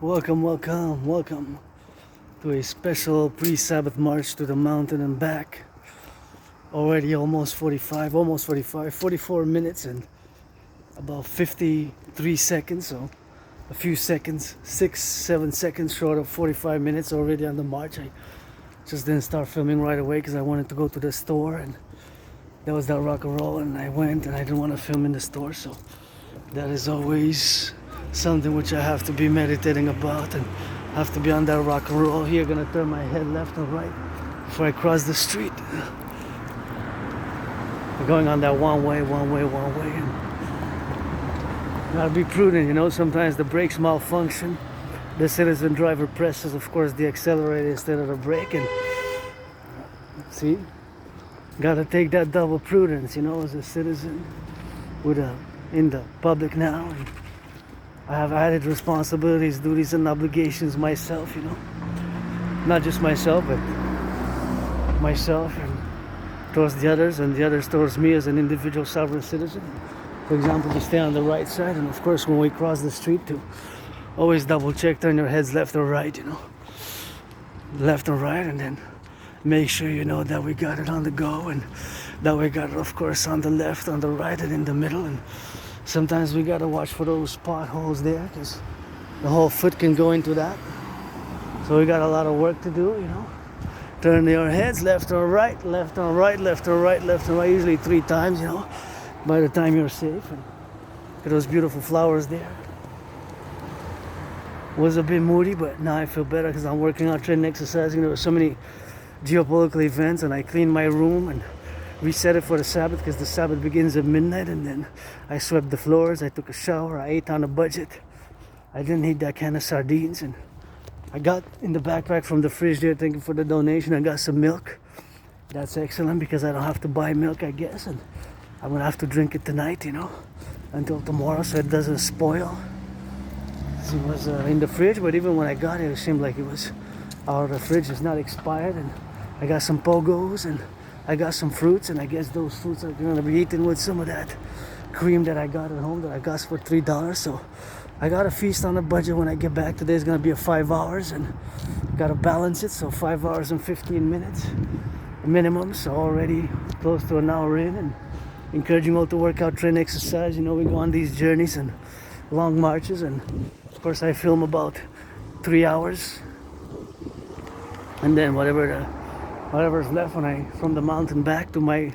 Welcome to a special pre-Sabbath march to the mountain and back. Already almost 44 minutes and about 53 seconds, so a few seconds, 6-7 seconds short of 45 minutes already on the march. I just didn't start filming right away because I wanted to go to the store, and that was that rock and roll, and I went and I didn't want to film in the store, so that is always something which I have to be meditating about and have to be on that rock and roll. Here, gonna turn my head left and right before I cross the street. I'm going on that one way. And gotta be prudent, you know. Sometimes the brakes malfunction. The citizen driver presses, of course, the accelerator instead of the brake, and see, gotta take that double prudence, you know, as a citizen in the public now. And I have added responsibilities, duties, and obligations myself, you know. Not just myself, but myself and towards the others, and the others towards me as an individual sovereign citizen. For example, to stay on the right side, and of course, when we cross the street, to always double check, turn your heads left or right, you know. Left and right, and then make sure you know that we got it on the go, and that we got it, of course, on the left, on the right, and in the middle. And sometimes we gotta watch for those potholes there, because the whole foot can go into that. So we got a lot of work to do, you know. Turn your heads left or right, left or right, left or right, left or right, usually 3 times, you know, by the time you're safe. And look at those beautiful flowers there. Was a bit moody, but now I feel better because I'm working out, training, exercising. There were so many geopolitical events, and I cleaned my room and reset it for the Sabbath, because the Sabbath begins at midnight. And then I swept the floors, I took a shower, I ate on a budget. I didn't eat that can of sardines, and I got in the backpack from the fridge there, thank you for the donation, I got some milk. That's excellent because I don't have to buy milk, I guess, and I'm gonna have to drink it tonight, you know, until tomorrow, so it doesn't spoil. It was in the fridge, but even when I got it, it seemed like it was out of the fridge. It's not expired. And I got some pogos, and I got some fruits, and I guess those fruits are gonna be eaten with some of that cream that I got at home that I got for $3. So I got a feast on a budget when I get back. Today's gonna be 5 hours, and gotta balance it, so 5 hours and 15 minutes minimum, so already close to an hour in. And encouraging all to work out, train, exercise. You know, we go on these journeys and long marches, and of course I film about 3 hours, and then whatever's left from the mountain back to my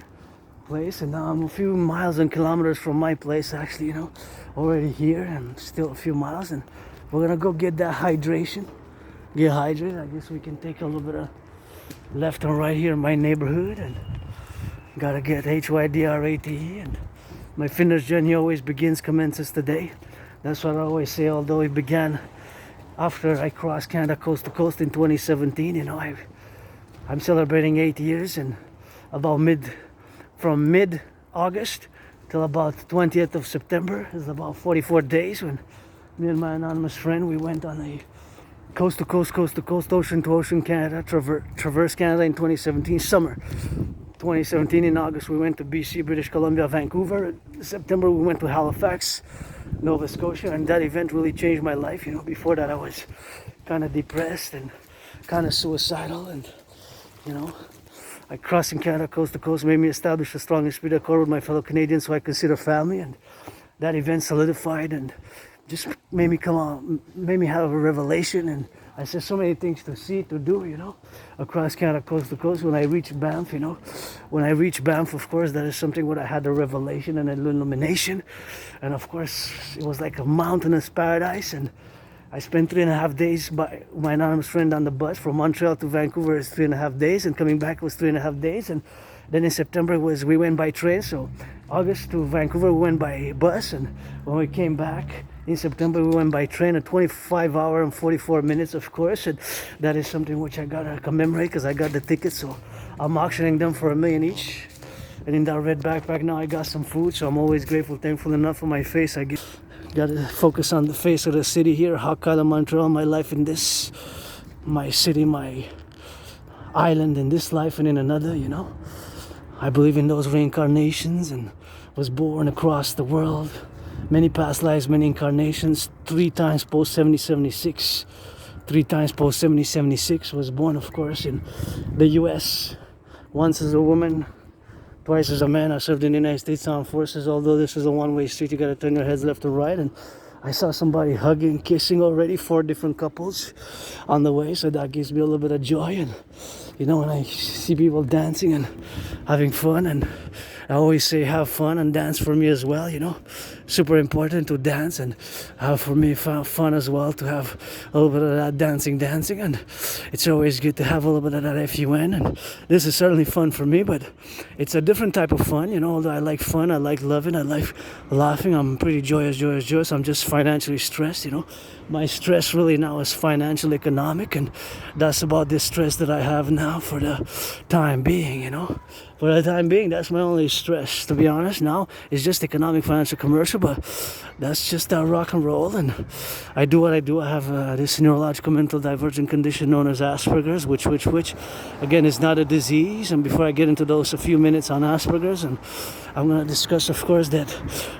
place. And now I'm a few miles and kilometers from my place, actually, you know, already here, and still a few miles, and we're gonna go get that hydration, get hydrated. I guess we can take a little bit of left and right here in my neighborhood, and gotta get HYDRATE. And my fitness journey always commences today. That's what I always say, although it began after I crossed Canada coast to coast in 2017. You know, I'm celebrating 8 years, and from mid-August till about 20th of September is about 44 days when me and my anonymous friend, we went on a coast to coast, ocean to ocean Canada, traverse Canada in 2017, summer 2017. In August we went to BC, British Columbia, Vancouver. In September we went to Halifax, Nova Scotia, and that event really changed my life. You know, before that I was kind of depressed and kind of suicidal, and you know, crossing Canada coast to coast made me establish a strong esprit de corps with my fellow Canadians, who I consider family. And that event solidified and just made me have a revelation. And I said so many things to see, to do, you know, across Canada coast to coast. When I reached Banff, you know, of course, that is something where I had a revelation and an illumination. And of course, it was like a mountainous paradise. And I spent 3.5 days by my anonymous friend on the bus from Montreal to Vancouver is 3.5 days, and coming back was 3.5 days. And then in September we went by train. So August to Vancouver we went by bus, and when we came back in September we went by train, a 25 hour and 44 minutes, of course. And that is something which I gotta commemorate because I got the tickets, so I'm auctioning them for $1 million each. And in that red backpack now I got some food, so I'm always grateful, thankful enough for my face. I gotta focus on the face of the city here, Hakata, Montreal, my life in this, my city, my island in this life and in another, you know. I believe in those reincarnations and was born across the world many past lives, many incarnations, 3 times post 7076. 3 times post 7076, was born, of course, in the US. Once as a woman, twice as a man. I served in the United States Armed Forces. Although this is a one-way street, you gotta turn your heads left and right. And I saw somebody hugging, kissing already, 4 different couples on the way. So that gives me a little bit of joy. And you know, when I see people dancing and having fun, and I always say have fun and dance for me as well, you know. Super important to dance and have for me fun as well, to have a little bit of that dancing, and it's always good to have a little bit of that FUN, and this is certainly fun for me, but it's a different type of fun, you know. Although I like fun, I like loving, I like laughing, I'm pretty joyous. I'm just financially stressed, you know. My stress really now is financial, economic, and that's about the stress that I have now for the time being, you know. For the time being, that's my only stress, to be honest. Now it's just economic, financial, commercial, but that's just rock and roll. And I do what I do. I have this neurological mental divergent condition known as Asperger's, which again is not a disease. And before I get into those, a few minutes on Asperger's, and I'm going to discuss, of course, that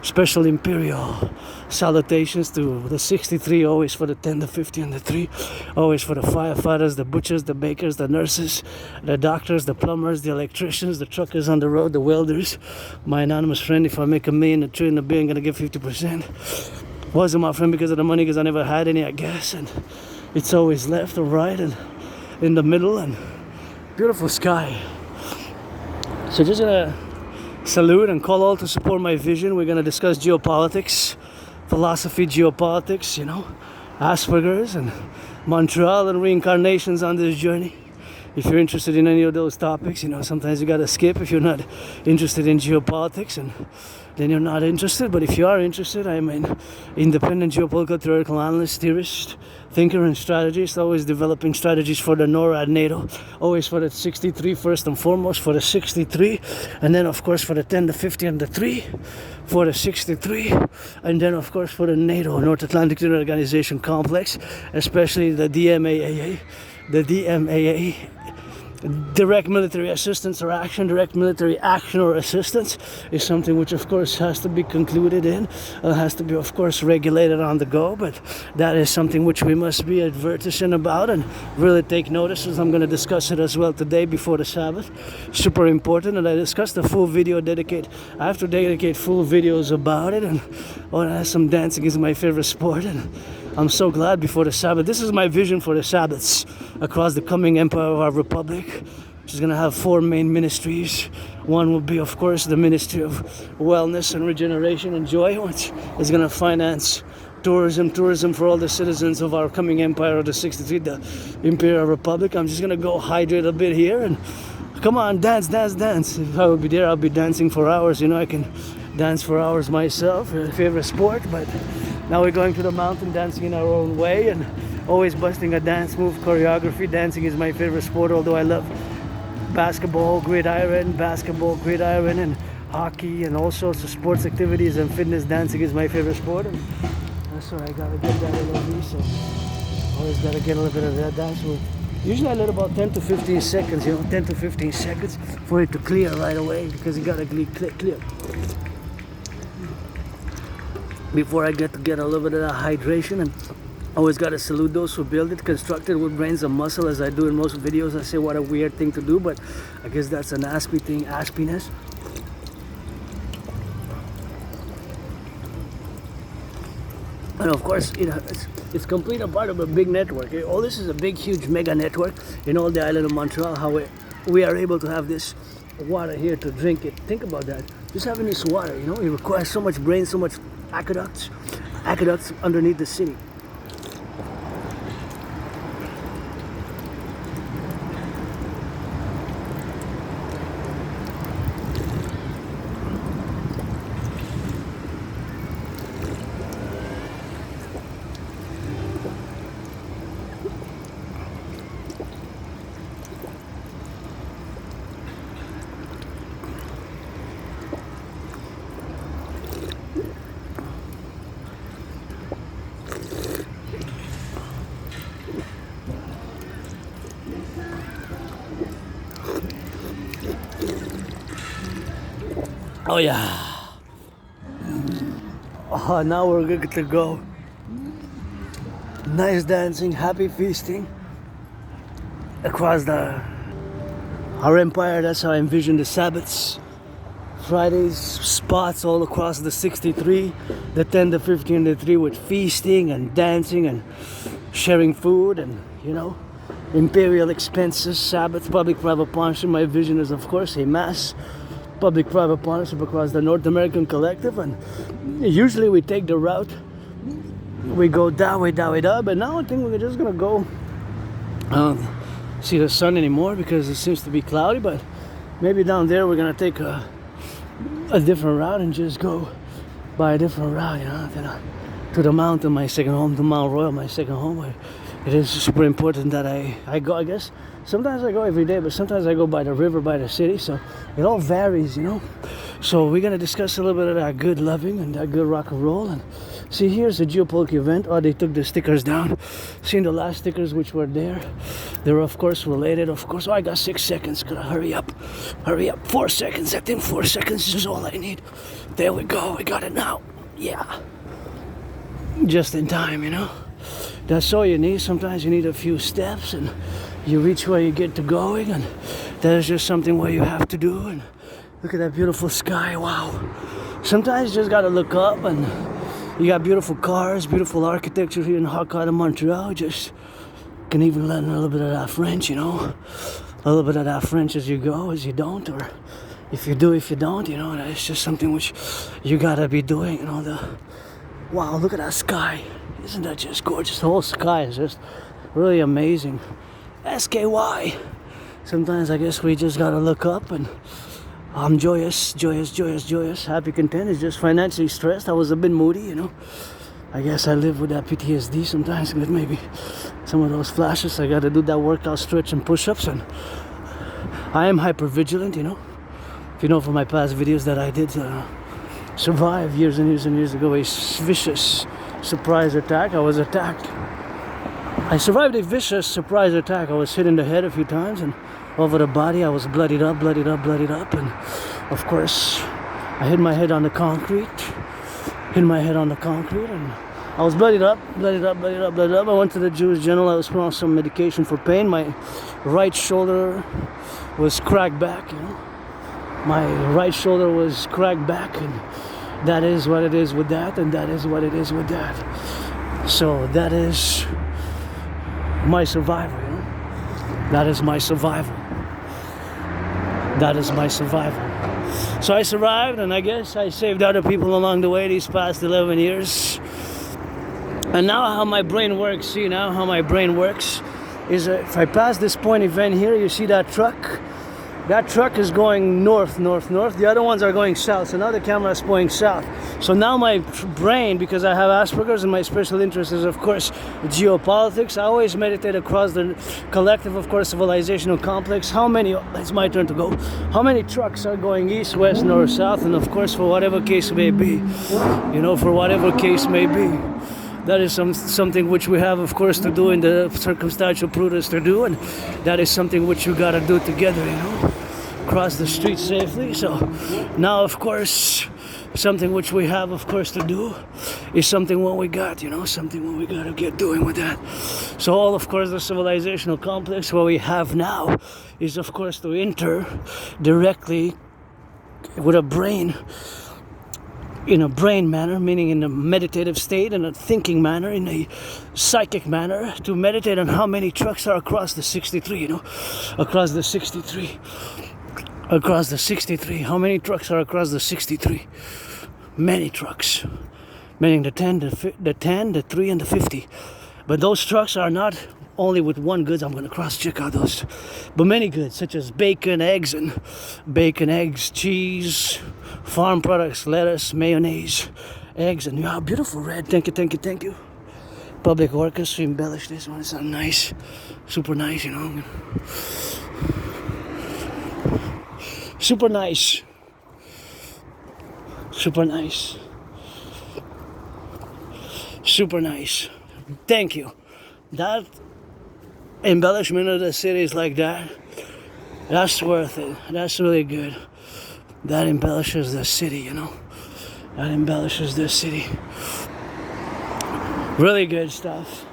special Imperial salutations to the 63, always for the 10, the 50, and the 3, always for the firefighters, the butchers, the bakers, the nurses, the doctors, the plumbers, the electricians, the truckers on the road, the welders. My anonymous friend, if I make $1 million, $1 trillion, $1 billion, I'm going to give 50%. Wasn't my friend because of the money, because I never had any, I guess. And it's always left or right and in the middle, and beautiful sky. So just going to salute and call all to support my vision. We're going to discuss geopolitics, philosophy, geopolitics, you know, Asperger's and Montreal and reincarnations on this journey. If you're interested in any of those topics, you know, sometimes you gotta skip if you're not interested in geopolitics, and then you're not interested. But if you are interested, I'm an independent geopolitical theoretical analyst, theorist, thinker, and strategist, always developing strategies for the NORAD NATO, always for the 63 first and foremost, for the 63, and then of course for the 10, the 50, and the 3, for the 63, and then of course for the NATO, North Atlantic Treaty Organization complex, especially the DMAA, direct military assistance or action. Direct military action or assistance is something which of course has to be concluded in, has to be of course regulated on the go, but that is something which we must be advertising about and really take notice, as I'm going to discuss it as well today before the Sabbath. Super important, and I discussed the full video I have to dedicate full videos about it. And some dancing is my favorite sport, and I'm so glad before the Sabbath. This is my vision for the Sabbaths across the coming empire of our Republic, which is going to have 4 main ministries. One will be, of course, the Ministry of Wellness and Regeneration and Joy, which is going to finance tourism for all the citizens of our coming empire of the 63, the Imperial Republic. I'm just going to go hydrate a bit here, and come on, dance. If I would be there, I'll be dancing for hours. You know, I can dance for hours myself, favorite sport, but now we're going to the mountain, dancing in our own way, and always busting a dance move, choreography. Dancing is my favorite sport, although I love basketball, gridiron, and hockey, and all sorts of sports activities and fitness. Dancing is my favorite sport, and that's why I gotta get that LOV, so always gotta get a little bit of that dance move. Usually I let about 10 to 15 seconds, you know, 10 to 15 seconds for it to clear right away, because you gotta clear. Before I get a little bit of that hydration, and always got to salute those who build it, constructed with brains and muscle, as I do in most videos. I say what a weird thing to do, but I guess that's an Aspie thing, Aspiness. And of course, you know, it's complete a part of a big network. All this is a big, huge, mega network in all the island of Montreal. How we are able to have this water here to drink it. Think about that. Just having this water, you know, it requires so much brain, so much aqueducts underneath the city. Oh yeah. Oh, Now we're good to go. Nice dancing, happy feasting across our empire. That's how I envision the Sabbaths. Fridays, spots all across the 63, the 10, the 15, the 3 with feasting and dancing and sharing food and, imperial expenses, Sabbath, public-private partnership. My vision is, of course, a mass public-private partnership across the North American Collective, and usually we take the route, we go that way, but now I think we're just gonna go see the sun anymore because it seems to be cloudy, but maybe down there we're gonna take a different route and just go by a different route, to the mountain, my second home, to Mount Royal, my second home. It is super important that I go, I guess. Sometimes I go every day, but sometimes I go by the river, by the city, so it all varies, So we're gonna discuss a little bit of that good loving and that good rock and roll. And see, here's the Geopolk event. Oh, they took the stickers down. Seeing the last stickers which were there. They were, of course, related, of course. Oh, I got 6 seconds. Gotta hurry up. 4 seconds. I think 4 seconds is all I need. There we go. We got it now. Yeah. Just in time, That's all you need. Sometimes you need a few steps and you reach where you get to going, and that is just something where you have to do. And look at that beautiful sky. Wow. Sometimes you just gotta look up, and you got beautiful cars, beautiful architecture here in Hakata, Montreal. Just can even learn a little bit of that French, A little bit of that French as you go, as you don't, or if you do, if you don't, It's just something which you gotta be doing, Wow, look at that sky. Isn't that just gorgeous? The whole sky is just really amazing. SKY. Sometimes I guess we just gotta look up, and I'm joyous, happy, content. It's just financially stressed. I was a bit moody, I guess I live with that PTSD sometimes with maybe some of those flashes. I gotta do that workout, stretch and push-ups, and I am hyper vigilant, If you know from my past videos that I did survive years and years ago a vicious surprise attack. I was attacked. I survived a vicious surprise attack. I was hit in the head a few times and over the body. I was bloodied up, and of course I hit my head on the concrete. And I was bloodied up. I went to the Jewish general. I was put on some medication for pain. My right shoulder was cracked back, My right shoulder was cracked back, and that is what it is with that, and that is what it is with that. So that is my survival, That is my survival. So I survived, and I guess I saved other people along the way these past 11 years. And now how my brain works, is if I pass this point event here, you see that truck? That truck is going north. The other ones are going south. So now the camera is pointing south. So now my brain, because I have Asperger's and my special interest is, of course, geopolitics. I always meditate across the collective, of course, civilizational complex. It's my turn to go. How many trucks are going east, west, north, south? And of course, for whatever case may be. That is something which we have, of course, to do in the circumstantial prudence to do, and that is something which you gotta do together, cross the street safely. So now, of course, something which we have, of course, to do is something what we got, something what we gotta get doing with that. So all, of course, the civilizational complex, what we have now is, of course, to enter directly with a brain, in a brain manner, meaning in a meditative state, in a thinking manner, in a psychic manner, to meditate on how many trucks are across the 63, across the 63. How many trucks are across the 63? Many trucks, meaning the 10, the 3, and the 50. But those trucks are not only with one goods. I'm going to cross-check out those, but many goods such as bacon, eggs, cheese, farm products, lettuce, mayonnaise, eggs, and beautiful red. Thank you. Public orchestra embellished this one. It's so nice, super nice, super nice. Thank you. That embellishment of the cities like that, that's worth it. That's really good. That embellishes the city, that embellishes this city. Really good stuff.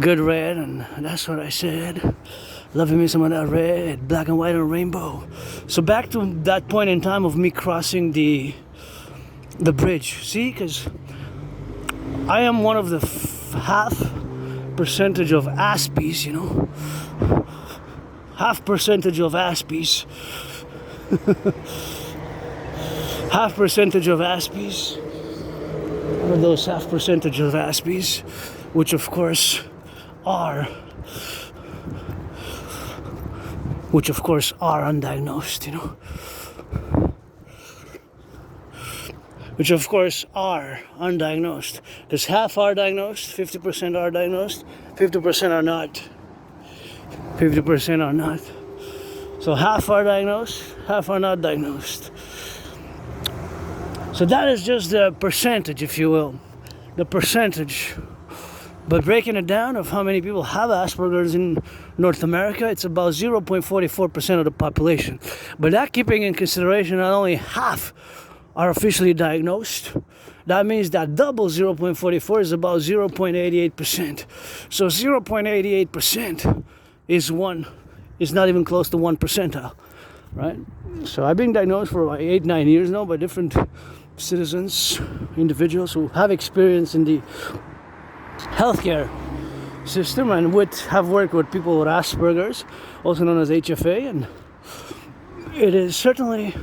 Good red, and that's what I said. Loving me some of that red, black and white and rainbow. So back to that point in time of me crossing the bridge. See, because I am one of the half percentage of Aspies, you know. Half percentage of Aspies. Half percentage of Aspies. One of those half percentage of Aspies, which of course are undiagnosed, you know. Which of course are undiagnosed. Because half are diagnosed, 50% are diagnosed, 50% are not. 50% are not. So half are diagnosed, half are not diagnosed. So that is just the percentage, if you will. The percentage. But breaking it down of how many people have Asperger's in North America, it's about 0.44% of the population. But that keeping in consideration not only half are officially diagnosed, that means that double 0.44 is about 0.88%. So 0.88% is not even close to 1 percentile, right? So I've been diagnosed for about 8-9 years now by different citizens, individuals who have experience in the healthcare system and have worked with people with Asperger's, also known as HFA, and it is certainly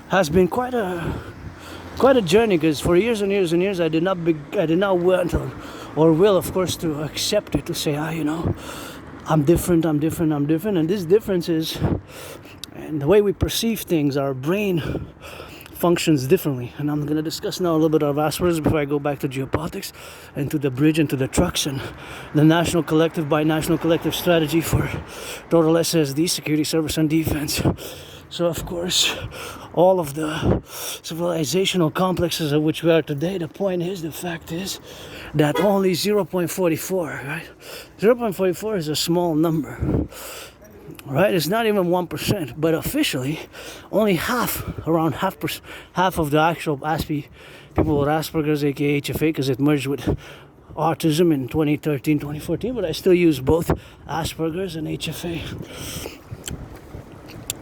has been quite a journey, because for years and years and years I did not want or will, of course, to accept it, to say, you know, I'm different, and this difference is, and the way we perceive things, our brain functions differently. And I'm going to discuss now a little bit of Asperger's before I go back to geopolitics and to the bridge and to the trucks and the national collective binational collective strategy for total SSD, security, service, and defense. So of course, all of the civilizational complexes of which we are today, the fact is that only 0.44, right? 0.44 is a small number, right? It's not even 1%, but officially only half of the actual people with Asperger's, aka HFA, because it merged with autism in 2013, 2014, but I still use both Asperger's and HFA.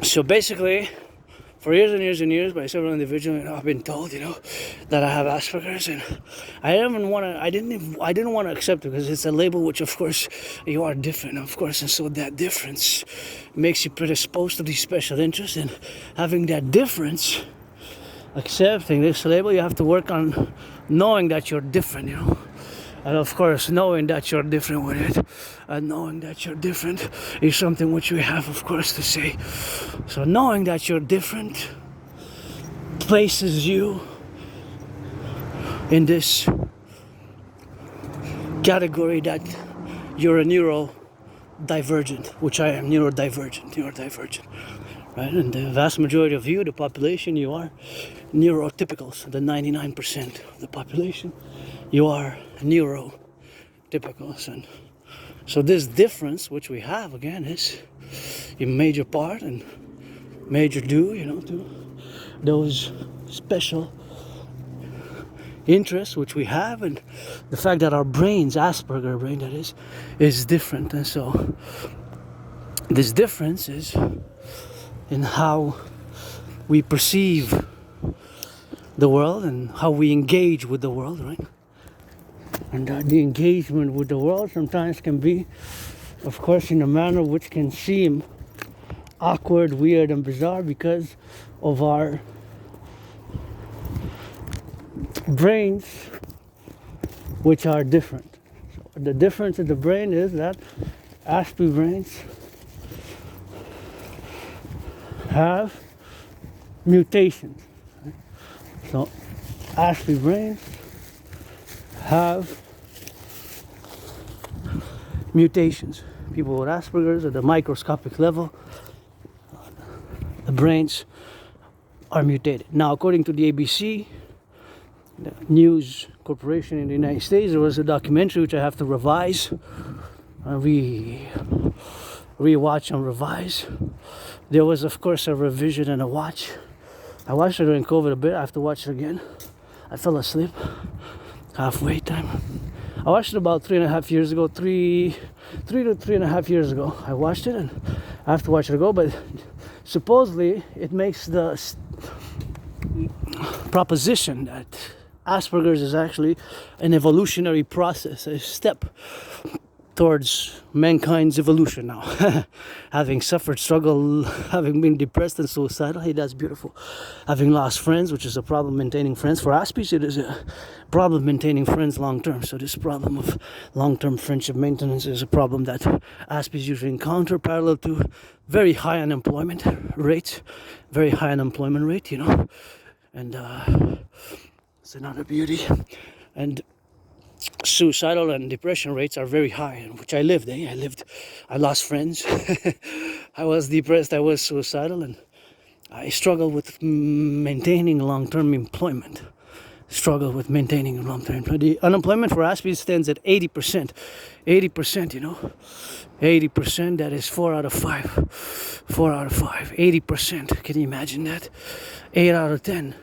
So basically, for years and years and years, by several individuals, I've been told, that I have Asperger's, and I didn't want to accept it because it's a label which, of course, you are different, of course, and so that difference makes you predisposed to these special interests, and having that difference, accepting this label, you have to work on knowing that you're different, And of course, knowing that you're different with it, and knowing that you're different is something which we have, of course, to say. So knowing that you're different places you in this category that you're a neurodivergent, which I am, neurodivergent, right? And the vast majority of you, the population, you are neurotypicals, the 99% of the population. You are neurotypicals, and so this difference which we have again is a major part and major due, to those special interests which we have, and the fact that our brains, Asperger brain that is different, and so this difference is in how we perceive the world and how we engage with the world, right? And the engagement with the world sometimes can be, of course, in a manner which can seem awkward, weird, and bizarre because of our brains, which are different. So the difference in the brain is that Aspi brains have mutations. So Aspi brains have mutations. People with Asperger's at the microscopic level, the brains are mutated. Now, according to the ABC, the news corporation in the United States, there was a documentary which I have to revise, rewatch and revise. There was, of course, a revision and a watch. I watched it during COVID a bit. I have to watch it again. I fell asleep halfway time. I watched it about 3.5 years ago, 3 to 3.5 years ago. I watched it, and I have to watch it ago, but supposedly it makes the proposition that Asperger's is actually an evolutionary process, a step towards mankind's evolution now. Having suffered struggle, having been depressed and suicidal, hey, that's beautiful. Having lost friends, which is a problem maintaining friends. For Aspies, it is a problem maintaining friends long term. So this problem of long-term friendship maintenance is a problem that Aspies usually encounter, parallel to very high unemployment rates. Very high unemployment rate, you know. And it's another beauty. And suicidal and depression rates are very high, in which I lived. I lost friends. I was depressed, I was suicidal, and I struggled with maintaining long-term employment. The unemployment for Aspies stands at 80%. 80%, you know. 80%, that is 4 out of 5. 4 out of 5. 80%. Can you imagine that? 8 out of 10.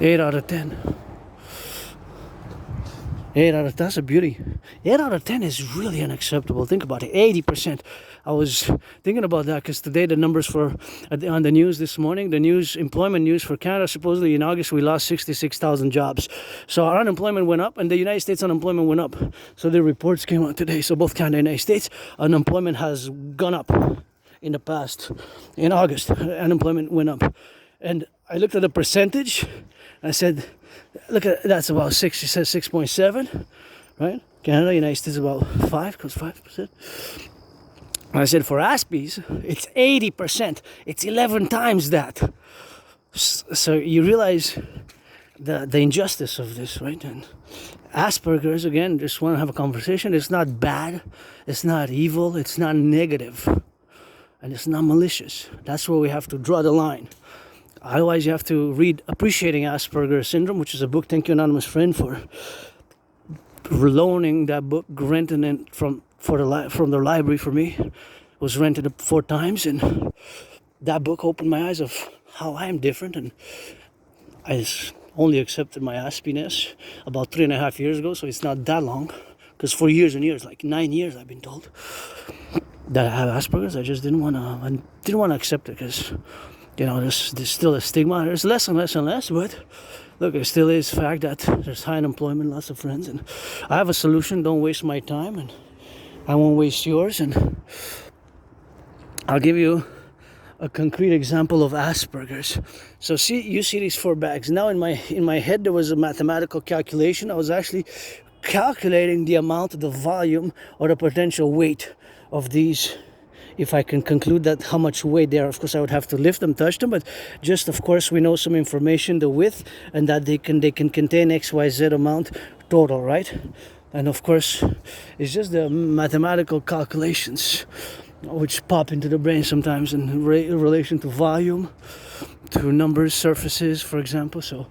8 out of 10. 8 out of 10, that's a beauty. 8 out of 10 is really unacceptable. Think about it, 80%. I was thinking about that because today the numbers on the news this morning, employment news for Canada, supposedly in August we lost 66,000 jobs. So our unemployment went up and the United States unemployment went up. So the reports came out today. So both Canada and the United States, unemployment has gone up in the past. In August, unemployment went up. And I looked at the percentage, I said, look at that's about 6. It says 6.7, right? Canada, United States about 5, close 5%. I said for Aspies, it's 80%. It's 11 times that. So you realize the injustice of this, right? And Asperger's, again, just want to have a conversation. It's not bad. It's not evil. It's not negative. And it's not malicious. That's where we have to draw the line. Otherwise, you have to read Appreciating Asperger's Syndrome, which is a book. Thank you, anonymous friend, for loaning that book, renting it from the library for me. It was rented 4 times, and that book opened my eyes of how I am different. And I only accepted my Aspiness about 3.5 years ago, so it's not that long. Because for years and years, like 9 years, I've been told that I have Asperger's. I just didn't want to accept it because, you know, there's still a stigma. There's less and less and less, but look, it still is fact that there's high unemployment, lots of friends, and I have a solution. Don't waste my time, and I won't waste yours. And I'll give you a concrete example of Asperger's. So you see these 4 bags. Now in my head there was a mathematical calculation. I was actually calculating the amount, the volume, or the potential weight of these. If I can conclude that how much weight they are, of course I would have to lift them, touch them, but just of course we know some information, the width, and that they can contain XYZ amount total, right? And of course it's just the mathematical calculations which pop into the brain sometimes in relation to volume, to numbers, surfaces, for example. So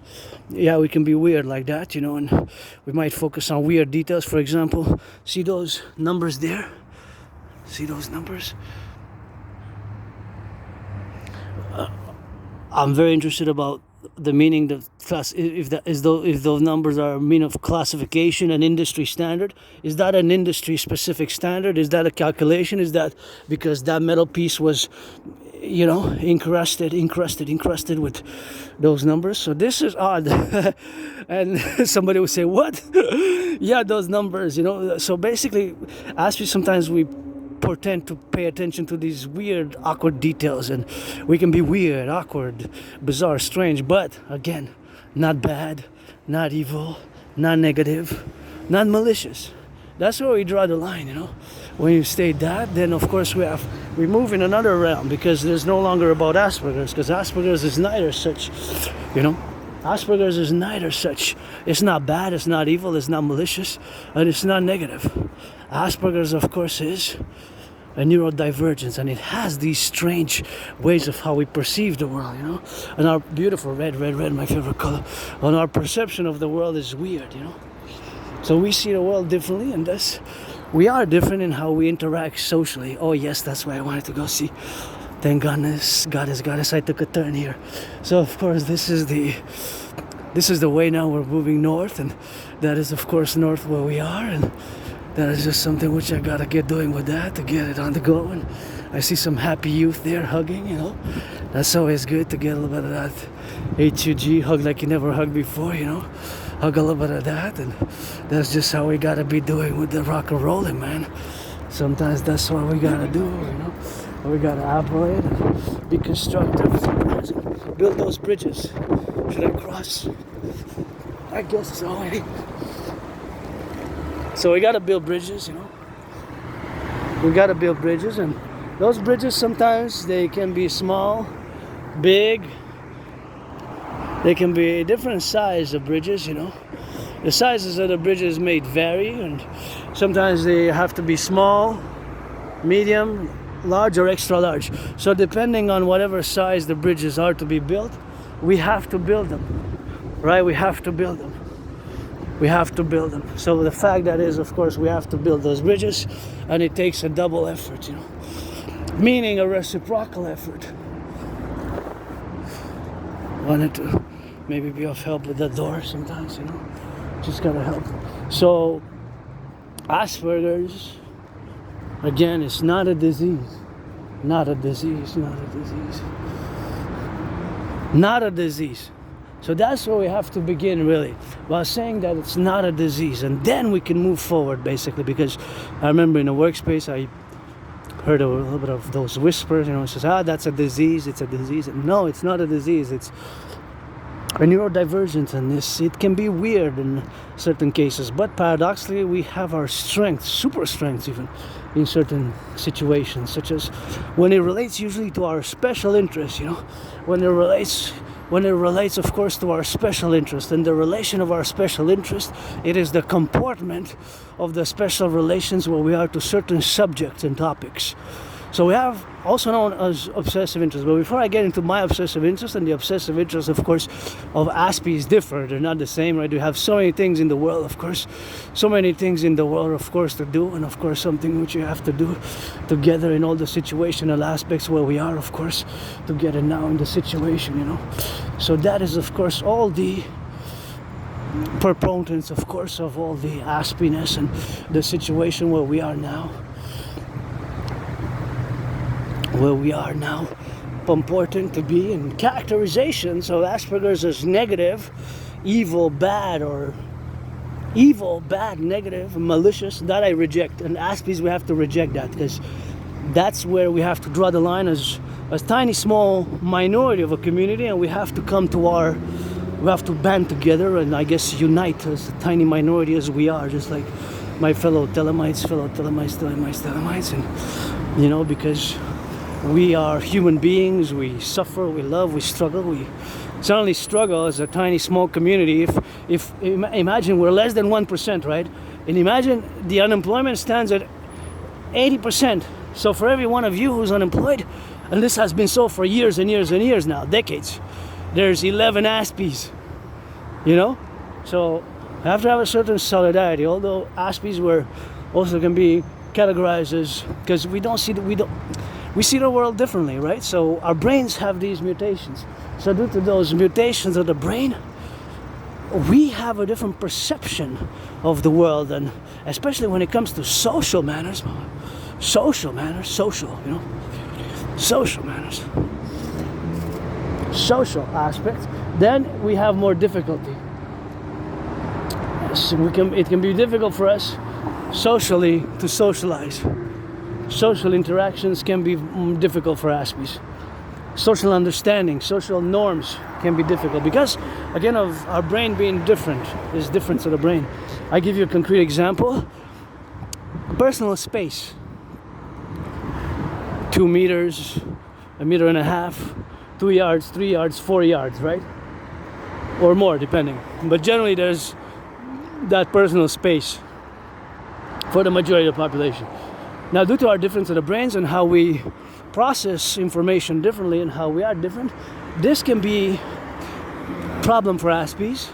yeah, we can be weird like that, you know, and we might focus on weird details. For example, see those numbers there? See those numbers? I'm very interested about the meaning, the class. If those numbers are mean of classification and industry standard, is that an industry specific standard? Is that a calculation? Is that because that metal piece was, you know, encrusted with those numbers? So this is odd. And somebody would say, what? Yeah, those numbers, you know. So basically, sometimes we pretend to pay attention to these weird, awkward details, and we can be weird, awkward, bizarre, strange, but again, not bad, not evil, not negative, not malicious. That's where we draw the line, you know. When you state that, then of course we move in another realm, because there's no longer about Asperger's, because Asperger's is neither such, you know. Asperger's is neither such. It's not bad, it's not evil, it's not malicious, and it's not negative. Asperger's, of course, is a neurodivergence, and it has these strange ways of how we perceive the world, you know. And our beautiful red, my favorite color, and our perception of the world is weird, you know. So we see the world differently, and thus we are different in how we interact socially. Oh yes, that's why I wanted to go see. Thank goodness, goddess, I took a turn here. So of course this is the this is the way now we're moving north, and that is of course north where we are, and that is just something which I gotta get doing with that to get it on the go. And I see some happy youth there hugging, you know. That's always good to get a little bit of that HUG, hug like you never hugged before, you know. Hug a little bit of that, and that's just how we gotta be doing with the rock and rolling, man. Sometimes that's what we gotta do, you know. We gotta operate and be constructive sometimes, and build those bridges. Should I cross? I guess so. So we gotta build bridges, you know. We gotta build bridges, and those bridges sometimes they can be small, big. They can be different size of bridges, you know. The sizes of the bridges may vary, and sometimes they have to be small, medium, large, or extra large. So depending on whatever size the bridges are to be built, we have to build them, right? We have to build them. We have to build them. So the fact that is, of course, we have to build those bridges, and it takes a double effort, you know, meaning a reciprocal effort. Wanted to maybe be of help with the door sometimes, you know, just gotta help. So Asperger's, again, it's not a disease, not a disease, not a disease, not a disease. So that's where we have to begin, really, by saying that it's not a disease, and then we can move forward, basically. Because I remember in a workspace, I heard a little bit of those whispers, you know, it says, that's a disease, it's a disease. And no, it's not a disease, it's a neurodivergence, and it can be weird in certain cases, but paradoxically, we have our strengths, super strengths even, in certain situations, such as when it relates usually to our special interest, you know, when it relates, of course, to our special interest. And the relation of our special interest, it is the comportment of the special relations where we are to certain subjects and topics. So we have also known as obsessive interest. But before I get into my obsessive interest, and the obsessive interest, of course, of Aspies differ. They're not the same, right? We have so many things in the world, of course. So many things in the world, of course, to do. And, of course, something which you have to do together in all the situational aspects where we are, of course, together now in the situation, you know. So that is, of course, all the proponents, of course, of all the Aspiness and the situation where we are now. Where we are now, important to be, and characterizations of Asperger's as negative, evil, bad, or evil, bad, negative, malicious, that I reject. And Aspies, we have to reject that, because that's where we have to draw the line as a tiny, small minority of a community, and we have to we have to band together and I guess unite as a tiny minority as we are, just like my fellow Thelemites, and, you know, because we are human beings, we suffer, we love, we struggle. We certainly struggle as a tiny, small community. If imagine we're less than 1%, right? And imagine the unemployment stands at 80%. So for every one of you who's unemployed, and this has been so for years and years and years now, decades, there's 11 Aspies, you know? So we have to have a certain solidarity, although Aspies were also can be categorized as, because we see the world differently, right? So our brains have these mutations. So due to those mutations of the brain, we have a different perception of the world, and especially when it comes to social manners, you know, social manners, social aspects, then we have more difficulty. So it can be difficult for us socially to socialize. Social interactions can be difficult for Aspies. Social understanding, social norms can be difficult because, again, of our brain being different, is different to the brain. I give you a concrete example. Personal space. 2 meters, 1.5 meters, 2 yards, 3 yards, 4 yards, right? Or more, depending. But generally there's that personal space for the majority of the population. Now, due to our difference of the brains and how we process information differently and how we are different, this can be a problem for Aspies.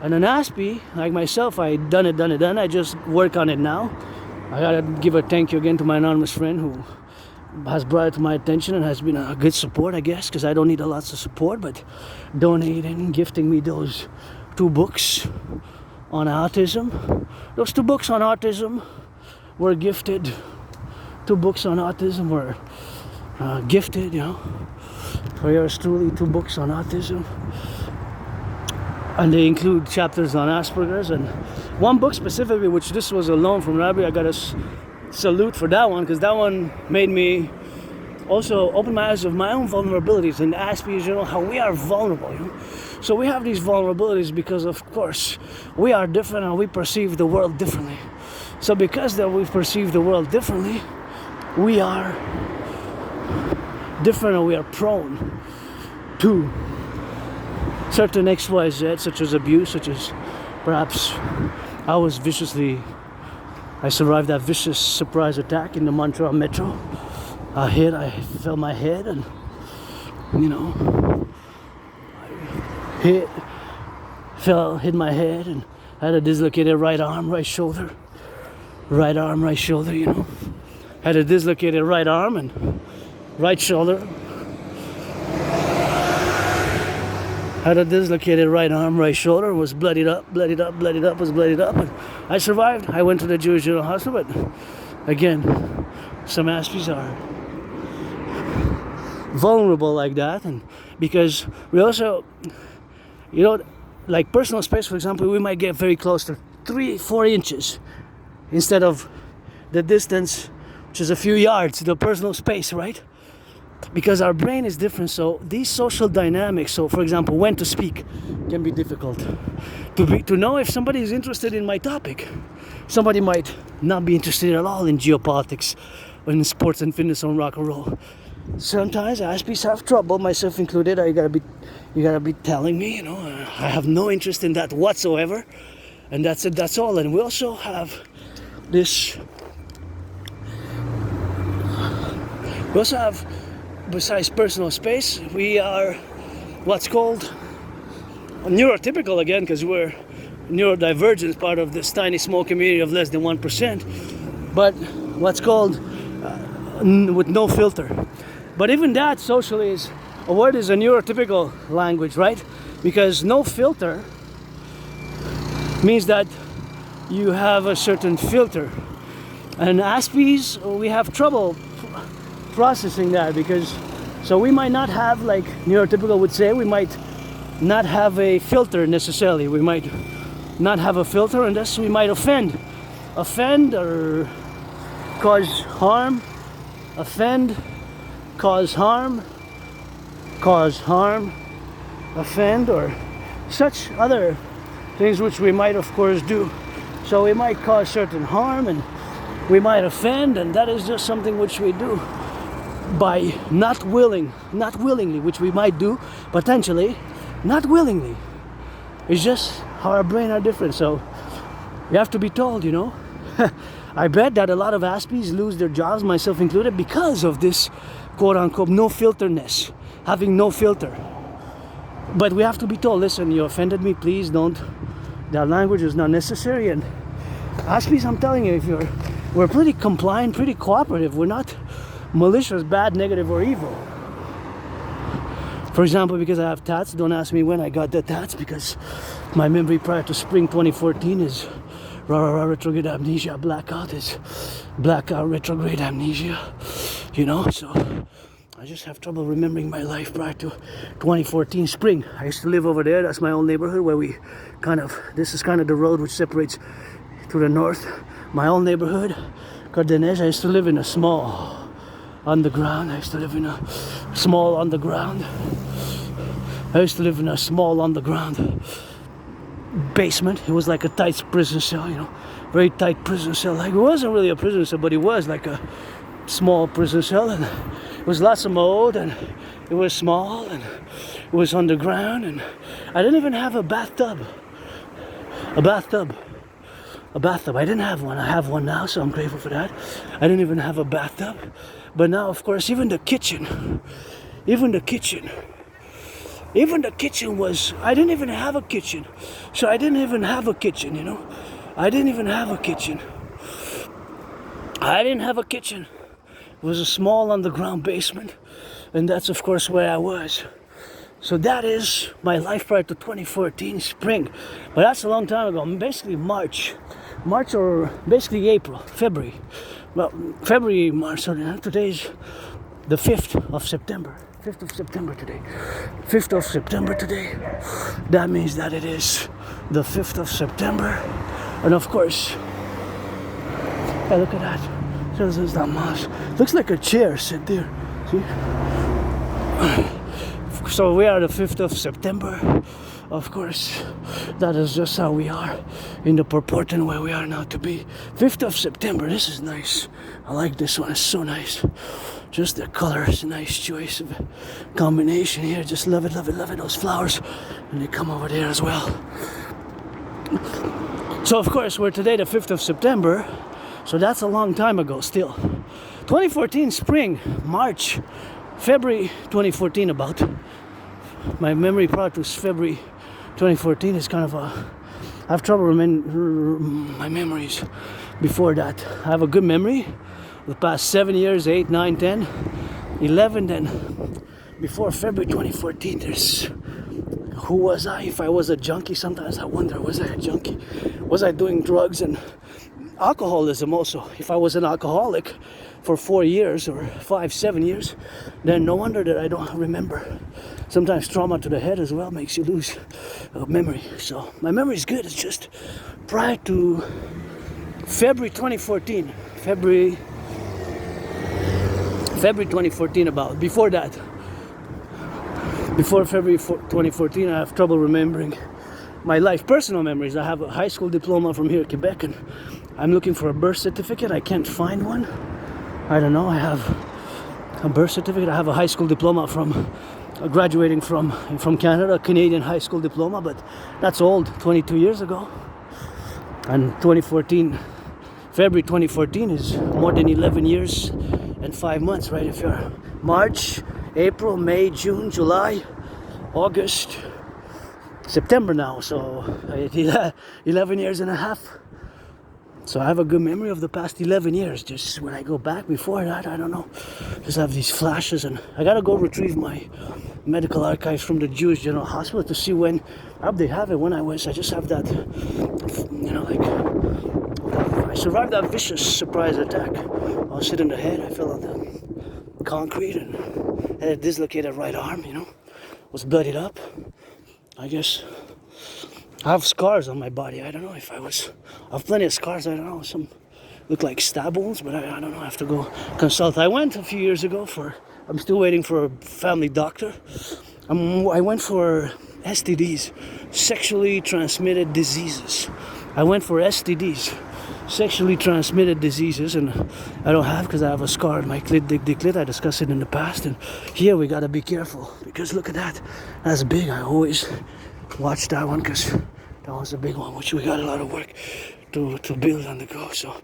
And an Aspie, like myself, I done it. I just work on it now. I gotta give a thank you again to my anonymous friend who has brought it to my attention and has been a good support, I guess, because I don't need a lot of support, but donating, gifting me those 2 books on autism. Those 2 books on autism were gifted. 2 books on autism were gifted, you know, for yours truly. 2 books on autism, and they include chapters on Asperger's, and 1 book specifically, which this was a loan from Rabbi. I got a salute for that one, because that one made me also open my eyes of my own vulnerabilities and ask me, you know, how we are vulnerable, you know? So we have these vulnerabilities because, of course, we are different and we perceive the world differently. So because that we perceive the world differently, we are different and we are prone to certain XYZ, such as abuse, such as perhaps I survived that vicious surprise attack in the Montreal Metro. I felt my head, and, you know, hit my head, and had a dislocated right arm, right shoulder, you know. Had a dislocated right arm and right shoulder. Had a dislocated right arm, right shoulder, was bloodied up, and I survived. I went to the Jewish General Hospital, but again, some Aspies are vulnerable like that, and because we also, you know, like personal space, for example, we might get very close to 3-4 inches instead of the distance, which is a few yards, the personal space, right? Because our brain is different. So these social dynamics, so for example, when to speak can be difficult. To know if somebody is interested in my topic. Somebody might not be interested at all in geopolitics, or in sports and fitness, or rock and roll. Sometimes Aspies have trouble, myself included. You gotta be telling me, you know, I have no interest in that whatsoever, and that's it. That's all. And we also have this. We also have, besides personal space, we are what's called neurotypical, again, because we're neurodivergent, part of this tiny small community of less than 1%, but what's called with no filter. But even that socially is a word, is a neurotypical language, right? Because no filter means that you have a certain filter. And Aspies, we have trouble processing that, because so we might not have, like neurotypical would say, we might not have a filter necessarily. We might not have a filter, and thus we might offend or cause harm, offend, cause harm, offend, or such other things which we might of course do. So we might cause certain harm and we might offend, and that is just something which we do by not willingly, which we might do potentially, not willingly. It's just how our brain are different. So you have to be told, you know. I bet that a lot of Aspies lose their jobs, myself included, because of this quote-unquote no filterness, having no filter. But we have to be told, listen, you offended me, please don't. That language is not necessary. And Aspies, I'm telling you, we're pretty compliant, pretty cooperative. We're not malicious, bad, negative, or evil. For example, because I have tats, don't ask me when I got the tats, because my memory prior to spring 2014 is retrograde amnesia. Blackout is blackout, retrograde amnesia, you know. So I just have trouble remembering my life prior to 2014 spring. I used to live over there. That's my old neighborhood where we this is kind of the road which separates to the north. My old neighborhood, Cardenas. I used to live in a small underground. I used to live in a small underground basement. It was like a tight prison cell, you know, very tight prison cell. Like, it wasn't really a prison cell, but it was like a small prison cell, and it was lots of mold, and it was small, and it was underground, and I didn't even have a bathtub. I didn't have one. I have one now, so I'm grateful for that. I didn't even have a bathtub, but now, of course, even the kitchen was, I didn't even have a kitchen. So I didn't even have a kitchen, you know. I didn't have a kitchen. It was a small underground basement. And that's, of course, where I was. So that is my life prior to 2014 spring. But that's a long time ago, basically March or basically April, February. Well, February, March, so today's the 5th of September. 5th of September today. 5th of September today. That means that it is the 5th of September. And of course, hey, look at that. This is that moss. Looks like a chair sit there. See? So we are the 5th of September. Of course, that is just how we are in the purporting where we are now to be. 5th of September, this is nice. I like this one, it's so nice. Just the color is a nice choice of combination here. Just love it, love it, love it. Those flowers, and they come over there as well. So of course, we're today the 5th of September. So that's a long time ago still. 2014 spring, March, February 2014 about. My memory prior to February 2014 is kind of I have trouble remembering my memories before that. I have a good memory. The past 7 years, 8, 9, 10, 11, then before February 2014, there's who was I? If I was a junkie, sometimes I wonder, was I a junkie? Was I doing drugs and alcoholism also? If I was an alcoholic for 4 years or 5, 7 years, then no wonder that I don't remember. Sometimes trauma to the head as well makes you lose memory. So my memory is good. It's just prior to February 2014. February 2014 about. Before that, before February 2014, I have trouble remembering my life. Personal memories. I have a high school diploma from here, Quebec, and I'm looking for a birth certificate. I can't find one. I don't know. I have a birth certificate. I have a high school diploma from graduating from Canada, a Canadian high school diploma, but that's old, 22 years ago. And 2014, February 2014 is more than 11 years and 5 months, right? If you're March, April, May, June, July, August, September now, so 11 years and a half. So I have a good memory of the past 11 years. Just when I go back before that, I don't know. Just have these flashes, and I gotta go retrieve my medical archives from the Jewish General Hospital to see when they have it. When I just have that, I survived that vicious surprise attack. I was hit in the head. I fell on the concrete and had a dislocated right arm. Was bloodied up. I guess I have scars on my body. I don't know if I have plenty of scars. I don't know. Some look like stab wounds, but I don't know. I have to go consult. I went a few years ago I'm still waiting for a family doctor. I went for STDs, sexually transmitted diseases. I went for STDs, sexually transmitted diseases, and I don't have because I have a scar on my clit. I discussed it in the past, and here we gotta be careful because look at that. That's big. I always watch that one because that was a big one, which we got a lot of work to build on the go. So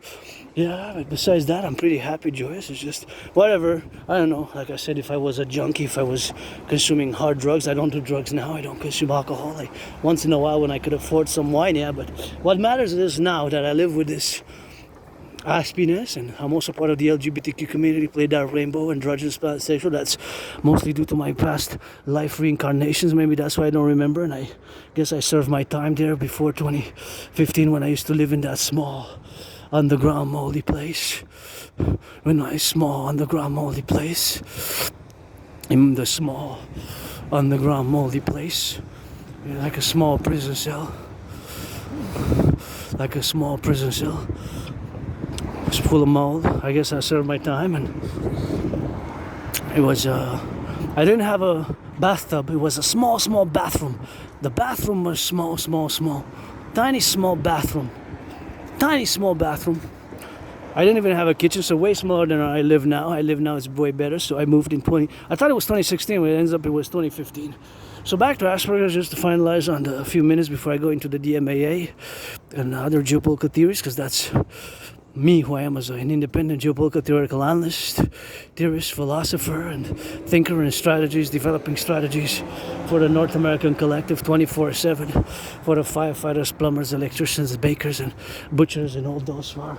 yeah, but besides that, I'm pretty happy, joyous. It's just whatever. I don't know. Like I said, if I was a junkie, if I was consuming hard drugs, I don't do drugs now. I don't consume alcohol. Once in a while when I could afford some wine, yeah. But what matters is now that I live with this aspiness, and I'm also part of the LGBTQ community, play that rainbow, androgynous, pansexual. That's mostly due to my past life reincarnations. Maybe that's why I don't remember, and I guess I served my time there before 2015 when I used to live in that small underground moldy place. In the small underground moldy place, like a small prison cell. It's full of mold. I guess I served my time, and it was I didn't have a bathtub. It was a small bathroom. The bathroom was small. Tiny small bathroom. I didn't even have a kitchen, so way smaller than I live now. It's way better. So I moved in I thought it was 2016, but it was 2015. So back to Asperger's, just to finalize on a few minutes before I go into the DMAA and other geopolitical theories, because that's me, who I am as an independent geopolitical theoretical analyst, theorist, philosopher, and thinker in strategies, developing strategies for the North American Collectif 24/7, for the firefighters, plumbers, electricians, bakers, and butchers, and all those who are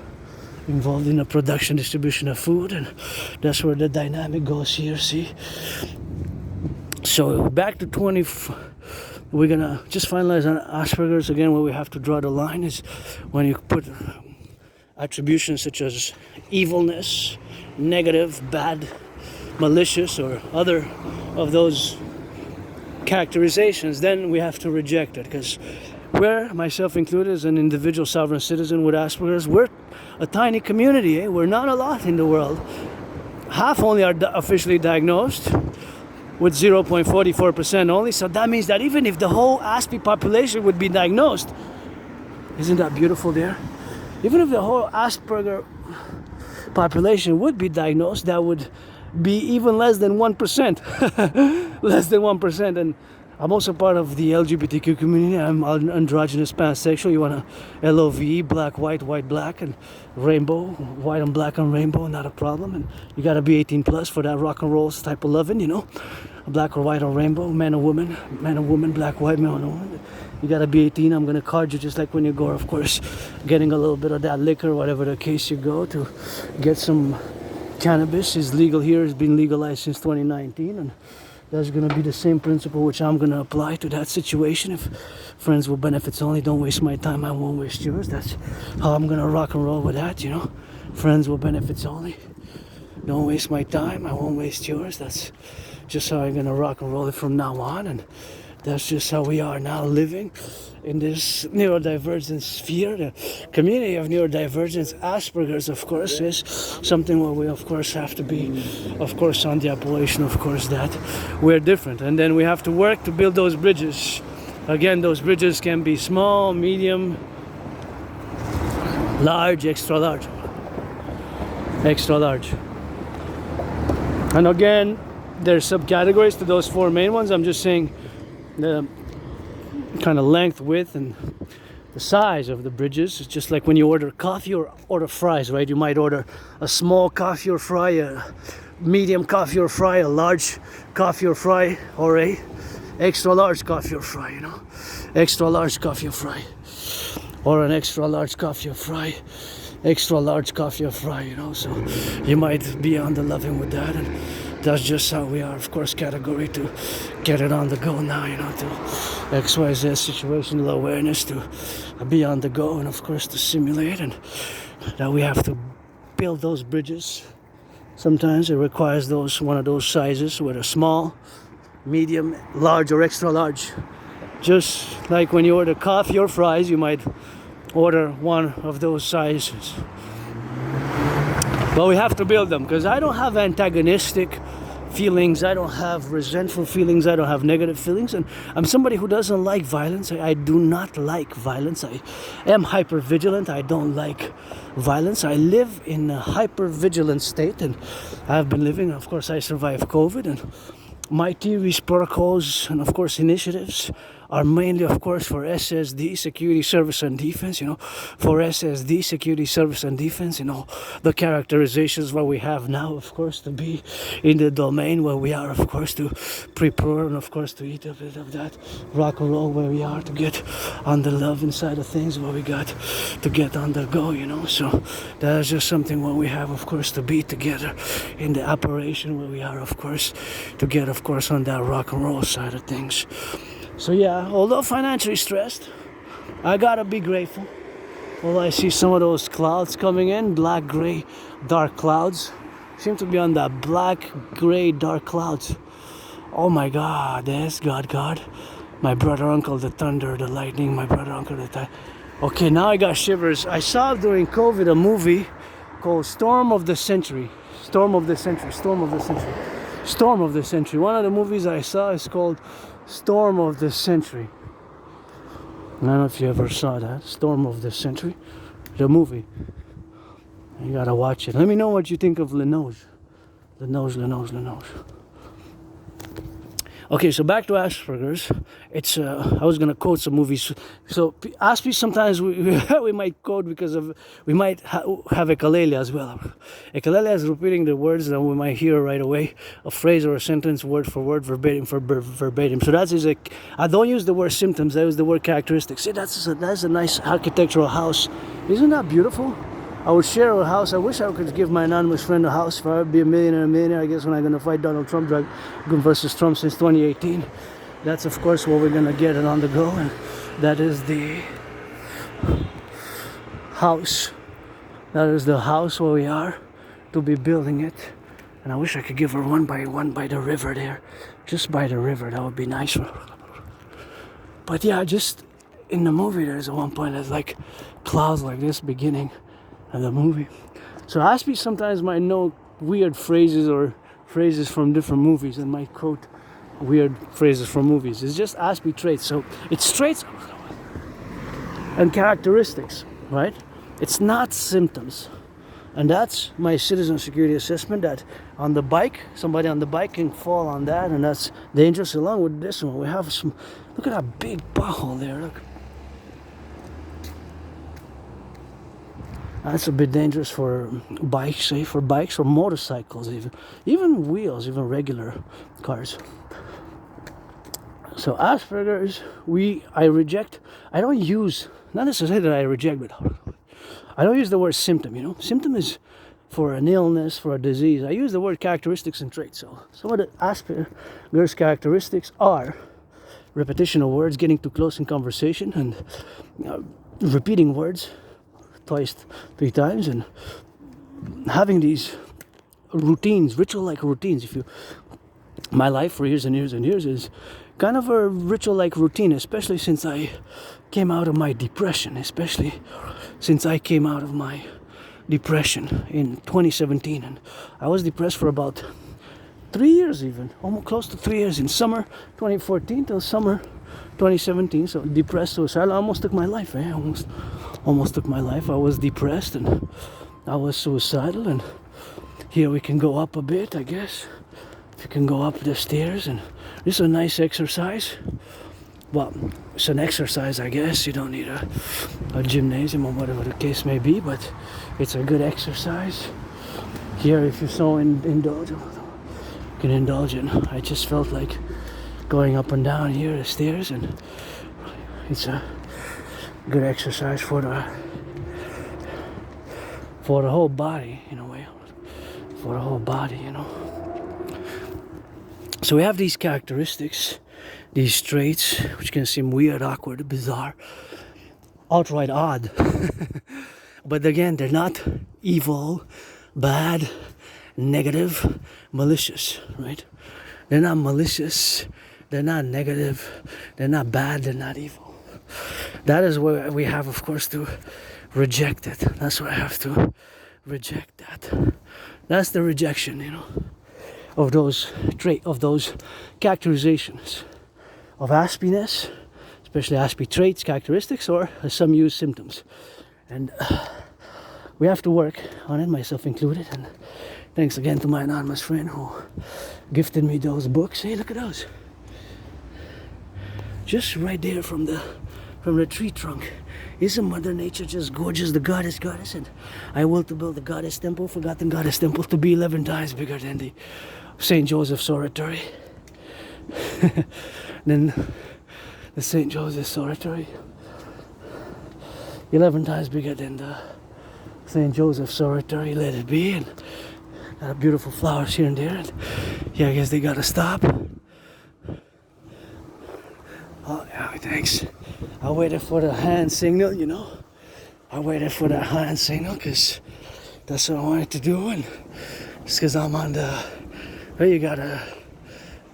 involved in the production, distribution of food. And that's where the dynamic goes here, see? So back to we're gonna just finalize on Asperger's again. Where we have to draw the line is when you put attributions such as evilness, negative, bad, malicious, or other of those characterizations, then we have to reject it, because we're, myself included, as an individual sovereign citizen with Asperger's, we're a tiny community. We're not a lot in the world. Half only are officially diagnosed, with 0.44% only. So that means that even if the whole Aspi population would be diagnosed, isn't that beautiful there? Even if the whole Asperger population would be diagnosed, that would be even less than 1%. Less than 1%. And I'm also part of the LGBTQ community. I'm androgynous pansexual. You want a LOVE, black, white, black, and rainbow, white and black and rainbow, not a problem. And you gotta be 18 plus for that rock and roll type of loving, you know, black or white or rainbow, man or woman, black, white, man or woman. You gotta be 18. I'm gonna card you just like when you go, of course, getting a little bit of that liquor, whatever the case you go to get some cannabis. Is legal here. It's been legalized since 2019, and that's going to be the same principle which I'm going to apply to that situation. If friends will benefits only, don't waste my time, I won't waste yours. That's how I'm going to rock and roll with that, you know. Friends will benefits only, don't waste my time, I won't waste yours. That's just how I'm going to rock and roll it from now on. And that's just how we are now, living in this neurodivergent sphere. The community of neurodivergence, Asperger's, of course, is something where we, of course, have to be, of course, on the appellation, of course, that we're different. And then we have to work to build those bridges. Again, those bridges can be small, medium, large, extra large. Extra large. And again, there's subcategories to those four main ones. I'm just saying the kind of length, width, and the size of the bridges. It's just like when you order coffee or order fries, right? You might order a small coffee or fry, a medium coffee or fry, a large coffee or fry, or a extra large coffee or fry, you know? Extra large coffee or fry. Or an extra large coffee or fry. Extra large coffee or fry, you know? So you might be on the loving with that, and that's just how we are, of course, category to get it on the go now, you know, to XYZ situational awareness, to be on the go, and of course to simulate, and that we have to build those bridges. Sometimes it requires one of those sizes, whether small, medium, large, or extra large. Just like when you order coffee or fries, you might order one of those sizes. But we have to build them, because I don't have antagonistic feelings, I don't have resentful feelings, I don't have negative feelings, and I'm somebody who doesn't like violence. I do not like violence. I am hyper vigilant. I don't like violence. I live in a hyper vigilant state, and I've been living, of course, I survived COVID, and my theories, protocols, and of course initiatives are mainly, of course, for SSD, security, service, and defense, you know, for SSD, security, service, and defense, you know, the characterizations where we have now, of course, to be in the domain where we are, of course, to prepare, and of course, to eat a bit of that rock and roll where we are, to get on the love inside of things where we got to get on the go, you know. So that's just something where we have, of course, to be together in the operation where we are, of course, to get, of course, on that rock and roll side of things. So yeah, although financially stressed, I gotta be grateful. Well, I see some of those clouds coming in, black, gray, dark clouds. Seem to be on that black, gray, dark clouds. Oh my God, yes, God. My brother, uncle, the thunder, the lightning, my brother, uncle, the thunder. Okay, now I got shivers. I saw during COVID a movie called Storm of the Century. One of the movies I saw is called Storm of the Century. I don't know if you ever saw that. Storm of the Century. The movie. You gotta watch it. Let me know what you think of Linoge. Okay, so back to Asperger's. It's I was gonna quote some movies. So Aspi sometimes we might quote because of we might have echolele as well. Echolele is repeating the words that we might hear right away, a phrase or a sentence, word for word, verbatim for verbatim. So that is I don't use the word symptoms. I use the word characteristics. See, that's a nice architectural house. Isn't that beautiful? I would share a house. I wish I could give my anonymous friend a house. If I would be a millionaire, I guess when I'm going to fight Donald Trump, versus Trump since 2018. That's, of course, what we're going to get it on the go. And that is the house. That is the house where we are to be building it. And I wish I could give her one by the river there. Just by the river. That would be nice for her. But yeah, just in the movie, there's at one point there's like clouds like this beginning of the movie. So Aspie sometimes might know weird phrases or phrases from different movies and might quote weird phrases from movies. It's just Aspie traits. So it's traits and characteristics, right? It's not symptoms. And that's my citizen security assessment, that on the bike, somebody on the bike can fall on that, and that's dangerous. Along with this one, we have some, look at that big pothole there, look. That's a bit dangerous for bikes, say for bikes or motorcycles even wheels, even regular cars. So Asperger's, I reject, I don't use, not necessarily that I reject, but I don't use the word symptom, you know. Symptom is for an illness, for a disease. I use the word characteristics and traits. So some of the Asperger's characteristics are repetition of words, getting too close in conversation, and repeating words twice, 3 times, and having these routines, ritual-like routines. My life for years and years and years is kind of a ritual-like routine, especially since I came out of my depression, in 2017. And I was depressed for about 3 years, even almost close to 3 years, in summer 2014 till summer 2017. So depressed, suicidal, I almost took my life. Almost took my life. I was depressed and I was suicidal. And here we can go up a bit, I guess. If you can go up the stairs, and this is a nice exercise. Well, it's an exercise, I guess. You don't need a gymnasium or whatever the case may be, but it's a good exercise. Here, if you so indulge, you can indulge in. I just felt like going up and down here the stairs, and it's a good exercise for the whole body, in a way. For the whole body, you know. So we have these characteristics, these traits, which can seem weird, awkward, bizarre, outright odd. But again, they're not evil, bad, negative, malicious, right? They're not malicious, they're not negative, they're not bad, they're not evil. That is where we have, of course, to reject it. That's where I have to reject that. That's the rejection, you know, of those characterizations of Aspiness, especially Aspie traits, characteristics, or as some use, symptoms. And we have to work on it, myself included. And thanks again to my anonymous friend who gifted me those books. Hey, look at those. Just right there from the tree trunk. Isn't Mother Nature just gorgeous? The goddess. And I will to build the goddess temple, forgotten goddess temple, to be 11 times bigger than the St. Joseph's Oratory. Then the St. Joseph's Oratory, 11 times bigger than the St. Joseph's Oratory, let it be. And got beautiful flowers here and there. And yeah, I guess they gotta stop. Oh yeah, thanks. I waited for the hand signal, you know. I waited for the hand signal because that's what I wanted to do. And just because I'm on the, well, you gotta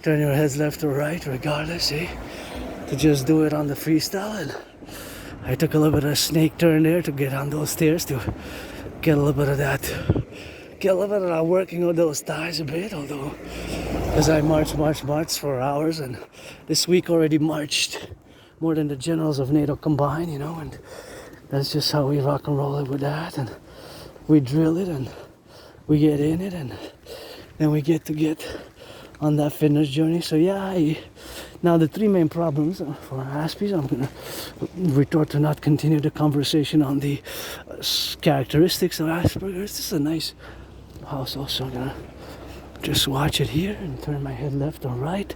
turn your heads left or right regardless, eh? To just do it on the freestyle. And I took a little bit of a snake turn there to get on those stairs to get a little bit of that working on those thighs a bit, although as I marched for hours, and this week already marched more than the generals of NATO combined, you know, and that's just how we rock and roll it with that, and we drill it and we get in it, and then we get on that fitness journey. So yeah, now the 3 main problems for Aspies, I'm gonna retort to not continue the conversation on the characteristics of Asperger's. This is a nice house also. I'm gonna just watch it here and turn my head left or right.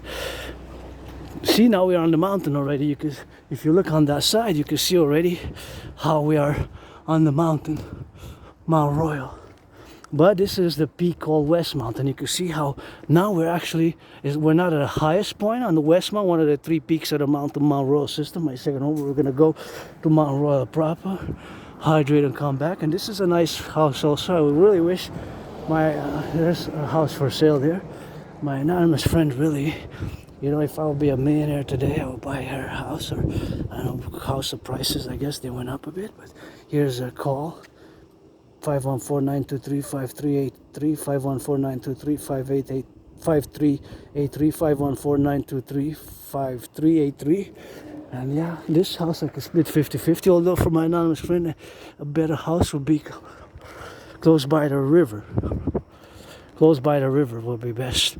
See, now we are on the mountain already. You could, if you look on that side, you can see already how we are on the mountain. Mount Royal. But this is the peak called Westmount, and you can see how now we're not at the highest point on the Westmount, one of the three peaks of the Mount Royal system. My second home, we're gonna go to Mount Royal proper, hydrate and come back. And this is a nice house also. I would really wish there's a house for sale there. My anonymous friend really, if I would be a millionaire today, I would buy her house. Or I don't know, house of prices, I guess they went up a bit, but here's a call. 514-923-5383, 514-923-5383, 514-923-5383. And yeah, this house I could split 50-50, although for my anonymous friend, a better house would be close by the river. Close by the river would be best.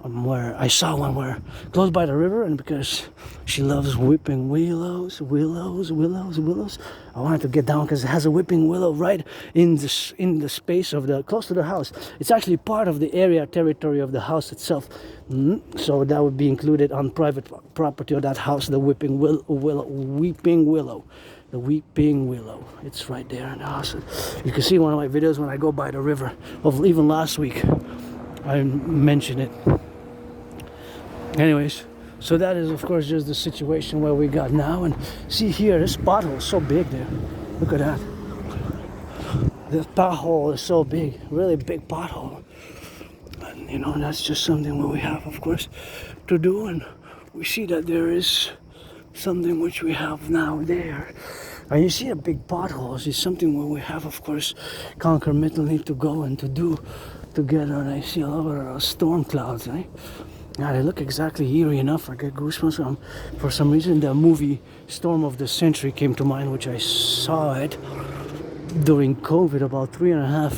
Where I saw one where close by the river, and because she loves whipping willows, I wanted to get down because it has a whipping willow right in the space of close to the house. It's actually part of the territory of the house itself, so that would be included on private property of that house. The weeping willow. It's right there in the house. You can see one of my videos when I go by the river. Of even last week, I mentioned it. Anyways, so that is of course just the situation where we got now. And see here, this pothole is so big there. Look at that. This pothole is so big, really big pothole. And that's just something what we have of course to do. And we see that there is something which we have now there. And you see a big potholes is something where we have of course concomitantly to go and to do together. And I see a lot of storm clouds, right? Yeah, they look exactly eerie enough. I get goosebumps. For some reason, the movie Storm of the Century came to mind, which I saw it during COVID about three and a half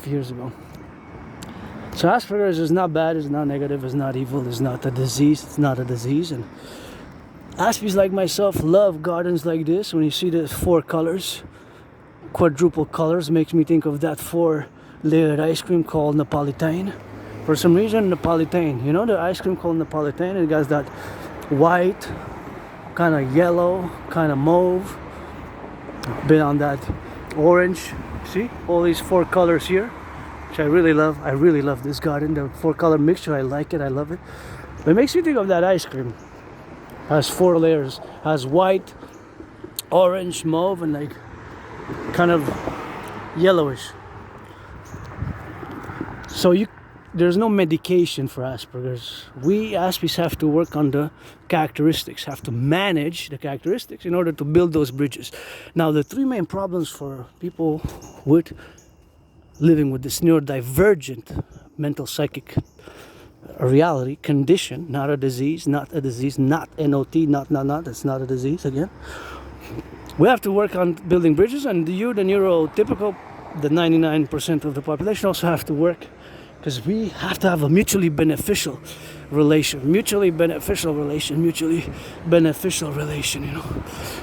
years ago. So Asperger's is not bad, it's not negative, it's not evil, it's not a disease. It's not a disease. And Aspies like myself love gardens like this. When you see the 4 colors, quadruple colors, makes me think of that 4-layered ice cream called Napolitane. For some reason, Napolitane, the ice cream called Napolitane, it has that white, kind of yellow, kind of mauve, bit on that orange. See, all these 4 colors here, which I really love. I really love this garden, the 4-color mixture. I like it, I love it. But it makes me think of that ice cream. Has 4 layers, has white, orange, mauve, and like kind of yellowish. So there's no medication for Asperger's. We Aspies have to work on the characteristics, have to manage the characteristics in order to build those bridges. Now, the 3 main problems for people with living with this neurodivergent mental psychic reality condition, not a disease, not NOT, it's not a disease again. We have to work on building bridges, and the neurotypical, the 99% of the population also have to work, because we have to have a mutually beneficial relation.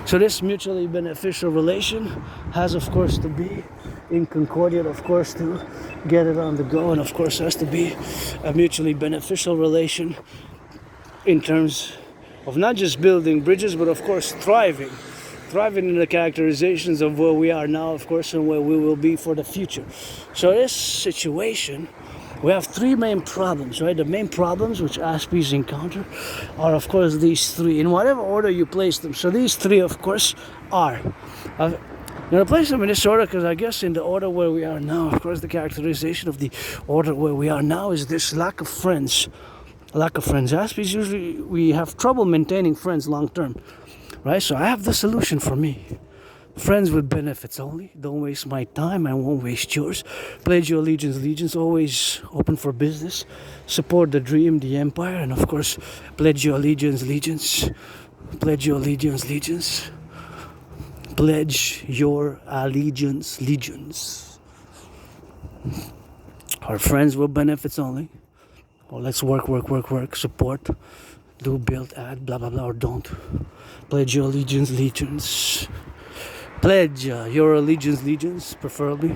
So this mutually beneficial relation has, of course, to be in concordiate, of course, to get it on the go, and of course has to be a mutually beneficial relation in terms of not just building bridges, but of course thriving in the characterizations of where we are now, of course, and where we will be for the future. So this situation, we have 3 main problems, right? The main problems which Aspies encounter are, of course, these 3, in whatever order you place them. So these 3, of course, are. I'm going to place them in this order because I guess in the order where we are now, of course, the characterization of the order where we are now is this lack of friends. Aspies, usually we have trouble maintaining friends long term, right? So I have the solution for me. Friends with benefits only. Don't waste my time, I won't waste yours. Pledge your allegiance, always open for business. Support the dream, the empire, and of course, pledge your allegiance. Pledge your allegiance. Our friends with benefits only. Well, let's work, support, do, build, add, blah, blah, blah, or don't. Pledge your allegiance. Pledge your allegiance, preferably.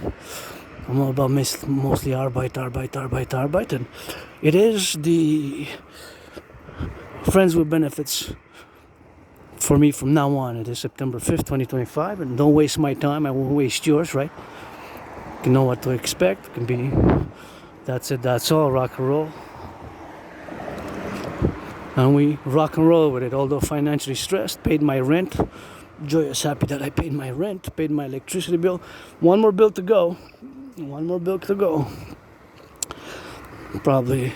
I'm all about mostly Arbeit, and it is the friends with benefits for me from now on. It is September 5th, 2025, and don't waste my time. I won't waste yours, right? You know what to expect. It can be, that's it, that's all, rock and roll. And we rock and roll with it, although financially stressed, paid my rent. Joyous, happy that I paid my rent, paid my electricity bill. One more bill to go. Probably,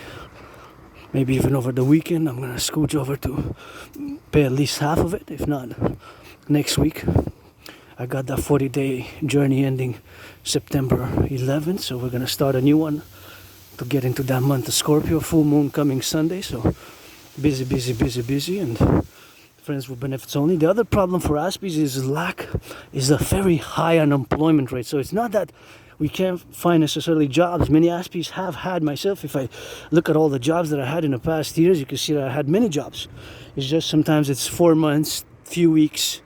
maybe even over the weekend, I'm going to scooch over to pay at least half of it, if not next week. I got that 40-day journey ending September 11th, so we're going to start a new one to get into that month of Scorpio, full moon coming Sunday, so busy, and friends with benefits only. The other problem for Aspies is a very high unemployment rate. So it's not that we can't find necessarily jobs. Many Aspies have had, myself, if I look at all the jobs that I had in the past years, you can see that I had many jobs. It's just sometimes it's 4 months, few weeks,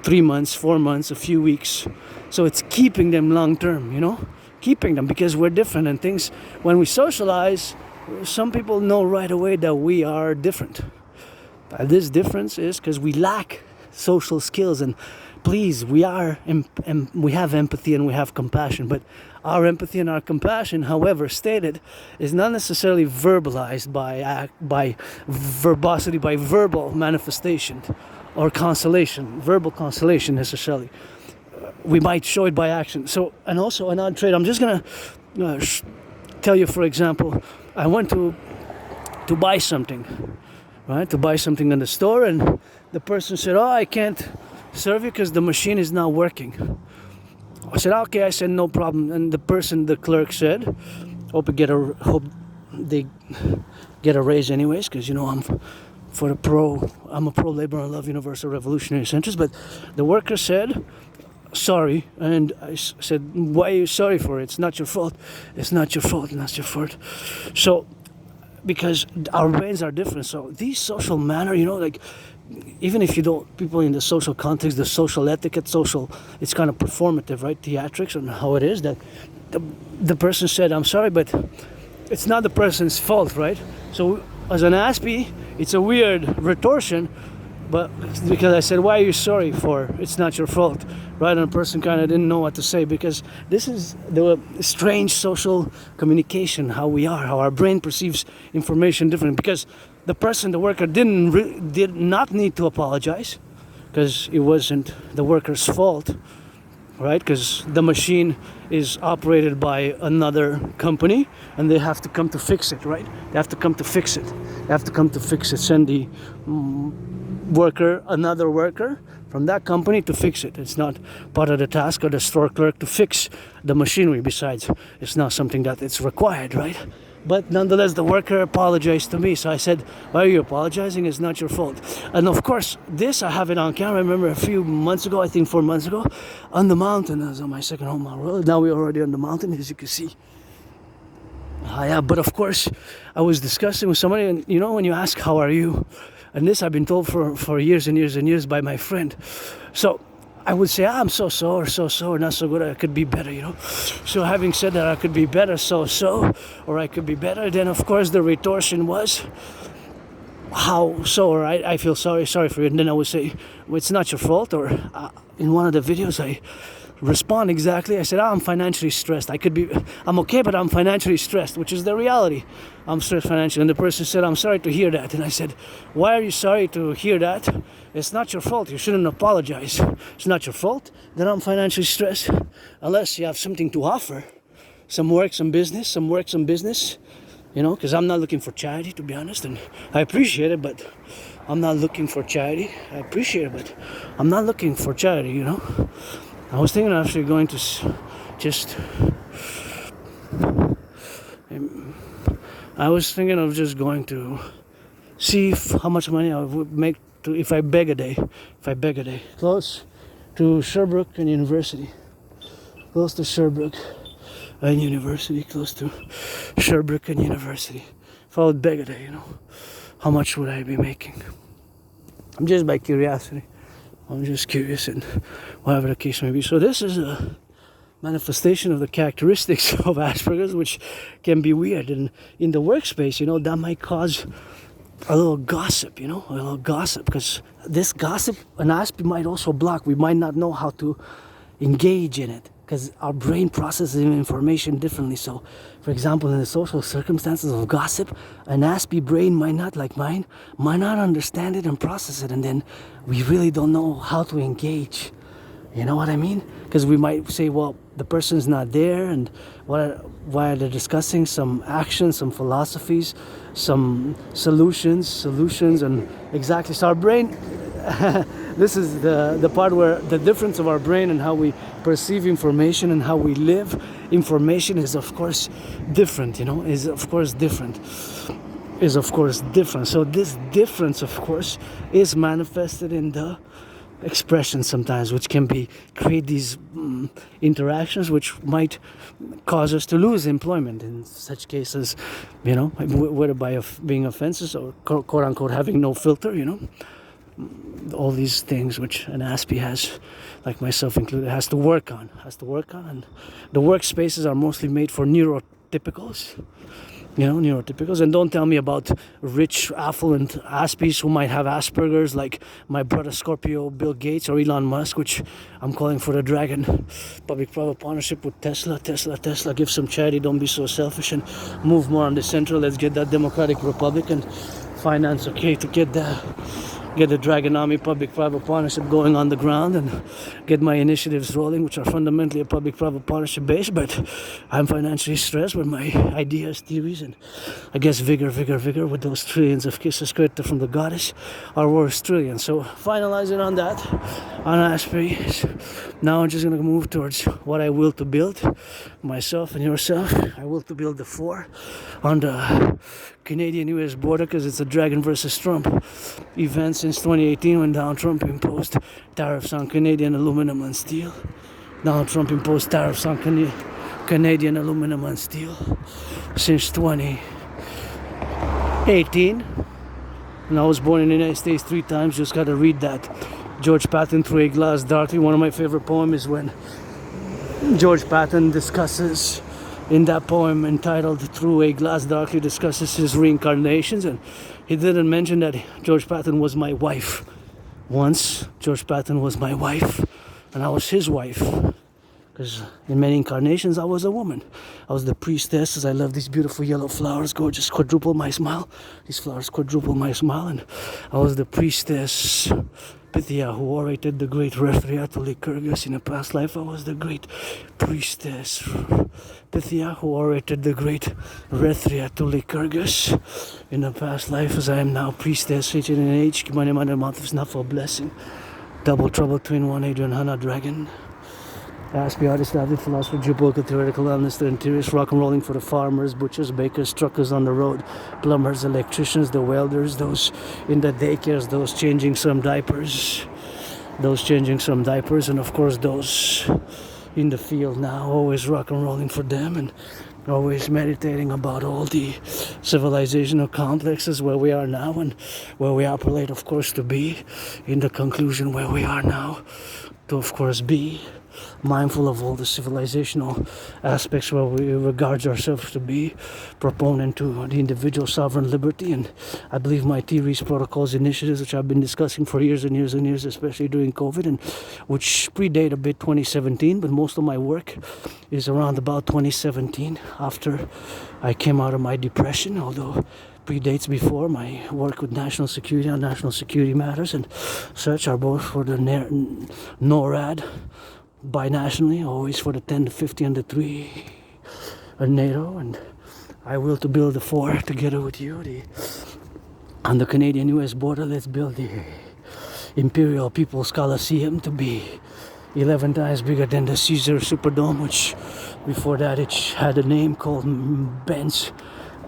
3 months, 4 months, a few weeks. So it's keeping them long term, keeping them, because we're different, and things, when we socialize, some people know right away that we are different. This difference is because we lack social skills, and please, we have empathy and we have compassion, but our empathy and our compassion, however stated, is not necessarily verbalized by verbosity, by verbal manifestation or consolation, verbal consolation necessarily. We might show it by action. So, and also an odd trait, I'm just gonna tell you, for example, I went to buy something, right? To buy something in the store, and the person said, "Oh, I can't serve you because the machine is not working." I said, "Okay." I said, "No problem." And the clerk said, hope they get a raise anyways, because I'm a pro labor and love universal revolutionary centers. But the worker said, "Sorry," and I said, "Why are you sorry for it? It's not your fault. It's not your fault. Not your fault." So, because our brains are different. So these social manner, like, even if you don't, people in the social context, the social etiquette, it's kind of performative, right? Theatrics and how it is that the person said, "I'm sorry," but it's not the person's fault, right? So as an Aspie, it's a weird retortion. But because I said, "Why are you sorry for? It's not your fault," right? And the person kind of didn't know what to say, because this is the strange social communication, how our brain perceives information different. Because the worker did not need to apologize, because it wasn't the worker's fault, right? Because the machine is operated by another company, and they have to come to fix it, right? They have to come to fix it. Send the another worker from that company to fix it. It's not part of the task of the store clerk to fix the machinery. Besides, it's not something that it's required, right? But nonetheless, the worker apologized to me. So I said, "Why are you apologizing? It's not your fault." And of course, this I have it on camera. I remember a few months ago, I think 4 months ago, on the mountain. I was on my second home on road. Now we're already on the mountain, as you can see. Yeah, but of course, I was discussing with somebody, and when you ask, "How are you?" And this I've been told for years and years and years by my friend. So I would say, "I'm so, or not so good, I could be better, So having said that, I could be better, or I could be better, then of course the retortion was, "How so?" Or I feel sorry for you. And then I would say, "Well, it's not your fault." Or in one of the videos, I respond exactly. I said, "I'm financially stressed. I'm okay, but I'm financially stressed," which is the reality. I'm stressed financially. And the person said, "I'm sorry to hear that." And I said, "Why are you sorry to hear that? It's not your fault. You shouldn't apologize. It's not your fault that I'm financially stressed, unless you have something to offer, some work, some business, because I'm not looking for charity, to be honest, and I appreciate it, but I'm not looking for charity. I appreciate it, but I'm not looking for charity, I was thinking of actually going to I was thinking of just going to see how much money I would make if I beg a day, close to Sherbrooke and University, If I would beg a day, how much would I be making? I'm just by curiosity. I'm just curious, and whatever the case may be. So this is a manifestation of the characteristics of Asperger's, which can be weird. And in the workspace, that might cause a little gossip, you know, a little gossip, because this gossip, an aspect might also block. We might not know how to engage in it because our brain processes information differently. So, for example, in the social circumstances of gossip, an aspie brain might not, like mine, might not understand it and process it, and then we really don't know how to engage. You know what I mean? Because we might say, well, the person's not there, and why they're discussing some actions, some philosophies, some solutions, and exactly. So our brain, this is the part where the difference of our brain and how we perceive information and how we live information is of course different, you know, is of course different. So this difference, of course, is manifested in the expression sometimes, which can be create these interactions which might cause us to lose employment in such cases, you know, whether by being offenses or quote unquote having no filter, you know, all these things which an aspie has, like myself included, has to work on, and the workspaces are mostly made for neurotypicals. You know, neurotypicals. And don't tell me about rich, affluent aspies who might have Asperger's, like my brother Scorpio, Bill Gates, or Elon Musk, which I'm calling for the dragon public-private partnership with Tesla. Give some charity, don't be so selfish, and move more on the center. Let's get that democratic republic and finance, okay, to get the Dragon Army public-private partnership going on the ground and get my initiatives rolling, which are fundamentally a public-private partnership base, but I'm financially stressed with my ideas, theories, and I guess vigor with those trillions of kisses created from the goddess are worth trillions. So finalizing on that, on aspirations. Now I'm just gonna move towards what I will to build, myself and yourself. I will to build the 4 on the Canadian-US border, because it's a Dragon versus Trump event since 2018, when Donald Trump imposed tariffs on Canadian aluminum and steel. Donald Trump imposed tariffs on Canadian aluminum and steel since 2018. And I was born in the United States 3 times. Just got to read that George Patton, Through a Glass Darkly. One of my favorite poems is when George Patton discusses, in that poem entitled Through a Glass Darkly, discusses his reincarnations, and he didn't mention that George Patton was my wife. Once George Patton was my wife, and I was his wife, because in many incarnations I was a woman. I was the priestess, as I love these beautiful yellow flowers, gorgeous, quadruple my smile. These flowers quadruple my smile, and I was the priestess Pythia, who orated the great Rephria to Lycurgus. In a past life, I was the great priestess Pythia, who orated the great Rephria to Lycurgus. In a past life, as I am now priestess, H in an age, my name under mouth is not for blessing. Double trouble, twin one, Adrian Hanna, dragon. Aspie artist, athlete, philosopher, geopolitical, theoretical, analyst, interiors, rock and rolling for the farmers, butchers, bakers, truckers on the road, plumbers, electricians, the welders, those in the daycares, those changing some diapers, and of course those in the field now, always rock and rolling for them, and always meditating about all the civilizational complexes where we are now and where we operate, of course, to be in the conclusion where we are now, to of course be mindful of all the civilizational aspects where we regard ourselves to be proponent to the individual sovereign liberty. And I believe my theories, protocols, initiatives, which I've been discussing for years and years and years, especially during COVID, and which predate a bit 2017, but most of my work is around about 2017, after I came out of my depression, although predates before. My work with national security on national security matters and such are both for the NORAD, binationally, always for the 10 to 50 and the 3 and NATO, and I will to build the 4 together with you. On the Canadian-US border, let's build the Imperial People's Coliseum to be 11 times bigger than the Caesar Superdome, which before that it had a name called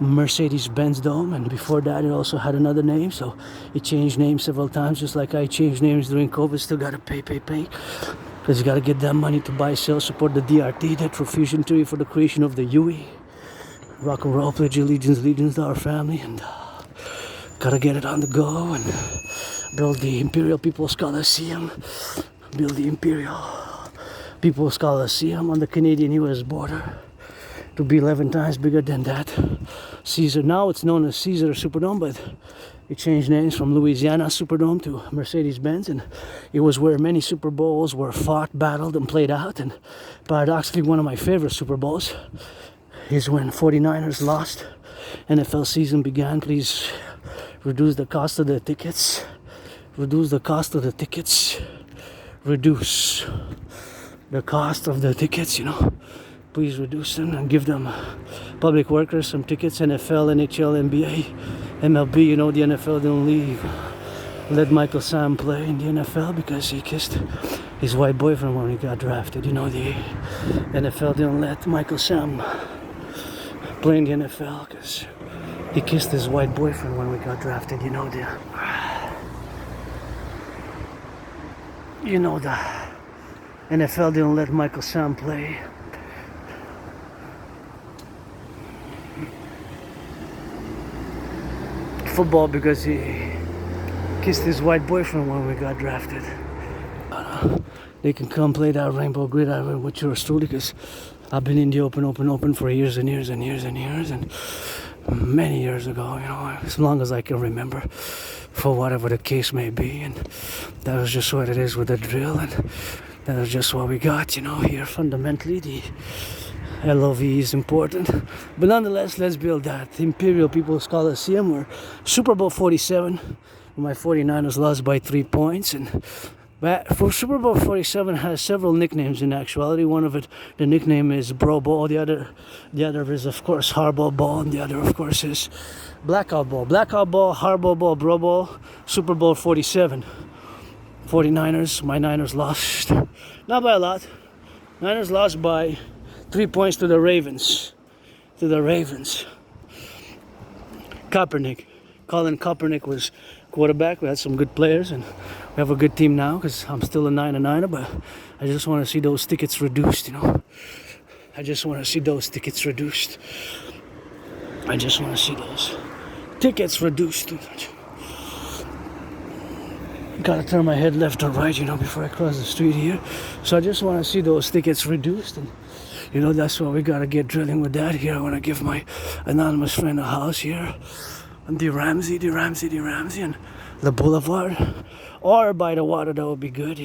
Mercedes-Benz Dome, and before that it also had another name, so it changed names several times, just like I changed names during COVID. Still gotta pay, because you gotta get that money to buy, sell, support the DRT, that Profusion Theory, for the creation of the UE. Rock and roll, pledge allegiance to our family, and gotta get it on the go and build the Imperial People's Coliseum. Build the Imperial People's Coliseum on the Canadian-US border to be 11 times bigger than that Caesar. Now it's known as Caesar Superdome, but It changed names from Louisiana Superdome to Mercedes-Benz, and it was where many Super Bowls were fought, battled, and played out. And paradoxically, one of my favorite Super Bowls is when 49ers lost. NFL season began. Please reduce the cost of the tickets. Reduce the cost of the tickets. Reduce the cost of the tickets, Please reduce them and give them public workers some tickets. NFL, NHL, NBA, MLB, the NFL didn't leave. Let Michael Sam play in the NFL because he kissed his white boyfriend when he got drafted. The NFL didn't let Michael Sam play in the NFL because he kissed his white boyfriend when we got drafted. The NFL didn't let Michael Sam play. Football because he kissed his white boyfriend when we got drafted. They can come play that rainbow grid with yours truly, because I've been in the open for years and years and years and years, and many years ago, as long as I can remember, for whatever the case may be. And that was just what it is with the drill, and that was just what we got, here. Fundamentally, the LOV is important, but nonetheless, let's build that Imperial People's Coliseum, where Super Bowl 47, my 49ers lost by 3 points. And for Super Bowl 47 has several nicknames in actuality. One of it, the nickname is Bro Ball. The other is, of course, Hardball Ball, and the other, of course, is Blackout Ball. Blackout Ball, Hardball Ball, Bro Ball. Super Bowl 47. 49ers, my Niners lost. Not by a lot. Niners lost by 3 points to the Ravens. Colin Kaepernick was quarterback. We had some good players, and we have a good team now, because I'm still a 9-9er, but I just want to see those tickets reduced, I just want to see those tickets reduced. Gotta turn my head left or right, before I cross the street here. So I just want to see those tickets reduced, and that's why we gotta get drilling with that here. I want to give my anonymous friend a house here on the Ramsey, and the Boulevard, or by the water. That would be good,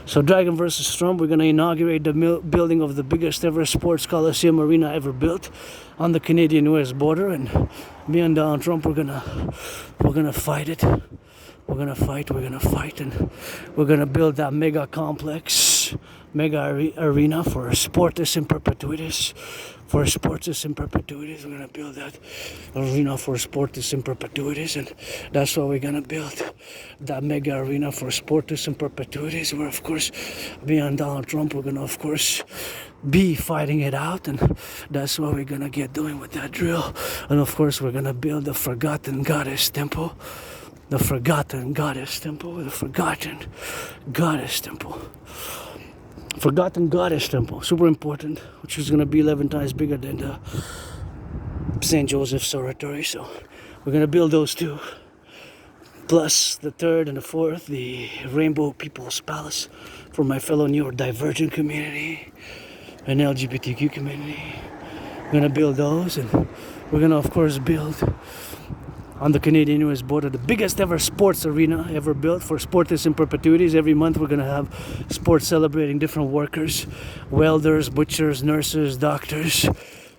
So Dragon versus Trump, we're gonna inaugurate the building of the biggest ever sports coliseum arena ever built on the Canadian-US border, and me and Donald Trump, we're gonna fight it. We're gonna fight, and we're gonna build that mega complex, arena for Sportus in Perpetuitis. We're gonna build that arena for Sportus in Perpetuitis, and that's what we're gonna build. That mega arena for Sportus in Perpetuitis, where, of course, me and Donald Trump, we're gonna, of course, be fighting it out, and that's what we're gonna get doing with that drill. And of course, we're gonna build the Forgotten Goddess Temple. The Forgotten Goddess Temple, super important, which is going to be 11 times bigger than the St. Joseph's Oratory. So we're going to build those two, plus the third and the fourth, the Rainbow People's Palace, for my fellow neurodivergent community and LGBTQ community. We're going to build those, and we're going to, of course, build on the Canadian-US border the biggest ever sports arena ever built for Sportus in Perpetuities. Every month we're going to have sports celebrating different workers, welders, butchers, nurses, doctors,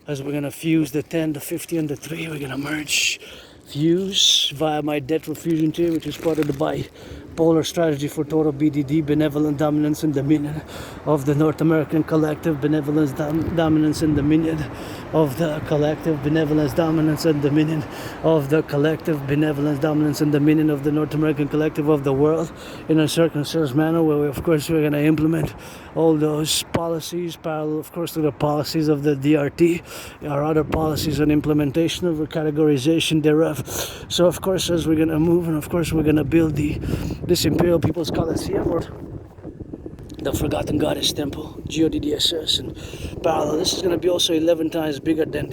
as we're going to fuse the 10, the 50, and the 3. We're going to fuse via my debt refusion team, which is part of the bipolar strategy for total BDD, benevolent dominance and dominion of the North American collective, benevolence, dominance and dominion of the collective, benevolence, dominance and dominion of the collective, benevolence, dominance and dominion of the North American collective of the world, in a circumcised manner, where we're going to implement all those policies parallel, of course, to the policies of the DRT, our other policies and implementation of the categorization thereof. So, of course, as we're going to move, and of course, we're going to build this Imperial People's Coliseum, or the Forgotten Goddess Temple, GODDSS, and parallel. This is going to be also 11 times bigger than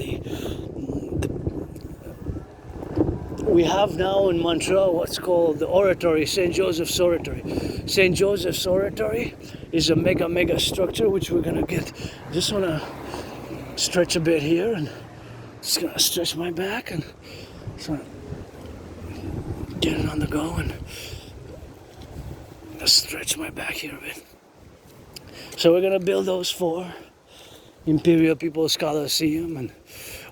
we have now in Montreal what's called the Oratory, St. Joseph's Oratory. St. Joseph's Oratory is a mega structure, which we're going to get. Just want to stretch a bit here, and just going to stretch my back, and just want to get it on the go, and let's stretch my back here a bit. So we're gonna build those 4 Imperial People's Colosseum, and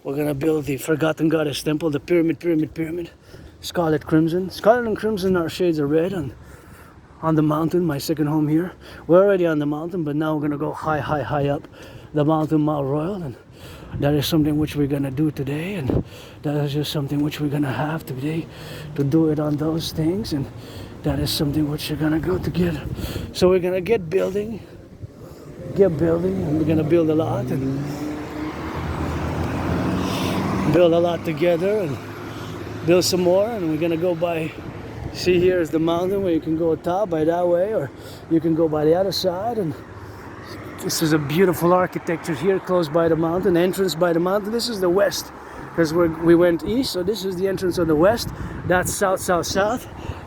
we're gonna build the Forgotten Goddess Temple, the pyramid, Scarlet Crimson. Scarlet and Crimson are shades of red, and on the mountain, my second home here. We're already on the mountain, but now we're gonna go high up the mountain, Mount Royal, and that is something which we're gonna do today, and that is just something which we're gonna have today to do it on those things, and that is something which you're gonna go together. So we're gonna get building, and we're gonna build a lot, and build a lot together, and build some more, and we're gonna go by. See, here is the mountain where you can go top by that way, or you can go by the other side, and this is a beautiful architecture here close by the mountain, entrance by the mountain. This is the west, because we went east, so this is the entrance on the west. That's south.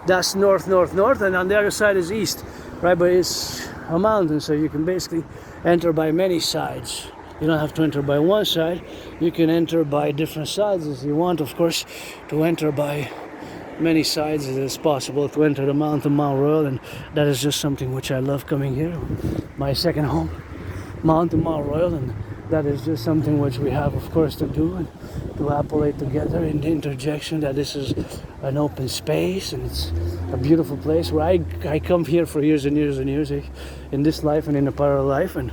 That's north, and on the other side is east, right? But it's a mountain, so you can basically enter by many sides. You don't have to enter by one side. You can enter by different sides as you want, of course, to enter by many sides as it's possible to enter the mountain, Mount Royal, and that is just something which I love coming here. My second home, mountain, Mount Royal, and that is just something which we have, of course, to do and to appellate together in the interjection that this is an open space, and it's a beautiful place where I come here for years and years in this life and in a parallel life, and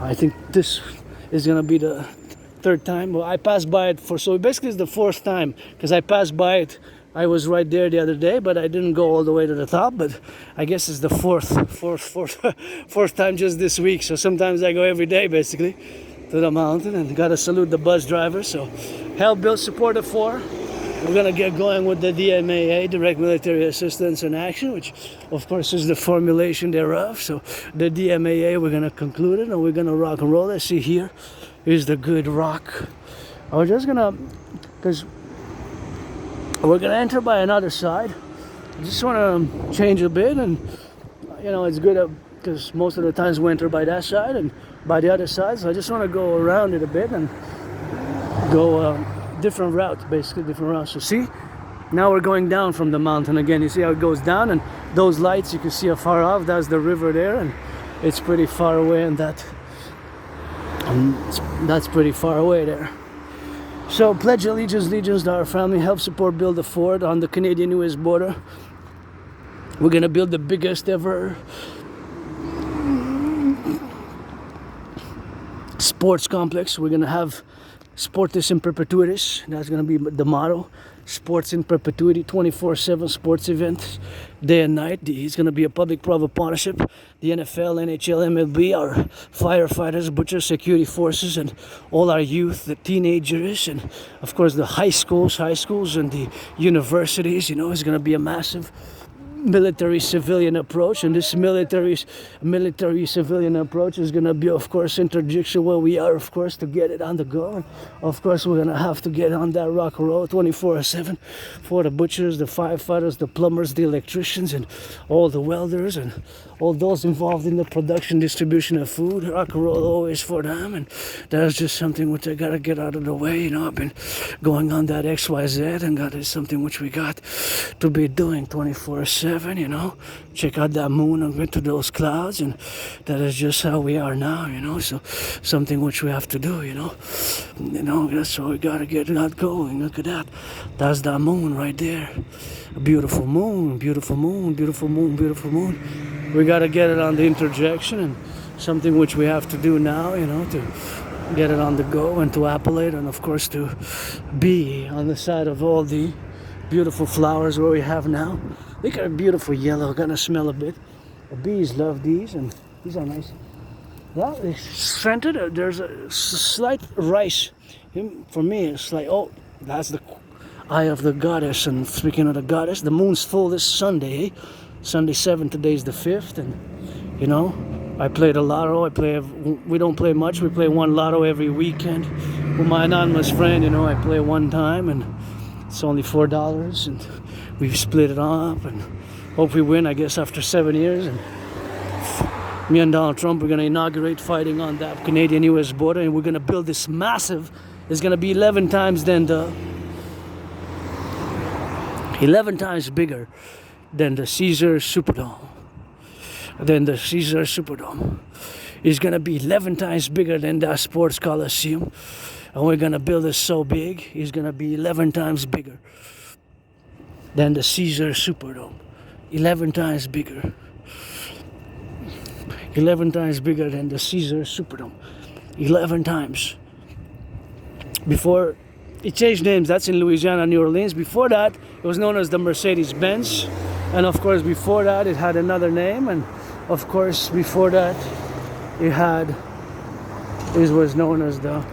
I think this is gonna be the 3rd time. Well, I passed by it so basically it's the 4th time, because I passed by it. I was right there the other day, but I didn't go all the way to the top. But I guess it's the fourth time just this week. So sometimes I go every day basically to the mountain, and gotta salute the bus driver. So help build support of 4. We're gonna get going with the DMAA, Direct Military Assistance in Action, which of course is the formulation thereof. So the DMAA, we're gonna conclude it, and we're gonna rock and roll. Let's see, here is the good rock. I was just gonna, because we're gonna enter by another side. I just wanna change a bit, and it's good because most of the times we enter by that side and by the other side. So I just wanna go around it a bit and go different routes, basically different routes. So see, now we're going down from the mountain again. You see how it goes down, and those lights you can see afar off, that's the river there, and it's pretty far away, and that's pretty far away there. So pledge allegiance to our family, help support build the fort on the Canadian-US border. We're gonna build the biggest ever sports complex. We're gonna have Sportis in Perpetuitis. That's gonna be the motto. Sports in perpetuity, 24/7 sports events, day and night. It's going to be a public-private partnership. The NFL, NHL, MLB, our firefighters, butchers, security forces, and all our youth, the teenagers, and of course the high schools, and the universities. It's going to be a massive military civilian approach, and this military civilian approach is going to be, of course, interjection where we are, of course, to get it on the go. And of course, we're going to have to get on that rock and roll 24/7 for the butchers, the firefighters, the plumbers, the electricians, and all the welders, and all those involved in the production, distribution of food. Rock and roll always for them, and that's just something which I got to get out of the way. I've been going on that XYZ, and that is something which we got to be doing 24/7. Check out that moon and get to those clouds, and that is just how we are now. So something which we have to do. That's how we gotta get that going. Look at that. That's that moon right there. A beautiful moon, beautiful moon, beautiful moon, beautiful moon. We gotta get it on the interjection, and something which we have to do now. To get it on the go and to appellate, and of course to be on the side of all the beautiful flowers where we have now. Look at a beautiful yellow, gonna smell a bit. The bees love these, and these are nice. Yeah, it's scented. There's a slight rice. For me, it's like, oh, that's the eye of the goddess. And speaking of the goddess, the moon's full this Sunday. Sunday 7, today's the 5th, and I play the lotto. We don't play much. We play one lotto every weekend with my anonymous friend. I play one time, and it's only $4, and we've split it up, and hope we win, I guess, after 7 years. And me and Donald Trump, we're going to inaugurate fighting on that Canadian-US border, and we're going to build this massive, it's going to be 11 times than the 11 times bigger than the Caesar Superdome. It's gonna be 11 times bigger than that sports coliseum. And we're gonna build it so big, it's gonna be 11 times bigger than the Caesar Superdome. 11 times bigger. 11 times bigger than the Caesar Superdome. 11 times. Before it changed names, that's in Louisiana, New Orleans. Before that, it was known as the Mercedes-Benz. And of course, before that, it had another name. And of course, before that, it was known as the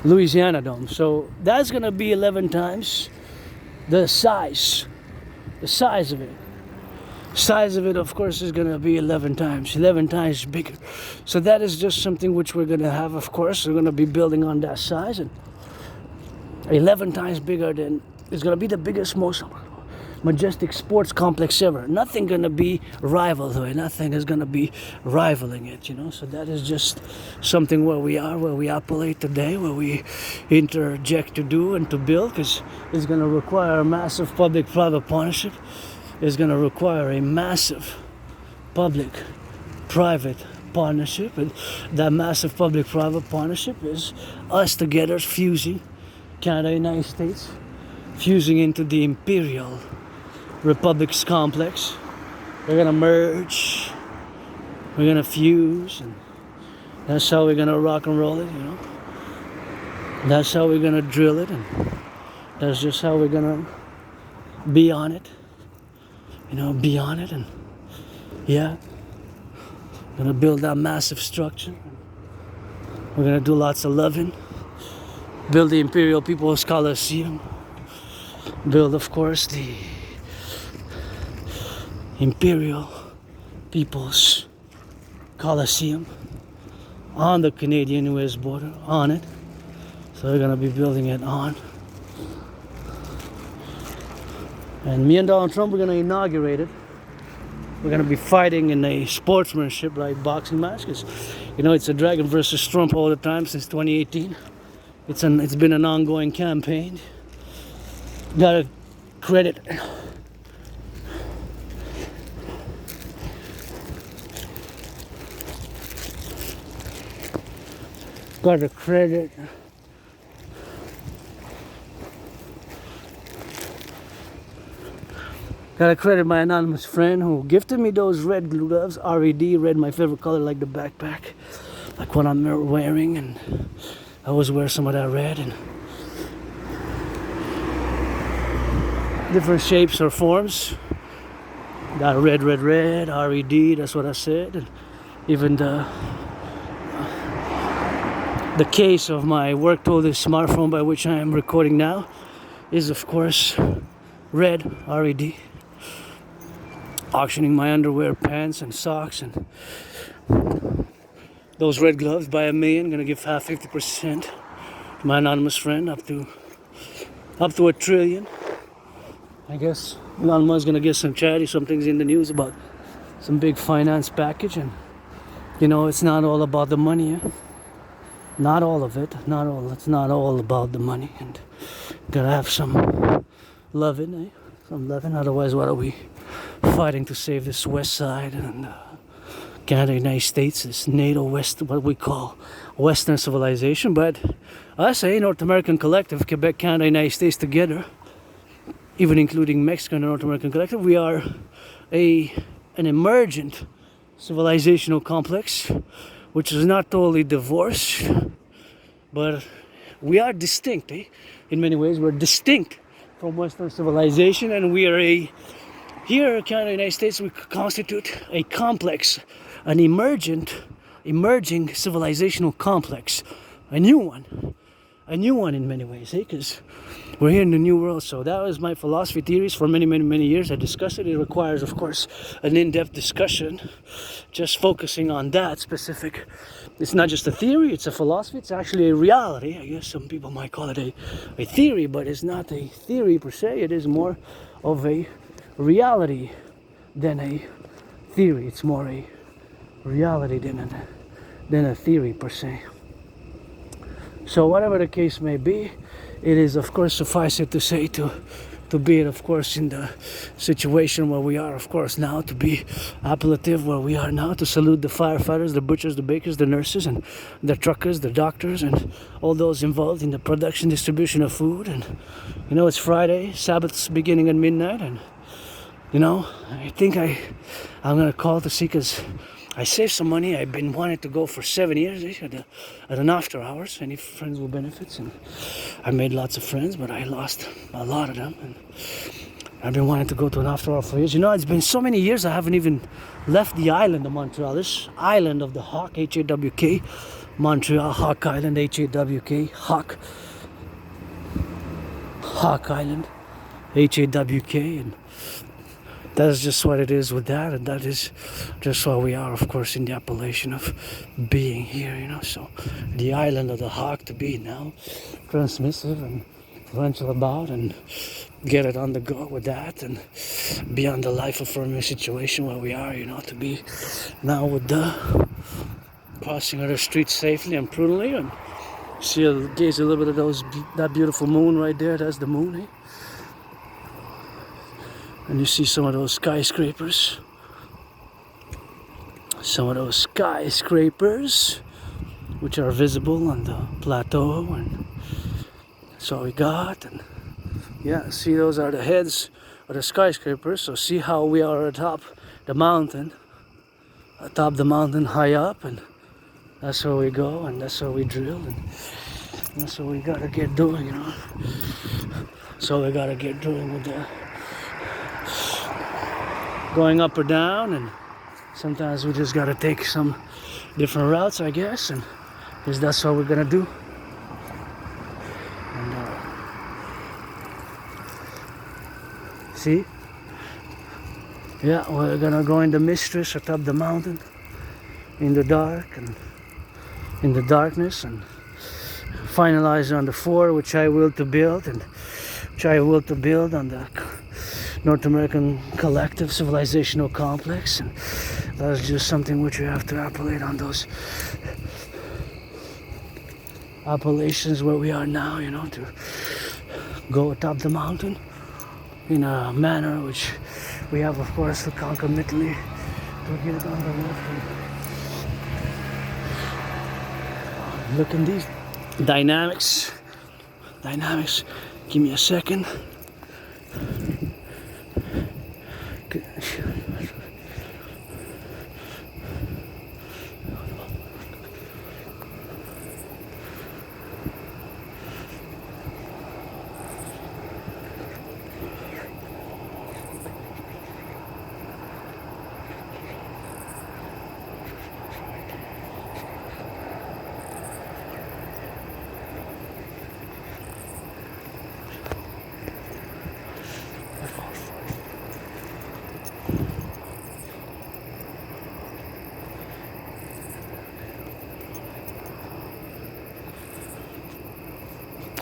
Louisiana Dome. So that's gonna be 11 times the size of it. Size of it, of course, is gonna be 11 times bigger. So that is just something which we're gonna have. Of course, we're gonna be building on that size, and 11 times bigger than it's gonna be the biggest, most majestic sports complex ever. Nothing gonna be rival to it. Nothing is gonna be rivaling it, you know. So that is just something where we are, where we operate today, where we interject to do and to build, because it's gonna require a massive public-private partnership. It's gonna require a massive public-private partnership, and that massive public-private partnership is us together fusing Canada, United States, fusing into the Imperial Republic's complex. We're gonna merge, we're gonna fuse, and that's how we're gonna rock and roll it, you know. That's how we're gonna drill it, and that's just how we're gonna be on it, you know, be on it. And yeah, gonna build that massive structure. We're gonna do lots of loving, build the Imperial People's Coliseum, build, of course, the Imperial People's Coliseum on the Canadian-US border, on it. So we're gonna be building it on. And me and Donald Trump, we're gonna inaugurate it. We're gonna be fighting in a sportsmanship like boxing match, because you know it's a Dragon versus Trump all the time since 2018. It's been an ongoing campaign. Gotta credit my anonymous friend who gifted me those red gloves, RED, red, my favorite color, like the backpack, like what I'm wearing, and I always wear some of that red, and different shapes or forms. Got red, RED, that's what I said. And even the case of my work tool, this smartphone by which I am recording now, is of course red, RED. Auctioning my underwear, pants, and socks, and those red gloves by $1 million. Gonna give half, 50% to my anonymous friend, up to $1 trillion. I guess Elon Musk's gonna get some charity. Something's in the news about some big finance package, and you know it's not all about the money. Not all of it. It's not all about the money, and gotta have some loving, some loving. Otherwise, what are we fighting to save this West Side and Canada, United States, this NATO West, what we call Western civilization? But us, North American Collective, Quebec, Canada, United States together, even including Mexico and the North American Collective, we are an emergent civilizational complex, which is not totally divorced, but we are distinct. In many ways, we're distinct from Western civilization, and we are here in Canada, United States, we constitute a complex, an emerging civilizational complex, a new one in many ways, because we're here in the new world. So that was my philosophy theories for many years. I discussed it. It requires, of course, an in-depth discussion, just focusing on that specific. It's not just a theory, it's a philosophy, it's actually a reality. I guess some people might call it a theory, but it's not a theory per se. It is more of a reality than a theory. It's more a reality than a theory per se. So whatever the case may be, it is of course suffice it to say to be it of course in the situation where we are of course now, to be appellative where we are now, to salute the firefighters, the butchers, the bakers, the nurses, and the truckers, the doctors, and all those involved in the production, distribution of food. And you know, it's Friday, Sabbath's beginning at midnight, and you know, I think I'm gonna call to see, because I saved some money. I've been wanting to go for 7 years at an after hours. Any friends with benefits, and I made lots of friends, but I lost a lot of them. And I've been wanting to go to an after hour for years. You know, it's been so many years I haven't even left the island of Montreal. This island of the Hawk, H-A-W-K, Montreal, Hawk Island, H-A-W-K, Hawk Island, H-A-W-K, and that's just what it is with that, and that is just what we are, of course, in the appellation of being here, you know. So the island of the Hawk, to be now transmissive and venture about and get it on the go with that, and be on the life affirming situation where we are, you know, to be now with the crossing of the street safely and prudently, and gaze a little bit of that beautiful moon right there. That's the moon, eh? And you see some of those skyscrapers. Which are visible on the plateau, and that's all we got. And yeah, see, those are the heads of the skyscrapers. So see how we are atop the mountain, high up, and that's where we go, and that's where we drill, and that's what we gotta get doing, you know. So we gotta get doing with the going up or down, and sometimes we just gotta take some different routes, I guess, and because that's what we're gonna do. And, see, yeah, we're gonna go in the mistress atop the mountain, in the dark and in the darkness, and finalize on the 4, which I will to build, and which I will to build on the North American Collective Civilizational Complex. And that's just something which we have to appellate on those appellations where we are now, you know, to go atop the mountain in a manner which we have, of course, to concomitantly to get it on the roof. And look in these dynamics. Give me a second.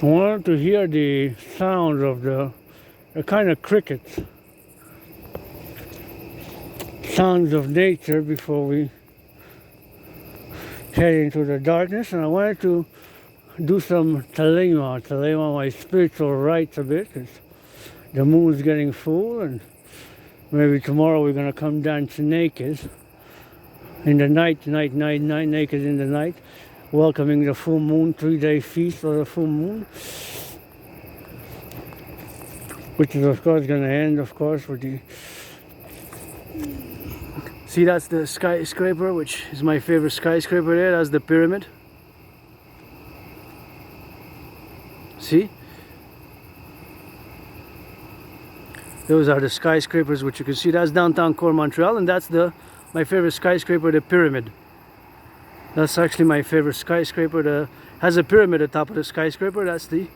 I wanted to hear the sounds of the kind of crickets, sounds of nature before we head into the darkness, and I wanted to do some Thelemik, my spiritual rites a bit, because the moon's getting full, and maybe tomorrow we're going to come dancing naked in the night, naked in the night, welcoming the full moon, 3-day feast of the full moon, which is of course going to end, of course, with the... See, that's the skyscraper, which is my favorite skyscraper there. That's the pyramid. See? Those are the skyscrapers which you can see. That's downtown core Montreal, and that's my favorite skyscraper, the pyramid. That's actually my favorite skyscraper. Has a pyramid at the top of the skyscraper. That's the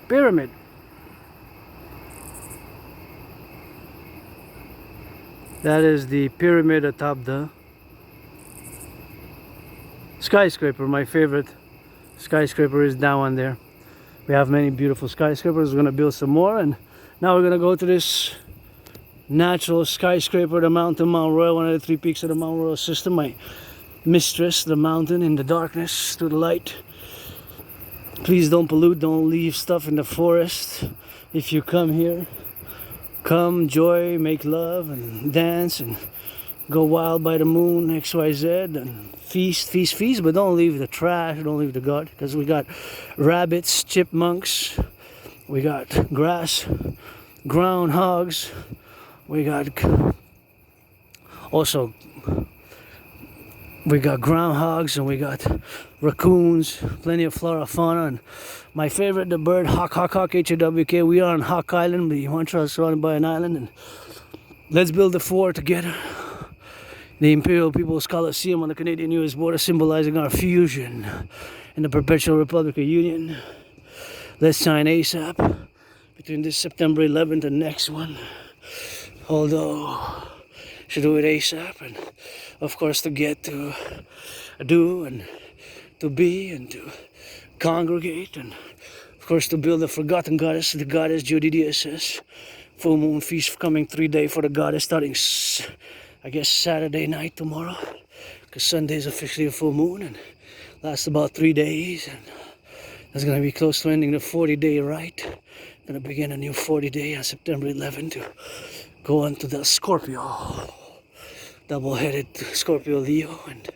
pyramid. That is the pyramid atop the skyscraper. My favorite skyscraper is that one there. We have many beautiful skyscrapers. We're going to build some more, and now we're going to go to this natural skyscraper, the Mount Royal, one of the 3 peaks of the Mount Royal system. My mistress, the mountain in the darkness to the light, Please don't pollute, don't leave stuff in the forest. If you come here, come, enjoy, make love, and dance, and go wild by the moon, XYZ, and feast, feast, feast, but don't leave the trash, don't leave the gut, because we got rabbits, chipmunks, we got grass, groundhogs, we got also we got groundhogs, and we got raccoons, plenty of flora, fauna, and my favorite, the bird, hawk, hawk, hawk, H-A-W-K. We are on Hawk Island, the Montreal surrounded by an island, and let's build a fort together. The Imperial People's Coliseum on the Canadian-US border, symbolizing our fusion in the perpetual Republic of Union. Let's sign ASAP between this September 11th and next one. Although, should do it ASAP, and of course to get to do and to be and to congregate, and of course to build a forgotten goddess, the goddess JDDSS. Full moon feast coming 3 days for the goddess, starting I guess Saturday night tomorrow, because Sunday is officially a full moon and lasts about 3 days, and that's going to be close to ending the 40-day rite. Going to begin a new 40-day on September 11th to go on to the Scorpio, double-headed Scorpio Leo, and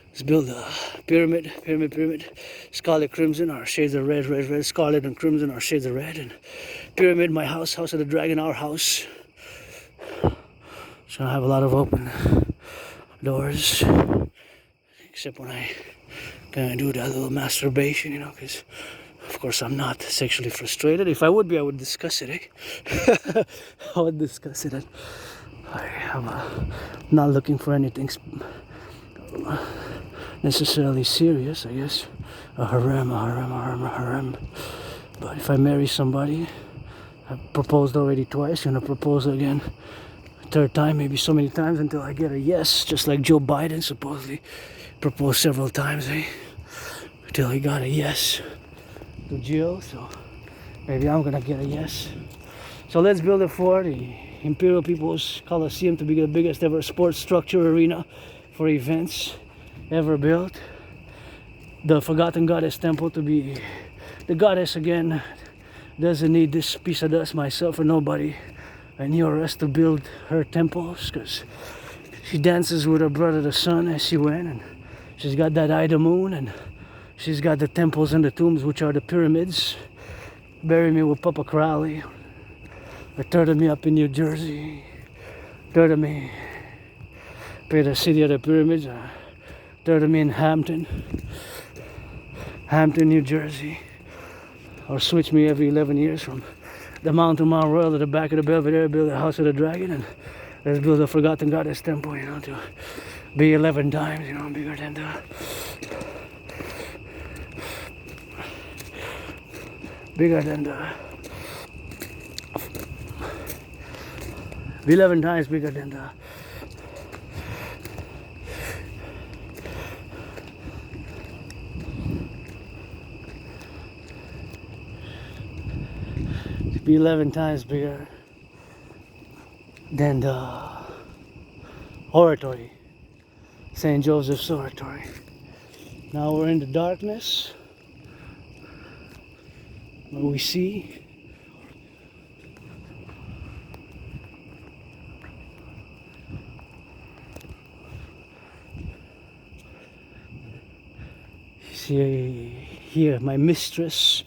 let's build a pyramid, scarlet crimson, our shades of red, red, red, scarlet and crimson, our shades of red, and pyramid, my house, house of the dragon, our house. So I have a lot of open doors, except when I kind of do that little masturbation, you know, because of course I'm not sexually frustrated. If I would be, I would discuss it, eh? I would discuss it. I'm not looking for anything necessarily serious, I guess. A harem. But if I marry somebody, I've proposed already twice, gonna propose again. Third time, maybe so many times until I get a yes, just like Joe Biden supposedly proposed several times, eh? Until he got a yes to Jill, so maybe I'm gonna get a yes. So let's build it for the Imperial People's Coliseum to be the biggest ever sports structure arena for events ever built. The Forgotten Goddess Temple to be the goddess again. Doesn't need this piece of dust, myself or nobody. I need us to build her temples, because she dances with her brother the sun as she went, and she's got that eye the moon, and she's got the temples and the tombs, which are the pyramids. Bury me with Papa Crowley, or turtle me up in New Jersey, turtle me by the city of the pyramids, turtle me in Hampton, New Jersey, or switch me every 11 years from the Mount Royal to the back of the Belvedere, build the House of the Dragon, and let's build a Forgotten Goddess Temple, you know, to be 11 times, you know, bigger than the be 11 times bigger than the be 11 times bigger than the oratory, St. Joseph's Oratory. Now we're in the darkness where we see here my mistress,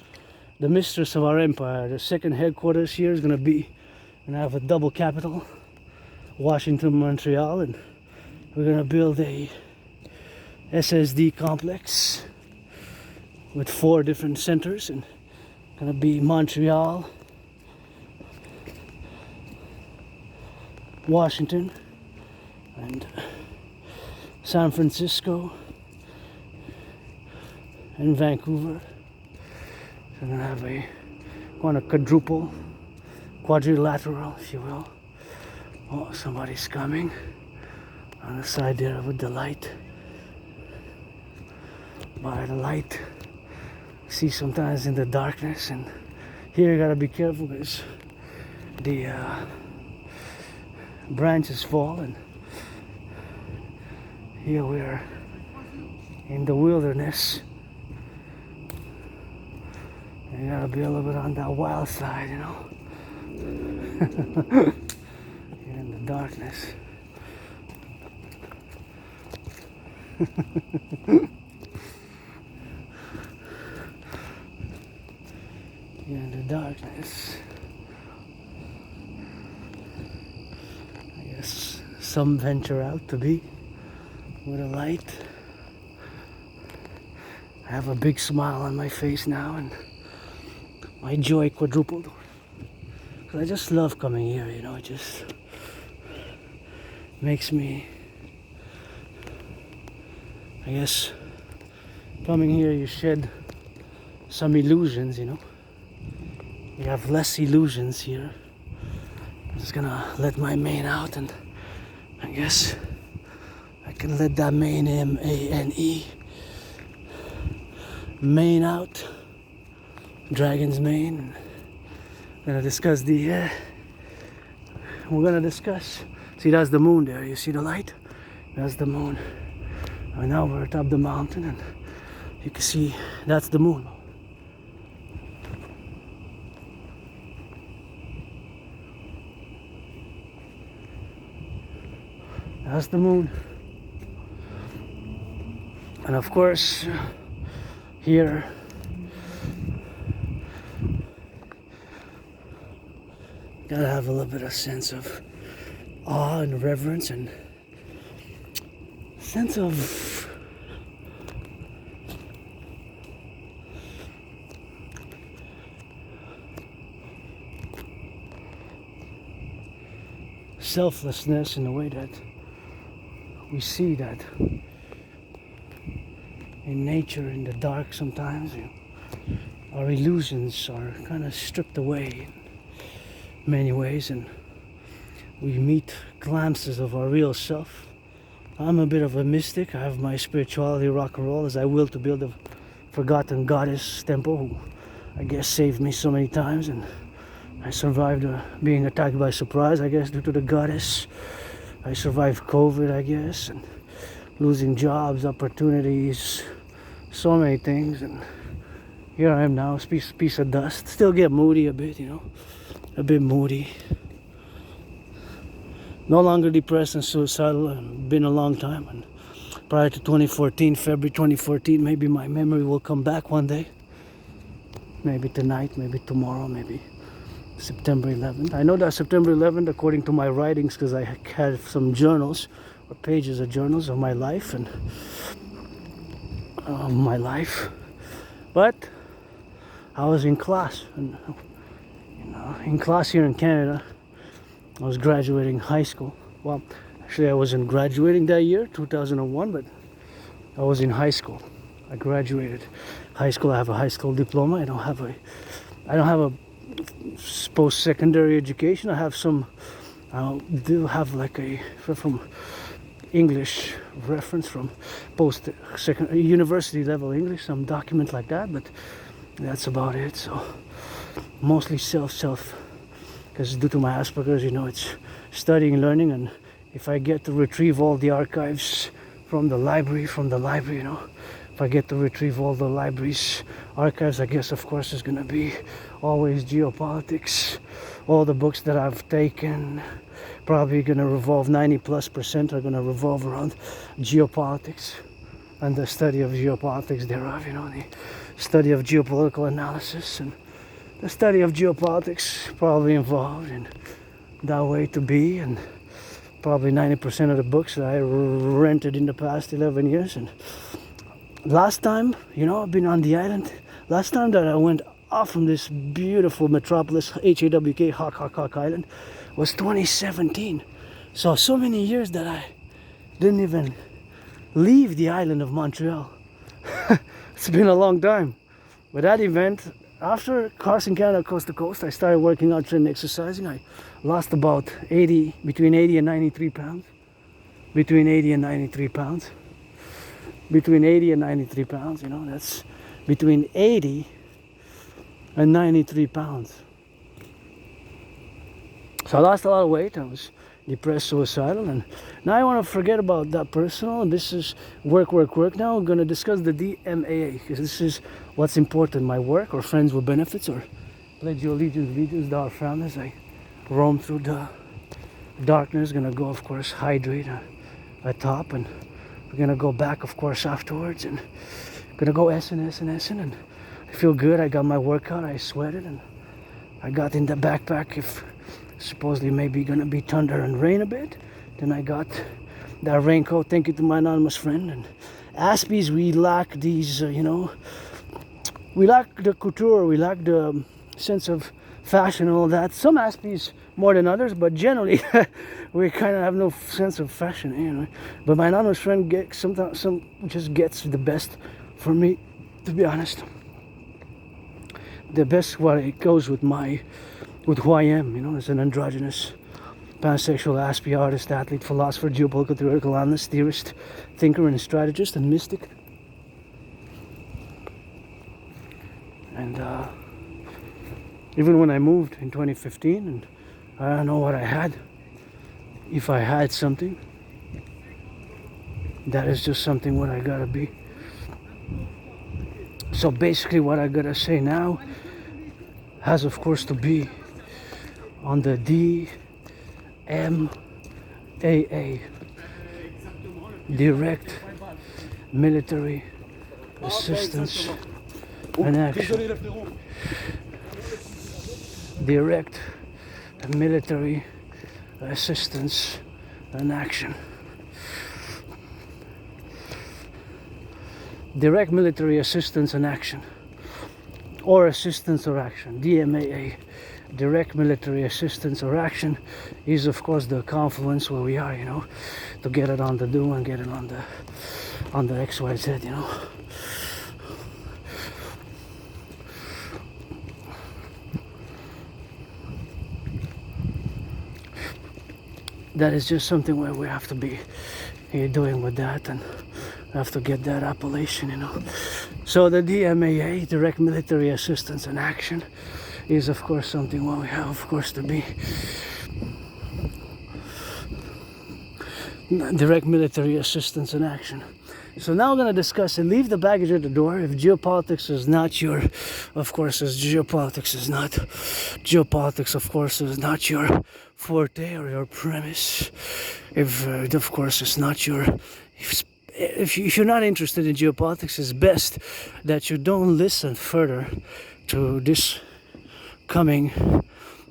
the mistress of our empire. The second headquarters here is gonna have a double capital, Washington, Montreal, and we're gonna build a SSD complex with 4 different centers, and gonna be Montreal, Washington, and San Francisco, and Vancouver. So I'm gonna have a quadrilateral, if you will. Oh, somebody's coming on the side there with the light. By the light, see sometimes in the darkness, and here you gotta be careful because the branches fall, and here we're in the wilderness. You gotta be a little bit on that wild side, you know. You're in the darkness. You're in the darkness. I guess some venture out to be with a light. I have a big smile on my face now and my joy quadrupled. Cause I just love coming here, you know, it just makes me, I guess, coming here you shed some illusions, you know. You have less illusions here. I'm just gonna let my mane out and I guess I can let that mane, M-A-N-E, mane out, dragon's mane. We're gonna discuss we're gonna discuss, see that's the moon there, you see the light? That's the moon. And now we're atop the mountain and you can see that's the moon. That's the moon. And of course, here gotta have a little bit of sense of awe and reverence and sense of selflessness in the way that we see that in nature, in the dark sometimes, you know, our illusions are kind of stripped away in many ways and we meet glimpses of our real self. I'm a bit of a mystic. I have my spirituality rock and roll as I will to build a forgotten goddess temple who I guess saved me so many times and I survived being attacked by surprise, I guess, due to the goddess. I survived COVID, I guess, and losing jobs, opportunities, so many things, and here I am now, piece of dust. Still get moody a bit, you know, a bit moody. No longer depressed and suicidal, and been a long time. And prior to 2014, February 2014, maybe my memory will come back one day. Maybe tonight, maybe tomorrow, maybe September 11th. I know that September 11th, according to my writings, because I had some journals or pages of journals of my life and but I was in class and you know, in class here in Canada. I was graduating high school. Well, actually I wasn't graduating that year, 2001, but I was in high school. I graduated high school. I have a high school diploma. I don't have a post-secondary education. I do have like a from English reference from post-secondary university level English, some document like that, but that's about it. So mostly self, because due to my Asperger's, you know, it's studying, learning, and if I get to retrieve all the archives from the library, you know, if I get to retrieve all the library's archives, I guess of course it's gonna be always geopolitics. All the books that I've taken probably gonna revolve, 90+% are gonna revolve around geopolitics and the study of geopolitics thereof, you know, the study of geopolitical analysis and the study of geopolitics probably involved in that way to be, and probably 90% of the books that I rented in the past 11 years. And last time, you know, I've been on the island. Last time that I went off from this beautiful metropolis, HAWK, Hawk Island, was 2017. So many years that I didn't even leave the island of Montreal. It's been a long time. But that event, after Carson Canada Coast to Coast, I started working out, training, exercising. I lost about between 80 and 93 pounds. Between 80 and 93 pounds. Between 80 and 93 pounds, you know, that's between 80 and 93 pounds. So I lost a lot of weight. I was depressed, suicidal, and now I want to forget about that personal, and this is work. Now I'm going to discuss the DMAA, because this is what's important, my work, or friends with benefits, or pledge your allegiance to our families. I roam through the darkness, gonna go, of course, hydrate at top, and we're gonna go back, of course, afterwards, and gonna go S and I feel good. I got my workout, I sweated, and I got in the backpack if supposedly maybe gonna be thunder and rain a bit. Then I got that raincoat, thank you to my anonymous friend. And Aspies, we lack these, we lack the couture, we lack the sense of fashion and all that. Some Aspies more than others, but generally we kind of have no sense of fashion, But my anonymous friend just gets the best for me, to be honest. The best what it goes with who I am, as an androgynous, pansexual, Aspie, artist, athlete, philosopher, geopolitical, theoretical analyst, theorist, thinker, and strategist, and mystic. And even when I moved in 2015, and I don't know what I had, if I had something, that is just something what I gotta be. So basically what I gotta say now has, of course, to be on the DMAA, direct military assistance and action. Direct military assistance and action. Direct military assistance and action, or assistance or action, DMAA, direct military assistance or action, is of course the confluence where we are, to get it on the do and get it on the XYZ, That is just something where we have to be doing with that, and have to get that appellation, So the DMAA, direct military assistance and action, is of course something where we have, of course, to be direct military assistance and action. So now we're going to discuss and leave the baggage at the door. If geopolitics is not your, of course, geopolitics, of course, is not your forte or your premise. If, of course, it's not your, if you're not interested in geopolitics, it's best that you don't listen further to this coming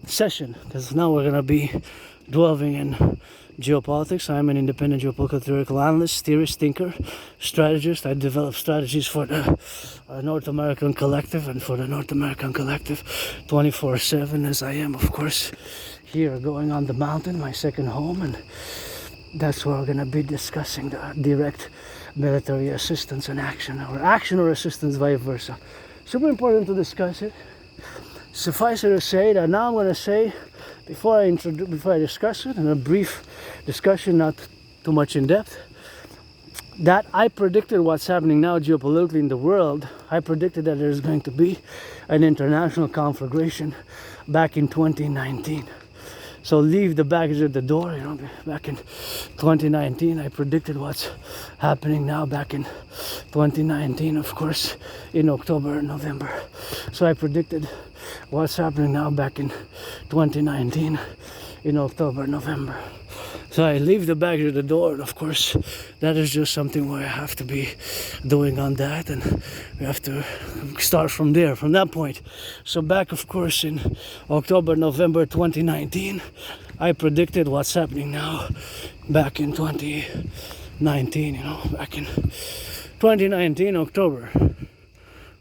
session, because now we're going to be delving in geopolitics. I'm an independent geopolitical theoretical analyst, theorist, thinker, strategist. I develop strategies for the North American Collective and for the North American Collective 24/7, as I am, of course, here going on the mountain, my second home, and that's where we're going to be discussing the direct military assistance and action or assistance, vice versa. Super important to discuss it. Suffice it to say that now I'm going to say, before I discuss it in a brief discussion, not too much in depth, that I predicted what's happening now geopolitically in the world. I predicted that there's going to be an international conflagration back in 2019. So leave the baggage at the door, back in 2019, I predicted what's happening now back in 2019, of course, in October and November. So I predicted what's happening now back in 2019, in October, November. So I leave the baggage at the door, and of course, that is just something where I have to be doing on that, and we have to start from there, from that point. So back, of course, in October, November 2019, I predicted what's happening now back in 2019, back in 2019, October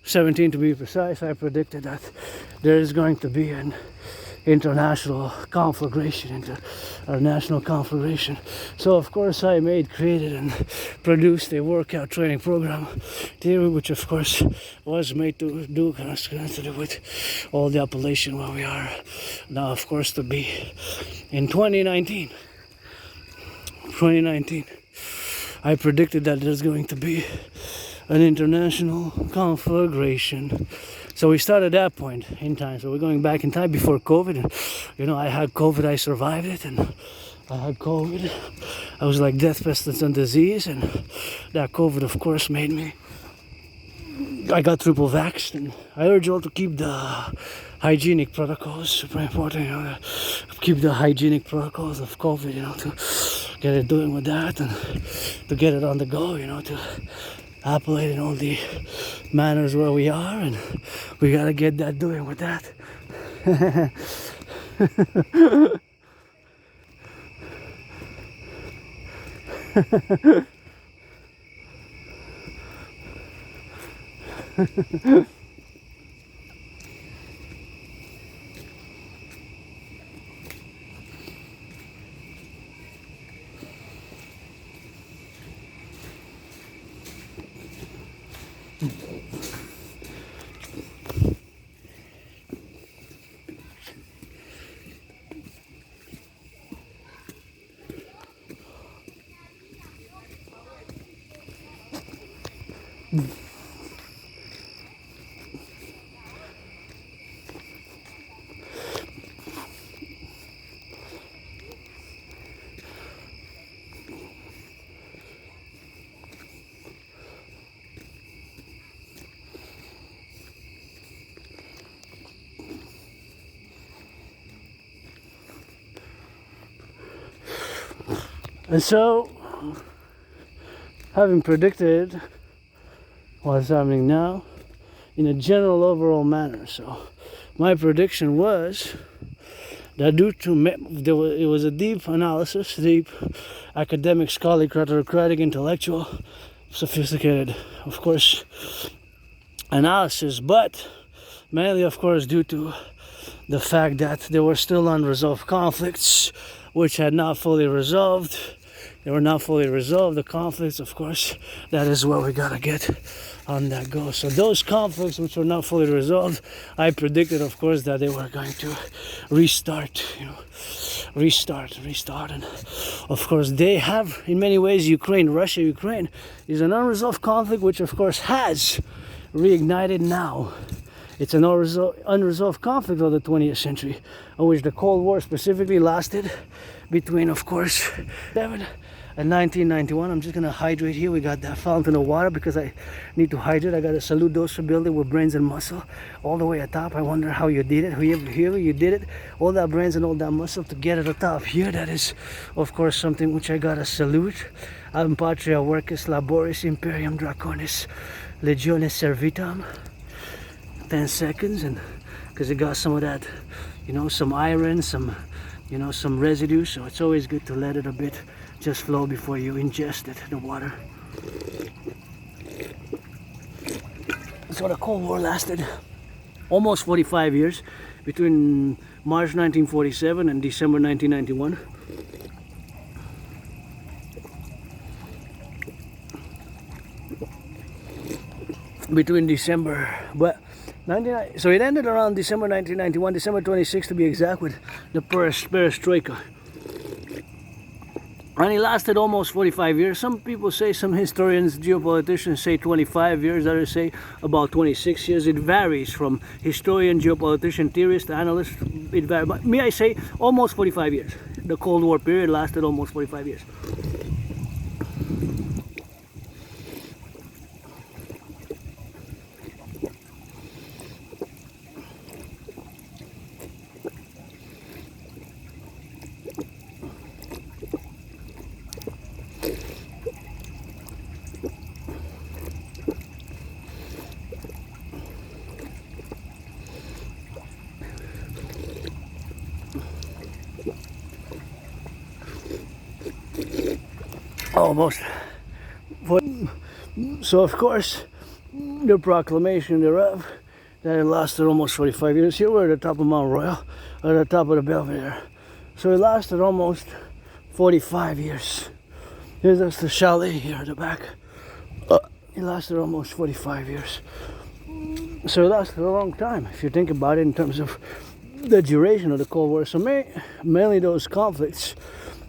17 to be precise. I predicted that there is going to be an international conflagration, international conflagration. So of course I created and produced a workout training program theory, which of course was made to do with all the appellation where we are now, of course, to be in 2019. I predicted that there's going to be an international conflagration. So we started at that point in time. So we're going back in time before COVID. And, I had COVID, I survived it. And I had COVID. I was like death, pestilence, and disease, and that COVID, of course, made me. I got triple vaxxed, and I urge you all to keep the hygienic protocols. Super important, keep the hygienic protocols of COVID, to get it doing with that, and to get it on the go, to appellate in all the manners where we are, and we gotta get that doing with that. And so, having predicted what's happening now in a general overall manner, so my prediction was that due to it was a deep analysis, deep academic, scholarly, autocratic, intellectual, sophisticated, of course, analysis, but mainly, of course, due to the fact that there were still unresolved conflicts which had not fully resolved. They were not fully resolved, the conflicts, of course. That is where we gotta get on that go. So those conflicts which were not fully resolved, I predicted, of course, that they were going to restart, restart. And of course, they have, in many ways, Russia-Ukraine is an unresolved conflict, which, of course, has reignited now. It's an unresolved conflict of the 20th century, in which the Cold War specifically lasted between, of course, 7 and 1991. I'm just gonna hydrate here. We got that fountain of water because I need to hydrate. I got a salute dose for building with brains and muscle all the way at top. I wonder how you did it. Whoever you did it, all that brains and all that muscle to get at the top here. That is, of course, something which I gotta salute. Am patria workis laboris Imperium Draconis legiones servitam. 10 seconds, and because it got some of that, some iron, some residue, so it's always good to let it a bit just flow before you ingest it, the water. So the Cold War lasted almost 45 years, between March 1947 and December 1991. Between December, so it ended around December 1991, December 26th to be exact, with the perestroika. And it lasted almost 45 years. Some people say, some historians, geopoliticians say 25 years, others say about 26 years. It varies from historian, geopolitician, theorist, analyst. It varies. But me, I say almost 45 years. The Cold War period lasted almost 45 years. Almost. So of course, the proclamation thereof, that it lasted almost 45 years. Here we're at the top of Mount Royal, or the top of the Belvedere. So it lasted almost 45 years. Here's just the chalet here at the back. It lasted almost 45 years. So it lasted a long time, if you think about it in terms of the duration of the Cold War. So mainly those conflicts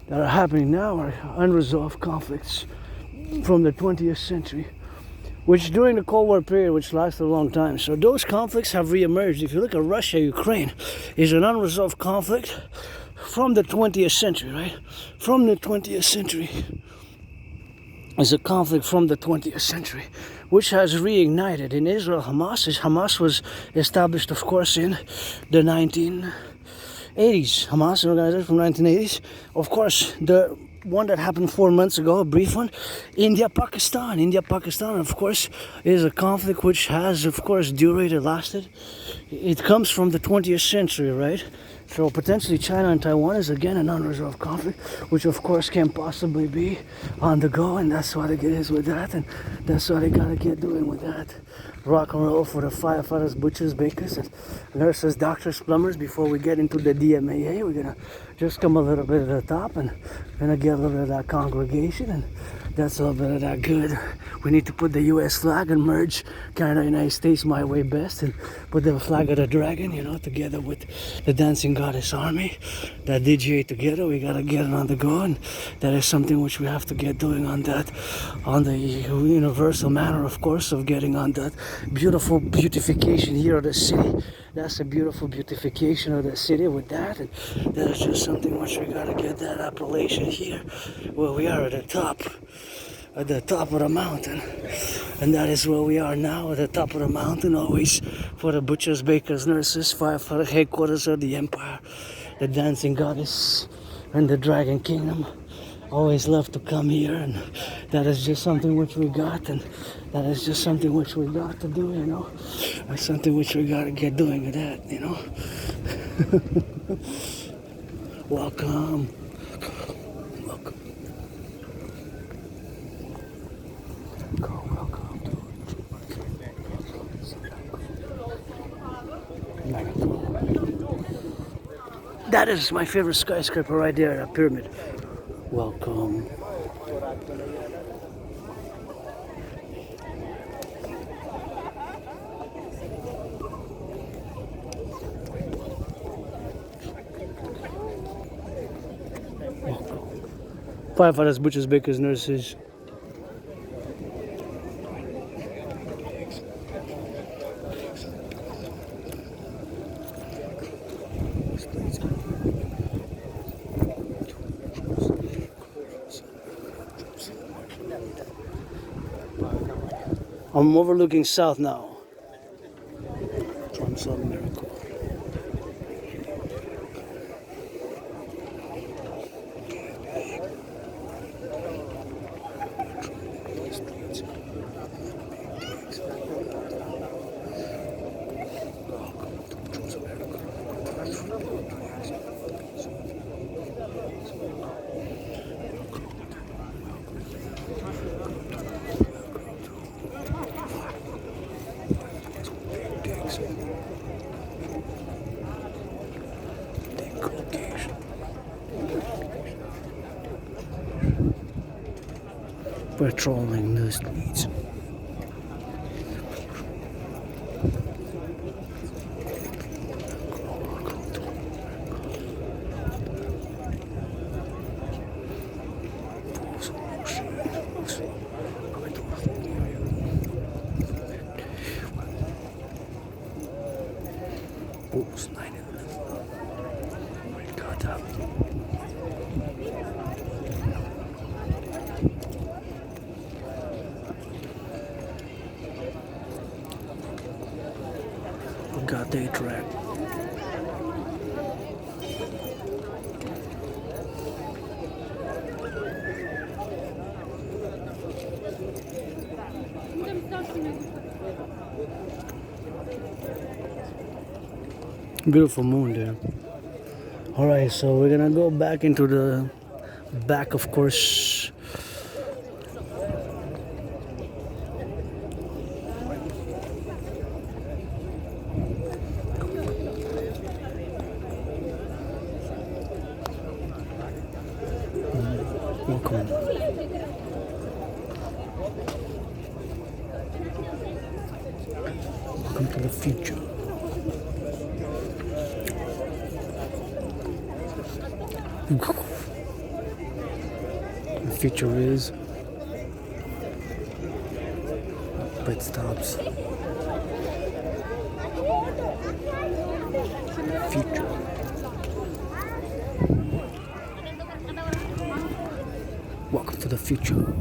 that are happening now are unresolved conflicts from the 20th century, which during the Cold War period, which lasted a long time. So those conflicts have reemerged. If you look at Russia, Ukraine is an unresolved conflict from the 20th century, right? From the 20th century. Is a conflict from the 20th century, which has reignited in Israel. Hamas was established, of course, in the 1980s. Hamas, an organization from 1980s. Of course, the one that happened 4 months ago, a brief one, India-Pakistan. India-Pakistan, of course, is a conflict which has, of course, lasted. It comes from the 20th century, right? So potentially China and Taiwan is again an unresolved conflict, which of course can't possibly be on the go, and that's what it is with that, and that's what they gotta get doing with that. Rock and roll for the firefighters, butchers, bakers, and nurses, doctors, plumbers. Before we get into the DMAA, we're gonna just come a little bit at the top, and we're gonna get a little bit of that congregation, and that's a little bit of that good. We need to put the U.S. flag and merge Canada, United States, my way best, and put the flag of the dragon, you know, together with the dancing goddess army. That DGA together, we gotta get it on the go, and that is something which we have to get doing on that, on the universal manner, of course, of getting on that beautiful beautification here of the city. That's a beautiful beautification of the city with that, and that is just something which we gotta get that appellation here, where we are at the top of the mountain, and that is where we are now, at the top of the mountain, always for the butchers, bakers, nurses, firefighter headquarters of the empire, the dancing goddess and the dragon kingdom. Always love to come here, and that is just something which we got, and that is just something which we got to do, you know. That's something which we got to get doing with that, you know. Welcome. That is my favorite skyscraper right there, a pyramid. Welcome. Firefighters, butchers, bakers, nurses. I'm overlooking south now. From South America. Patrolling the streets. Got day track. Beautiful moon there. Alright, so we're gonna go back into the back, of course. Welcome. Welcome to the future. The future is pit stops. Future. to the future.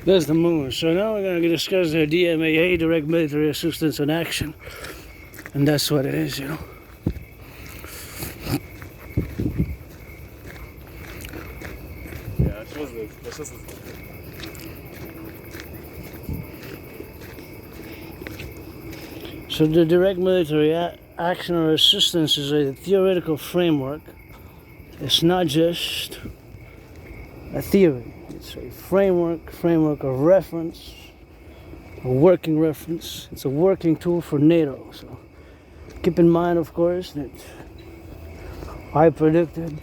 There's the moon. So now we're going to discuss the DMAA, Direct Military Assistance in Action. And that's what it is, you know. So the direct military action or assistance is a theoretical framework. It's not just a theory. It's a framework of reference, a working reference. It's a working tool for NATO. So keep in mind, of course, that I predicted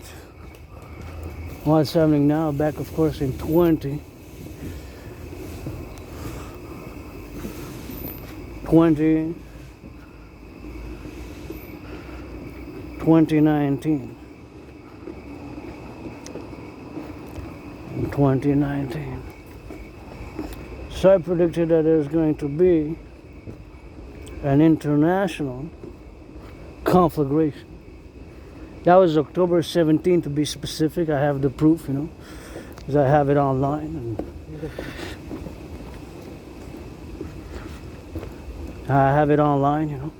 what's happening now back, of course, in 2019. 2019. So I predicted that there's going to be an international conflagration. That was October 17th to be specific. I have the proof, you know, because I have it online. And I have it online, you know.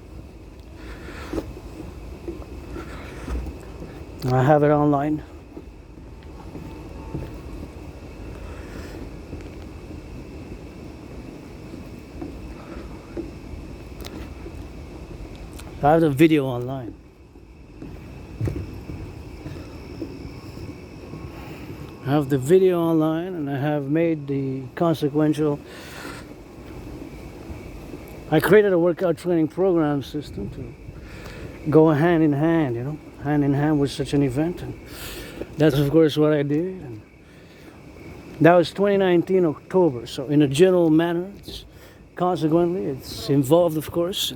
I have it online. I have the video online. I have the video online, and I have made the consequential. I created a workout training program system to go hand in hand, you know, hand in hand with such an event. And that's, of course, what I did. And that was 2019 October. So in a general manner, consequently, it's involved, of course,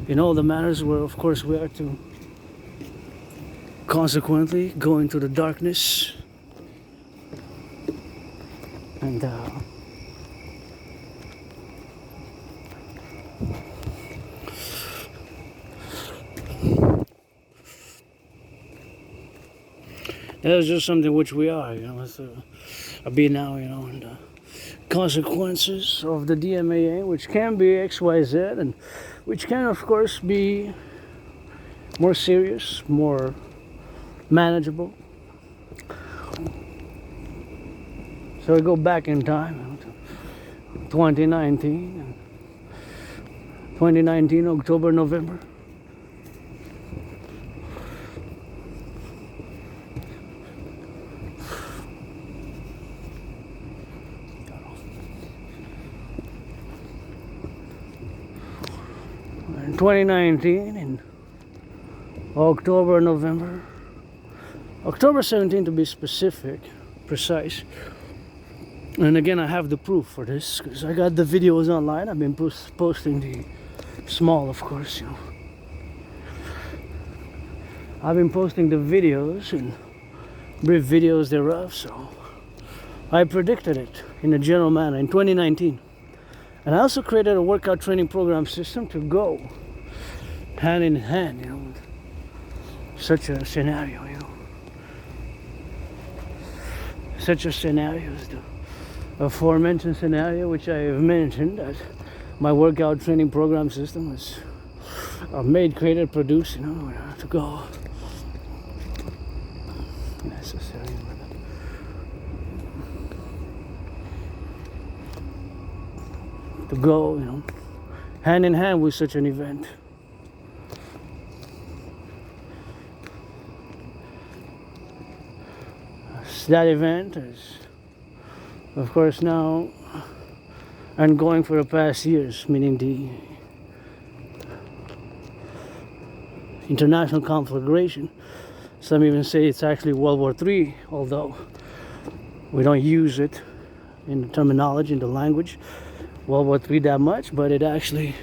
in all the matters where, of course, we are to consequently go into the darkness and that is just something which we are, you know, it's a be now, you know, and consequences of the DMAA, which can be XYZ, and which can, of course, be more serious, more manageable. So we go back in time, you know, to 2019, October, November. In 2019, in October, November, October 17 to be specific, precise. And again, I have the proof for this because I got the videos online. I've been posting the small, of course, you know. I've been posting the videos and brief videos thereof, so I predicted it in a general manner in 2019. And I also created a workout training program system to go hand in hand, you know, with such a scenario, you know. Such a scenario as the aforementioned scenario, which I have mentioned, that my workout training program system is made, created, produced, you know, to go necessary. To go, you know, hand in hand with such an event. That event is Of course now, and going for the past years, meaning the international conflagration. Some even say it's actually World War III, although we don't use it in the terminology, in the language, World War III that much, but it actually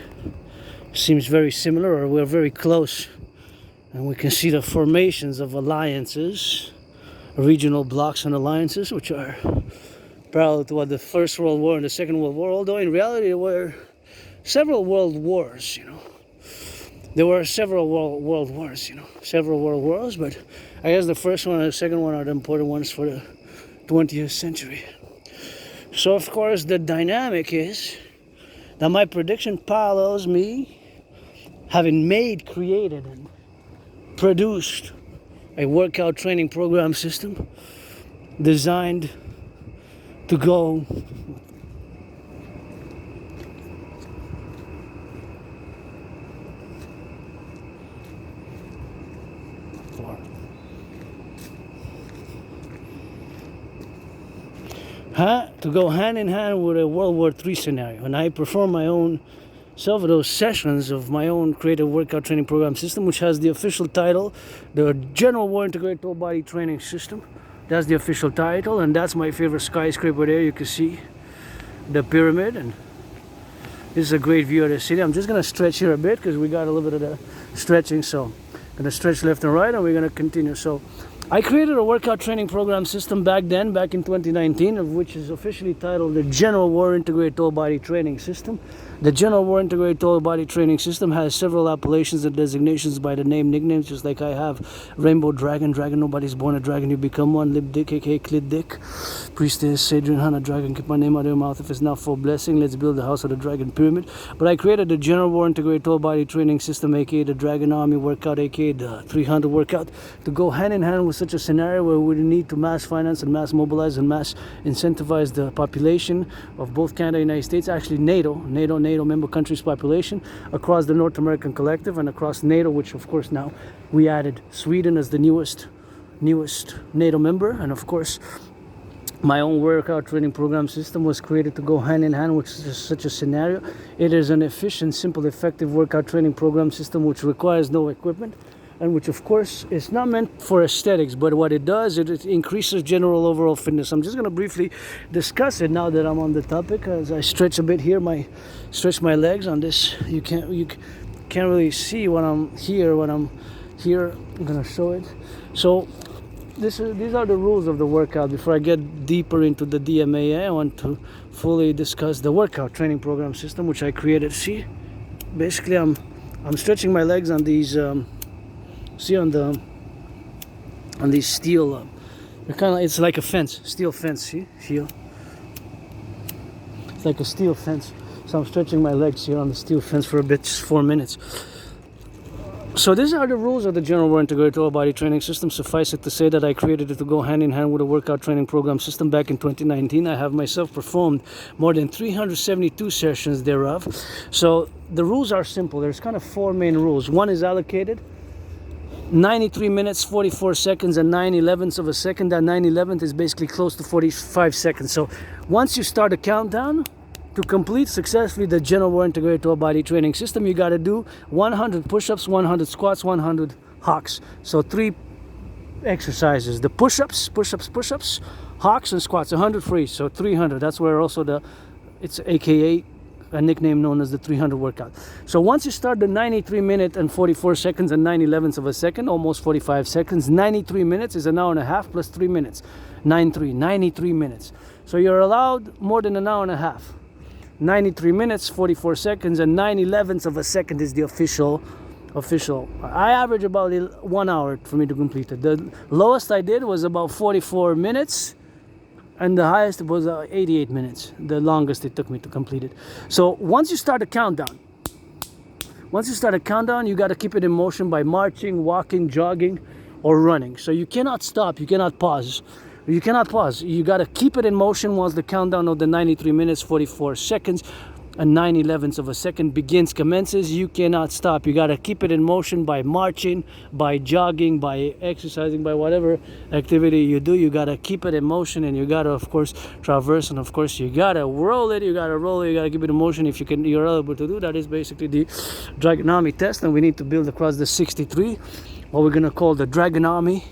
seems very similar, or we're very close. And we can see the formations of alliances, regional blocks and alliances, which are parallel to what the First World War and the Second World War, although in reality there were several world wars, you know. There were several world wars, you know, several world wars, but I guess the first one and the second one are the important ones for the 20th century. So of course the dynamic is that my prediction parallels me having created and produced a workout training program system designed to go hand in hand with a World War III scenario. And I perform my own several of those sessions of my own creative workout training program system, which has the official title, the General War Integrated Total Body Training System. That's the official title, and that's my favorite skyscraper there. You can see the pyramid, and this is a great view of the city. I'm just gonna stretch here a bit because we got a little bit of the stretching, so I'm gonna stretch left and right, and we're gonna continue. So I created a workout training program system back in 2019, of which is officially titled the General War Integrated Total Body Training System. The General War Integrated Total Body Training System has several appellations and designations by the name, nicknames, just like I have Rainbow Dragon, nobody's born a dragon, you become one, Lib Dick, aka Clit Dick, Priestess, Adrian, Hannah, Dragon, keep my name out of your mouth if it's not for blessing, let's build the house of the Dragon Pyramid. But I created the General War Integrated Total Body Training System, aka the Dragon Army workout, aka the 300 workout, to go hand in hand with such a scenario where we need to mass finance and mass mobilize and mass incentivize the population of both Canada and the United States, actually NATO member countries population across the North American Collective and across NATO, which of course now we added Sweden as the newest NATO member. And of course my own workout training program system was created to go hand in hand with such a scenario. It is an efficient, simple, effective workout training program system which requires no equipment, and which of course is not meant for aesthetics, but what it does, it increases general overall fitness. I'm just going to briefly discuss it now that I'm on the topic, as I stretch a bit here, stretch my legs on this. You can't really see when I'm here. I'm going to show it. So these are the rules of the workout. Before I get deeper into the DMAA, I want to fully discuss the workout training program system which I created. See, basically I'm stretching my legs on these see on these steel it's like a fence, steel fence. See here, it's like a steel fence. So I'm stretching my legs here on the steel fence for a bit, just 4 minutes. So these are the rules of the General War Integrated Total Body Training System. Suffice it to say that I created it to go hand in hand with a workout training program system back in 2019. I have myself performed more than 372 sessions thereof. So the rules are simple. There's kind of 4 main rules. One is allocated 93 minutes 44 seconds and 9/11ths of a second. That 9/11th is basically close to 45 seconds. So once you start a countdown to complete successfully the General War Integrated Total Body Training System, you got to do 100 push-ups, 100 squats, 100 hawks. So 3 exercises: the push-ups, hawks and squats, 100 for each, so 300. That's where also it's aka a nickname known as the 300 workout. So once you start the 93 minute and 44 seconds and 9/11ths of a second, almost 45 seconds, 93 minutes is an hour and a half plus 3 minutes. 93 minutes. So you're allowed more than an hour and a half. 93 minutes, 44 seconds, and 9/11ths of a second is the official. I average about 1 hour for me to complete it. The lowest I did was about 44 minutes. And the highest was 88 minutes, the longest it took me to complete it. So once you start a countdown, you got to keep it in motion by marching, walking, jogging, or running. So you cannot stop, you cannot pause. You got to keep it in motion once the countdown of the 93 minutes, 44 seconds a 9/11 of a second commences, you cannot stop. You got to keep it in motion by marching, by jogging, by exercising, by whatever activity you do. You got to keep it in motion, and you got to, of course, traverse, and of course you got to roll it. You got to keep it in motion. If you're able to do that, is basically the Draconis test, and we need to build across the 63 what we're gonna call the Draconis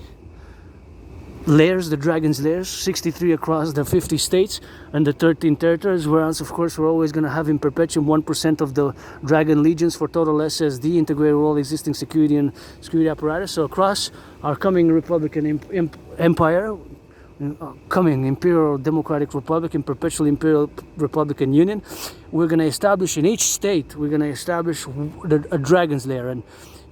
layers, the dragon's layers, 63 across the 50 states and the 13 territories, whereas of course we're always going to have in perpetuum 1% of the dragon legions for total SSD integrated with all existing security and security apparatus. So across our coming Republican empire, coming Imperial Democratic Republic and perpetual Imperial Republican Union, we're going to establish in each state, we're going to establish a dragon's lair. And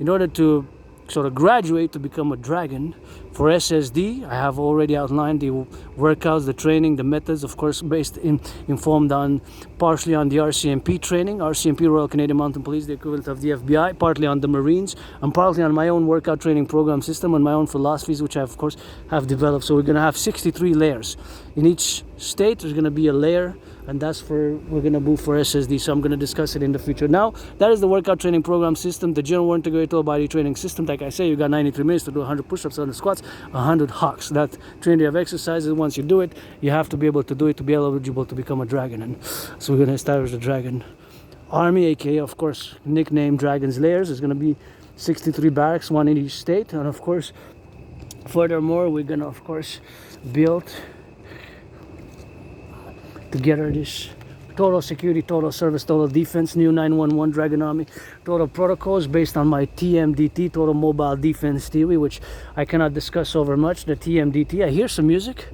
in order to sort of graduate to become a dragon for SSD, I have already outlined the workouts, the training, the methods, of course informed on partially on the RCMP training, RCMP Royal Canadian Mounted Police, the equivalent of the FBI, partly on the Marines, and partly on my own workout training program system and my own philosophies, which I of course have developed. So we're going to have 63 layers. In each state there's going to be a layer, and that's we're going to move for SSD. So I'm going to discuss it in the future. Now, that is the workout training program system, the general integrated total body training system. Like I say, you got 93 minutes to do 100 push-ups, 100 squats, 100 hawks. That trinity of exercises, once you do it, you have to be able to do it to be eligible to become a dragon. And so we're going to establish the dragon army, aka of course nicknamed Dragon's Layers. There's going to be 63 barracks, one in each state. And of course, furthermore, we're going to of course build together this total security, total service, total defense, new 911 Draconis, total protocols based on my TMDT, total mobile defense theory, which I cannot discuss over much. The TMDT, I hear some music.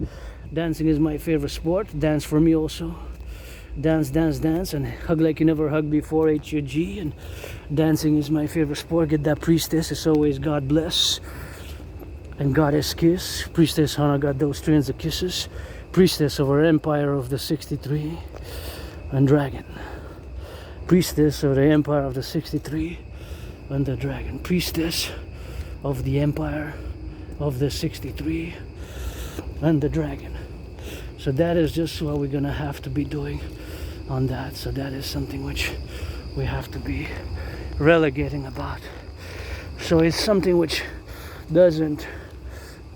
Dancing is my favorite sport. Dance for me also. Dance, dance, dance, and hug like you never hugged before, HUG. And dancing is my favorite sport. Get that priestess, it's always God bless. And goddess kiss. Priestess Hannah got those trains of kisses. Priestess of our empire of the 63 and dragon. Priestess of the empire of the 63 and the dragon. Priestess of the empire of the 63 and the dragon. So that is just what we're gonna have to be doing on that. So that is something which we have to be relegating about. So it's something which doesn't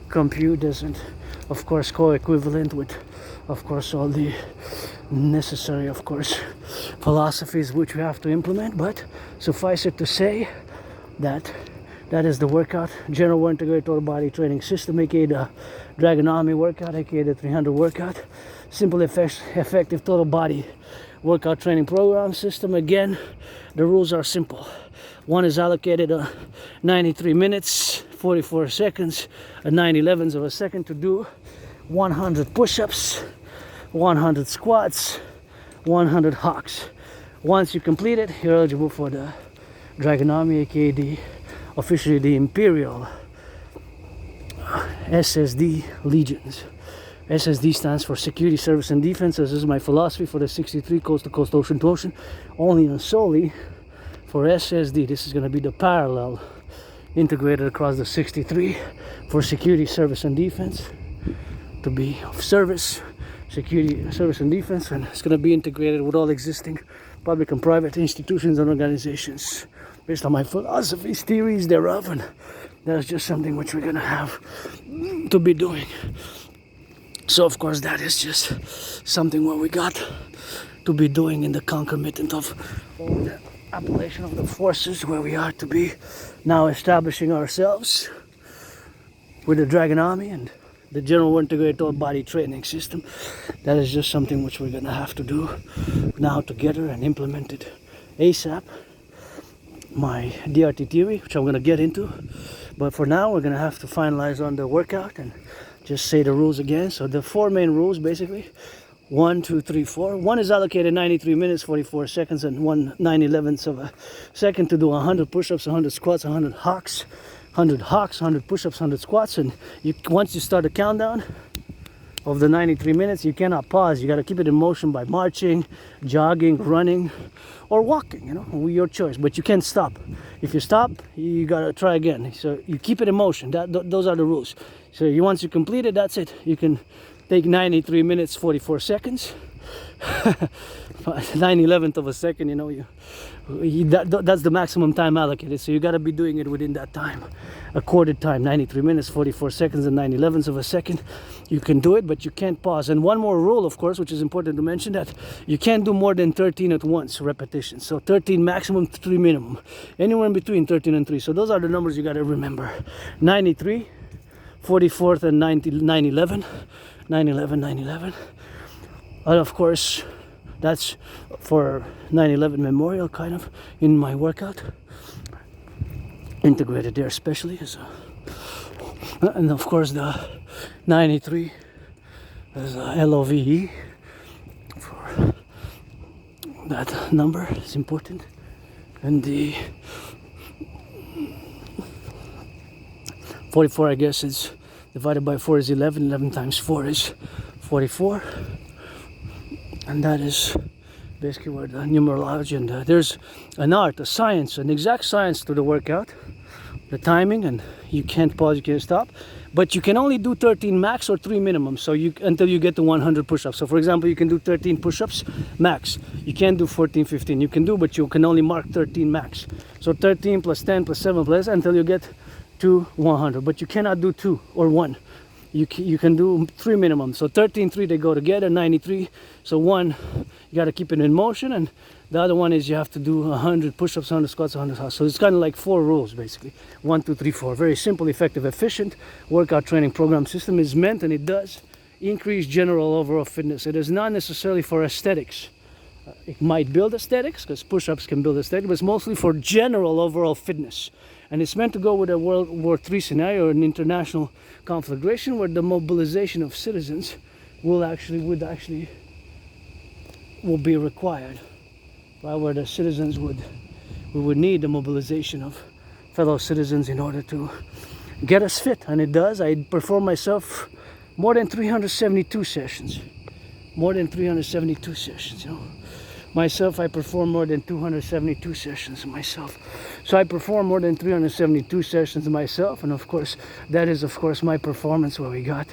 compute, doesn't of course co-equivalent with of course all the necessary of course philosophies which we have to implement, but suffice it to say that that is the workout, general integrated total body training system, aka the Draconis workout, aka the 300 workout, simple effective total body workout training program system. Again, the rules are simple. One is allocated 93 minutes 44 seconds and 9/11 of a second to do 100 push-ups, 100 squats, 100 hawks. Once you complete it, you're eligible for the Draconis, aka officially the Imperial SSD Legions. SSD stands for Security, Service and Defense. This is my philosophy for the 63 coast to coast, ocean to ocean, only and solely for SSD. This is going to be the parallel integrated across the 63 for security, service and defense, to be of service, security, service and defense, and it's going to be integrated with all existing public and private institutions and organizations based on my philosophies, theories thereof, and that's just something which we're going to have to be doing. So of course that is just something what we got to be doing in the concomitant of all the appellation of the forces, where we are to be now establishing ourselves with the Draconis and the general integrated total body training system. That is just something which we're going to have to do now together and implement it ASAP. My DRT theory, which I'm going to get into, but for now we're going to have to finalize on the workout and just say the rules again. So the four main rules basically: 1, 2, 3, 4. One is allocated 93 minutes 44 seconds and 9/11 of a second to do 100 push-ups, 100 squats, 100 hawks, 100 push-ups, 100 squats. And once you start the countdown of the 93 minutes, you cannot pause. You got to keep it in motion by marching, jogging, running, or walking, your choice. But you can't stop. If you stop, you got to try again. So you keep it in motion. Those are the rules. So once you complete it, that's it. You can take 93 minutes 44 seconds 9/11 of a second, you know, that's the maximum time allocated, so you got to be doing it within that time, accorded time, 93 minutes 44 seconds and 9/11 of a second. You can do it, but you can't pause. And one more rule, of course, which is important to mention, that you can't do more than 13 at once repetitions. So 13 maximum, 3 minimum, anywhere in between 13 and 3. So those are the numbers you got to remember: 93, 44th, and 9/11, 9/11, 9/11. And of course, that's for 9/11 memorial, kind of, in my workout. Integrated there especially. And of course the 93 is LOVE. For that number is important. And the 44, I guess, is divided by 4 is 11. 11 times 4 is 44. And that is basically where the numerology, and there's an art, a science, an exact science to the workout, the timing, and you can't pause, you can't stop, but you can only do 13 max or 3 minimum, so you until you get to 100 push-ups. So for example, you can do 13 push-ups max, you can't do 14, 15, you can do, but you can only mark 13 max. So 13 plus 10 plus 7 plus until you get to 100, but you cannot do 2 or 1. You can do 3 minimum. So 13, 3, they go together, 93. So 1, you got to keep it in motion, and the other one is you have to do 100 push-ups, 100 squats, 100 hauls. So it's kind of like 4 rules basically: 1, 2, 3, 4. Very simple, effective, efficient workout training program system is meant, and it does increase general overall fitness. It is not necessarily for aesthetics. It might build aesthetics, because push-ups can build aesthetics, but it's mostly for general overall fitness. And it's meant to go with a World War III scenario, an international conflagration, where the mobilization of citizens will be required, right? Where the citizens we would need the mobilization of fellow citizens in order to get us fit, and it does. I perform myself more than 372 sessions, more than 372 sessions, you know. Myself, I perform more than 272 sessions myself. So I perform more than 372 sessions myself, and of course, that is, of course, my performance, what we got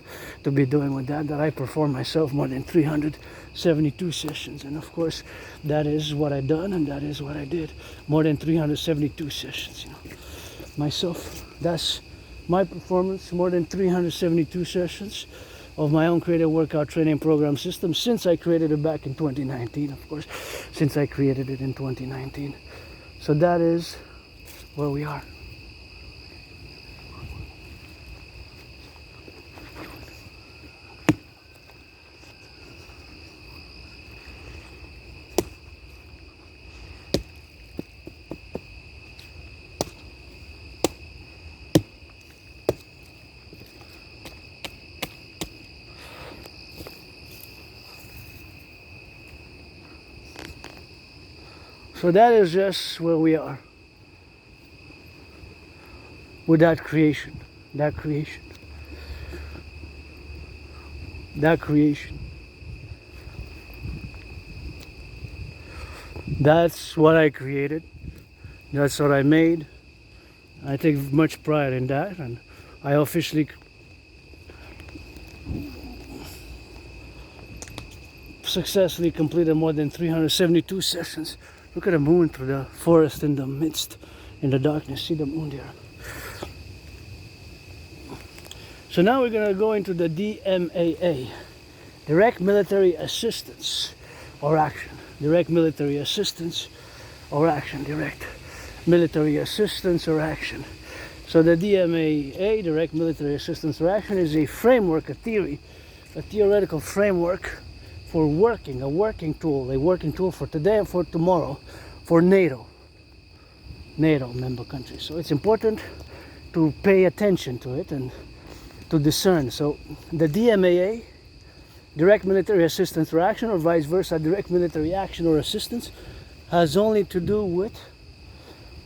to be doing with that I perform myself more than 372 sessions. And of course, that is what I done, and that is what I did. More than 372 sessions, you know. Myself, that's my performance, more than 372 sessions of my own creative workout training program system since I created it back in 2019, of course, since I created it in 2019. So that is where we are. So that is just where we are with that creation, that creation, that creation. That's what I created. That's what I made. I take much pride in that, and I officially successfully completed more than 372 sessions. Look at the moon through the forest in the midst, in the darkness. See the moon there. So now we're going to go into the DMAA, direct military assistance or action. Direct military assistance or action. Direct military assistance or action. So the DMAA, direct military assistance or action, is a framework, a theory, a theoretical framework for working, a working tool for today and for tomorrow, for NATO member countries. So it's important to pay attention to it and to discern. So the DMAA, direct military assistance or action, or vice versa, direct military action or assistance, has only to do with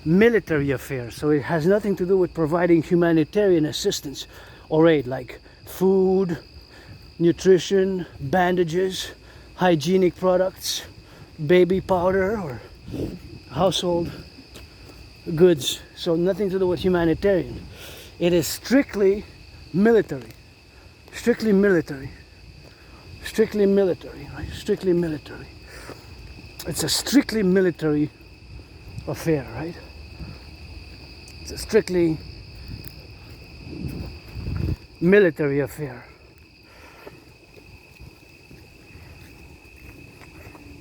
military affairs. So it has nothing to do with providing humanitarian assistance or aid, like food, nutrition, bandages, hygienic products, baby powder, or household goods. So nothing to do with humanitarian. It is strictly military. Strictly military. strictly military, right? Strictly military. It's a strictly military affair, right? It's a strictly military affair.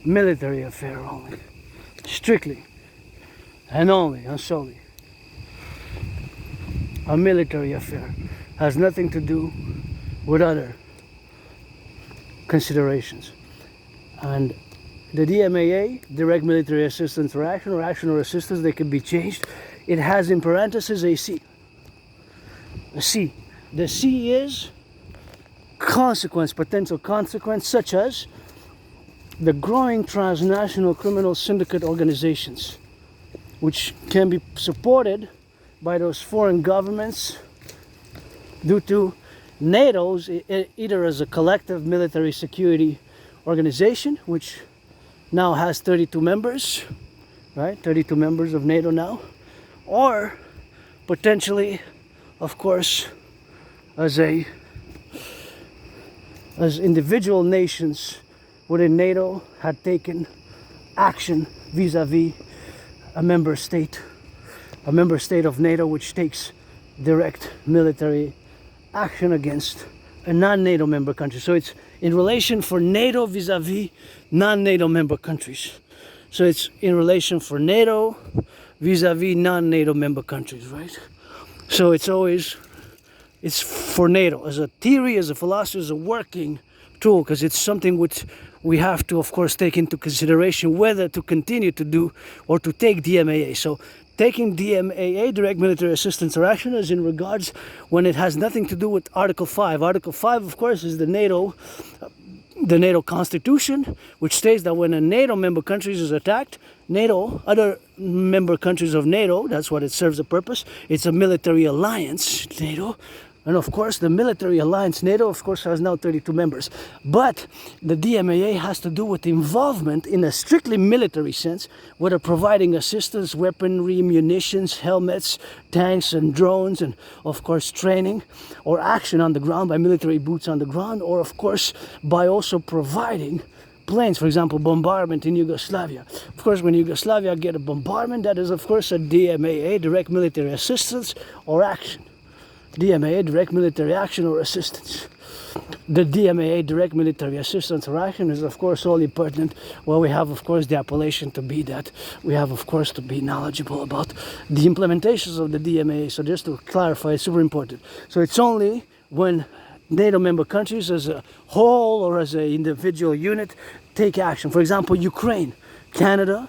Military affair only. Strictly and only and solely a military affair. Has nothing to do with other considerations. And the DMAA, direct military assistance or action or assistance, they can be changed. It has in parentheses a C. A C. The C is consequence, potential consequence, such as the growing transnational criminal syndicate organizations, which can be supported by those foreign governments due to NATO's either as a collective military security organization, which now has 32 members, right? 32 members of NATO now, or potentially, of course, as individual nations within NATO had taken action vis-a-vis a member state of NATO which takes direct military action against a non-NATO member country. So it's in relation for NATO vis-a-vis non-NATO member countries. So it's in relation for NATO vis-a-vis non-NATO member countries, right? So it's for NATO as a theory, as a philosophy, as a working tool, because it's something which we have to, of course, take into consideration whether to continue to do or to take DMAA. So taking DMAA, direct military assistance or action, is in regards when it has nothing to do with Article 5. Article 5, of course, is the NATO Constitution, which states that when a NATO member country is attacked, NATO, other member countries of NATO, that's what it serves a purpose. It's a military alliance, NATO. And of course, the military alliance NATO, of course, has now 32 members. But the DMAA has to do with involvement in a strictly military sense, whether providing assistance, weaponry, munitions, helmets, tanks and drones, and of course training or action on the ground by military boots on the ground, or of course by also providing planes, for example, bombardment in Yugoslavia. Of course, when Yugoslavia get a bombardment, that is of course a DMAA, direct military assistance or action. DMAA, direct military action or assistance. The DMAA, direct military assistance or action, is of course only pertinent where we have of course the appellation to be that. We have of course to be knowledgeable about the implementations of the DMAA. So just to clarify, it's super important. So it's only when NATO member countries as a whole or as an individual unit take action. For example, Ukraine, Canada,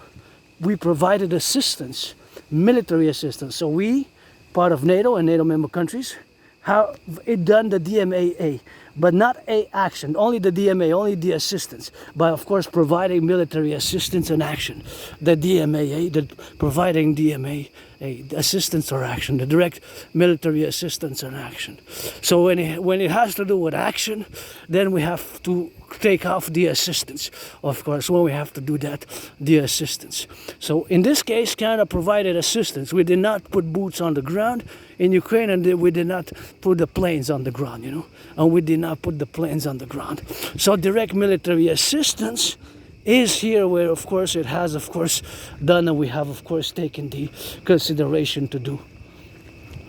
we provided assistance, military assistance. So we, part of NATO and NATO member countries, have it done the DMAA, but not a action, only the DMA, only the assistance, by of course providing military assistance and action. The DMAA, the providing DMA, assistance or action, the direct military assistance and action. So when it has to do with action, then we have to take off the assistance. Of course, when we have to do that, the assistance. So in this case, Canada provided assistance. We did not put boots on the ground in Ukraine, and we did not put the planes on the ground, and we did not put the planes on the ground. So direct military assistance is here where of course it has of course done, and we have of course taken the consideration to do,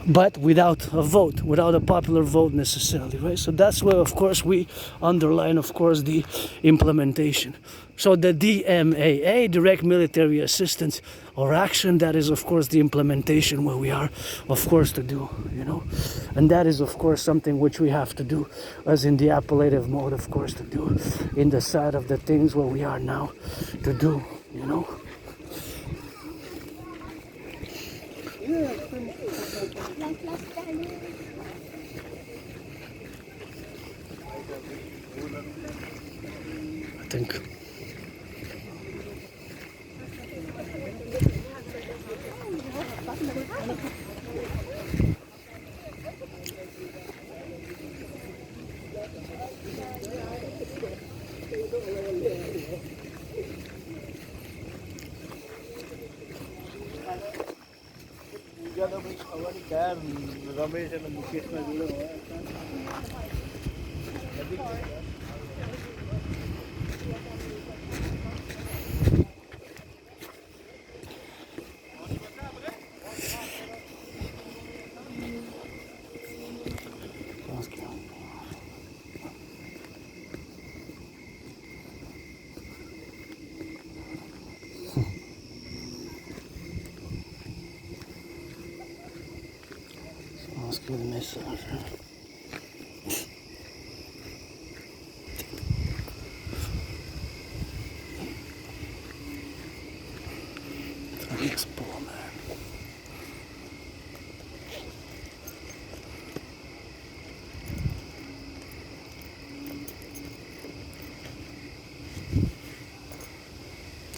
but without a vote, without a popular vote necessarily, right? So that's where of course we underline of course the implementation. So the DMAA, direct military assistance or action, that is of course the implementation where we are of course to do, and that is of course something which we have to do as in the appellative mode, of course, to do in the side of the things where we are now to do, I think.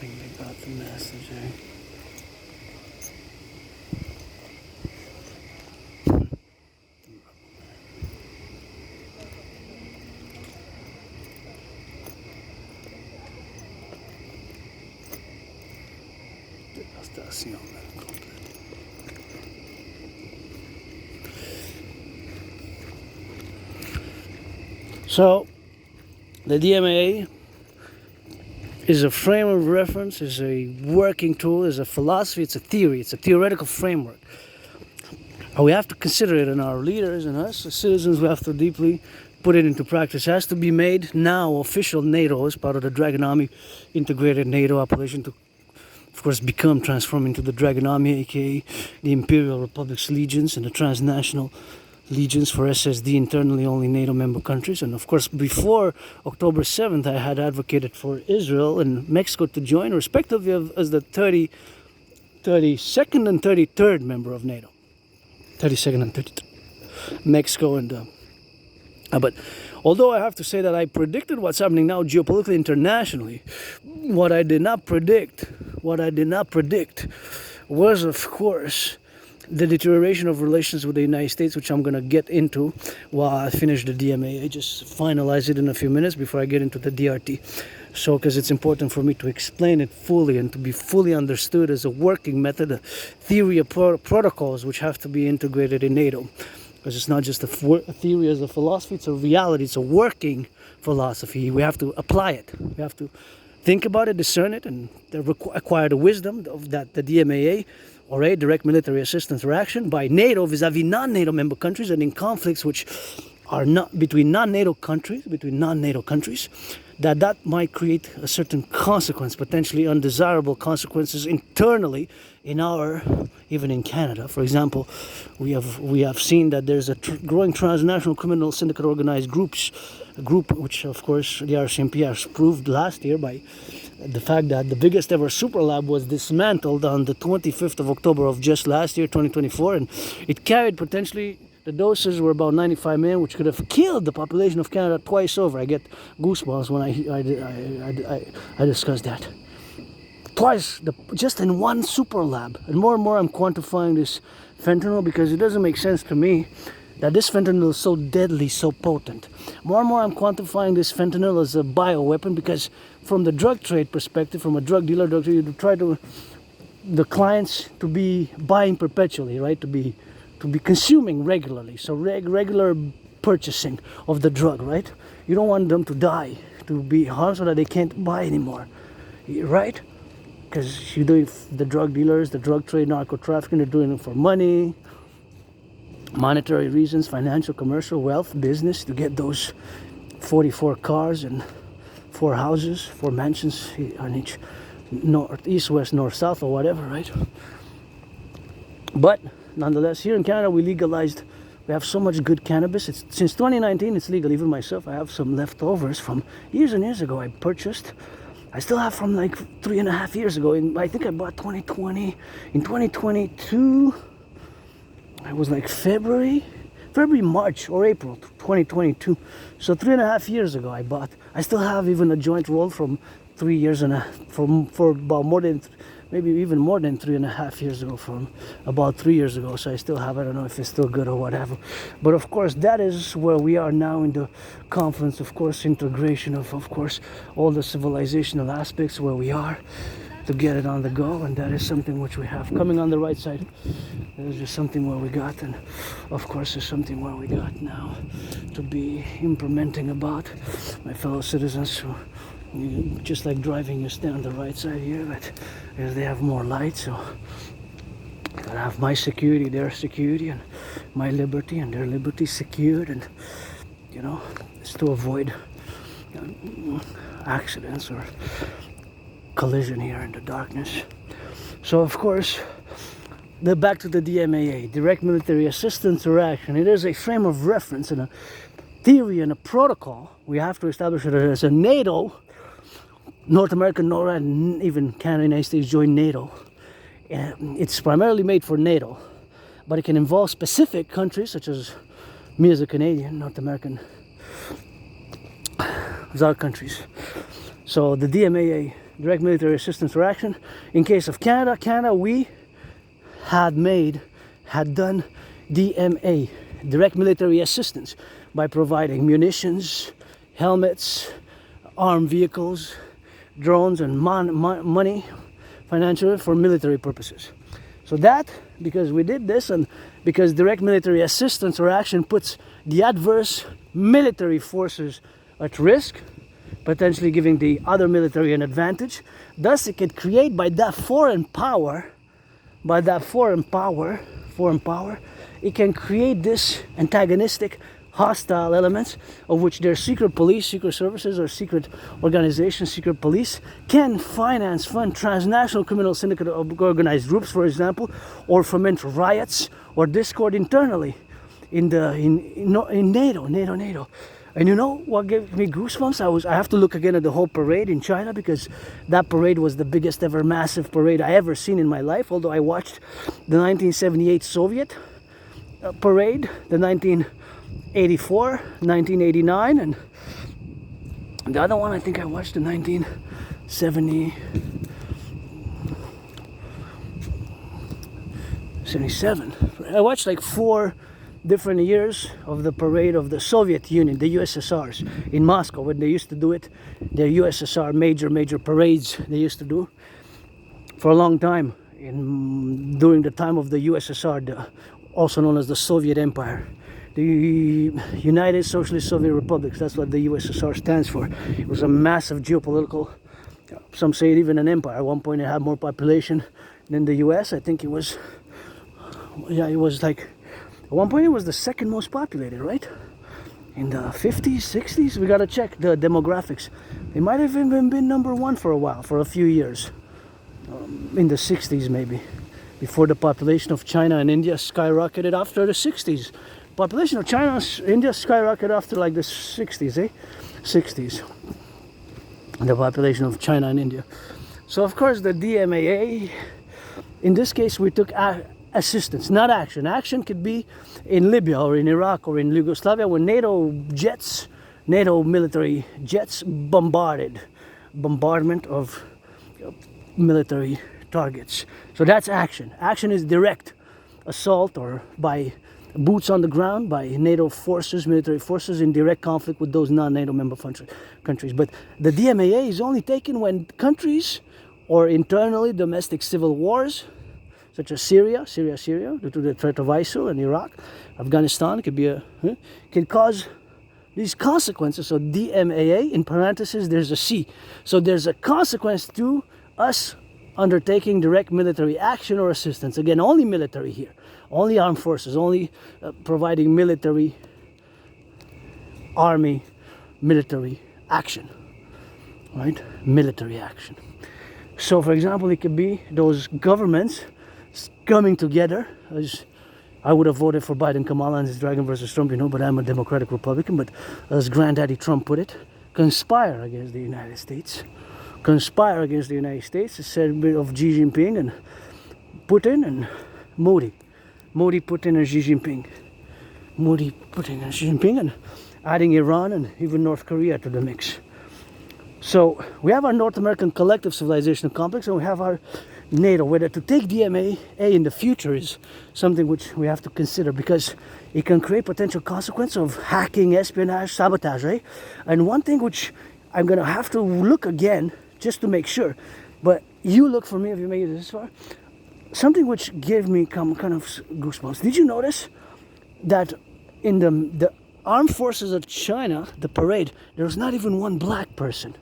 think they got the message, eh? Devastación completa. So, the DMA is a frame of reference, is a working tool, is a philosophy, it's a theory, it's a theoretical framework. And we have to consider it, and our leaders and us, the citizens, we have to deeply put it into practice. It has to be made now official NATO as part of the Dragon Army integrated NATO operation to, of course, transform into the Dragon Army, aka the Imperial Republic's legions and the transnational legions for SSD, internally only NATO member countries. And of course, before October 7th, I had advocated for Israel and Mexico to join, respectively, as the 32nd and 33rd member of NATO. 32nd and 33rd. Mexico and... but although I have to say that I predicted what's happening now geopolitically internationally, what I did not predict was, of course, the deterioration of relations with the United States, which I'm going to get into while I finish the DMA. I just finalize it in a few minutes before I get into the DRT. So, because it's important for me to explain it fully and to be fully understood as a working method, a theory of protocols which have to be integrated in NATO. Because it's not just a theory as a philosophy, it's a reality, it's a working philosophy. We have to apply it. We have to think about it, discern it, and acquire the wisdom of that the DMAA, or a direct military assistance or action by NATO vis-a-vis non-NATO member countries and in conflicts which are not between non-NATO countries, that might create a certain consequence, potentially undesirable consequences internally in even in Canada. For example, we have seen that there's a growing transnational criminal syndicate organized group, which of course the RCMP has proved last year by the fact that the biggest ever super lab was dismantled on the 25th of October of just last year, 2024, and it carried potentially, the doses were about 95 million, which could have killed the population of Canada twice over. I get goosebumps when I discuss that. Twice, just in one super lab. And more I'm quantifying this fentanyl because it doesn't make sense to me that this fentanyl is so deadly, so potent. More and more I'm quantifying this fentanyl as a bioweapon because from the drug trade perspective, from a drug dealer, you try to, the clients to be buying perpetually, right? To be consuming regularly. So regular purchasing of the drug, right? You don't want them to die, to be harmed so that they can't buy anymore, right? Because you're doing, the drug dealers, the drug trade, narco trafficking, they're doing it for money, monetary reasons, financial, commercial, wealth, business, to get those 44 cars and 4 houses, 4 mansions on each north, east, west, north, south, or whatever, right? But nonetheless, here in Canada, we have so much good cannabis. Since 2019, it's legal. Even myself, I have some leftovers from years and years ago I purchased. I still have from like 3.5 years ago. I think I bought 2020. In 2022, it was like February, March, or April 2022. So 3.5 years ago I bought. I still have even a joint roll from 3 years and for about more than, maybe even more than 3.5 years ago, from about 3 years ago. So I still have, I don't know if it's still good or whatever. But of course, that is where we are now in the confluence, of course, integration of course, all the civilizational aspects where we are to get it on the go. And that is something which we have coming on the right side. There's just something where we got, and of course there's something where we got now to be implementing about my fellow citizens who, just like driving, you stay on the right side here, but because they have more light, so I gotta have my security, their security, and my liberty and their liberty secured, and you know, it's to avoid accidents or collision here in the darkness. So of course, back to the DMAA, direct military assistance or action. It is a frame of reference and a theory and a protocol. We have to establish it as a NATO, North America, NORAD, and even Canada and United States join NATO. It's primarily made for NATO, but it can involve specific countries, such as me as a Canadian, North American, those are countries. So the DMAA, direct military assistance or action. In case of Canada, we had done DMA, direct military assistance, by providing munitions, helmets, armed vehicles, drones, and money, financial, for military purposes. So that, because we did this, and because direct military assistance or action puts the adverse military forces at risk, potentially giving the other military an advantage, thus it could create by that foreign power, it can create this antagonistic, hostile elements, of which their secret police, secret services, or secret organizations, secret police, can fund transnational criminal syndicate organized groups, for example, or foment riots or discord internally in NATO. And you know what gave me goosebumps? I have to look again at the whole parade in China, because that parade was the biggest ever massive parade I ever seen in my life. Although I watched the 1978 Soviet parade, the 1984, 1989, and the other one I think I watched the 1977. I watched like 4 different years of the parade of the Soviet Union, the USSRs, in Moscow, when they used to do it. Their USSR major parades they used to do for a long time during the time of the USSR, also known as the Soviet Empire. The United Socialist Soviet Republics, that's what the USSR stands for. It was a massive geopolitical, some say it even an empire. At one point it had more population than the US. I think it was like, at one point it was the second most populated, right? In the 50s, 60s, we gotta check the demographics. They might have even been number 1 for a while, for a few years. In the 60s maybe, before the population of China and India skyrocketed after the 60s. Population of China and India skyrocketed after like the 60s, 60s. The population of China and India. So of course the DMAA, in this case we took assistance, not action. Action could be in Libya or in Iraq or in Yugoslavia, when NATO military jets bombardment of military targets. So that's action. Action is direct assault, or by boots on the ground, by NATO forces, military forces, in direct conflict with those non-NATO member countries. But the DMAA is only taken when countries, or internally domestic civil wars, such as Syria, due to the threat of ISIL, and Iraq, Afghanistan, can cause these consequences. So DMAA, in parentheses, there's a C. So there's a consequence to us undertaking direct military action or assistance. Again, only military here, only armed forces, only providing military, army, military action, right? Military action. So, for example, it could be those governments coming together, as I would have voted for Biden, Kamala, and his Dragon versus Trump, but I'm a Democratic Republican. But as Granddaddy Trump put it, conspire against the United States. Conspire against the United States. It said of Xi Jinping and Putin and Modi. Modi, Putin, and Xi Jinping. Modi, Putin, and Xi Jinping, and adding Iran and even North Korea to the mix. So we have our North American collective civilization complex, and we have our NATO. Whether to take DMAA in the future is something which we have to consider, because it can create potential consequence of hacking, espionage, sabotage, right? And one thing which I'm gonna have to look again, just to make sure, but you look for me if you made it this far, something which gave me kind of goosebumps. Did you notice that in the armed forces of China, the parade, there was not even one black person?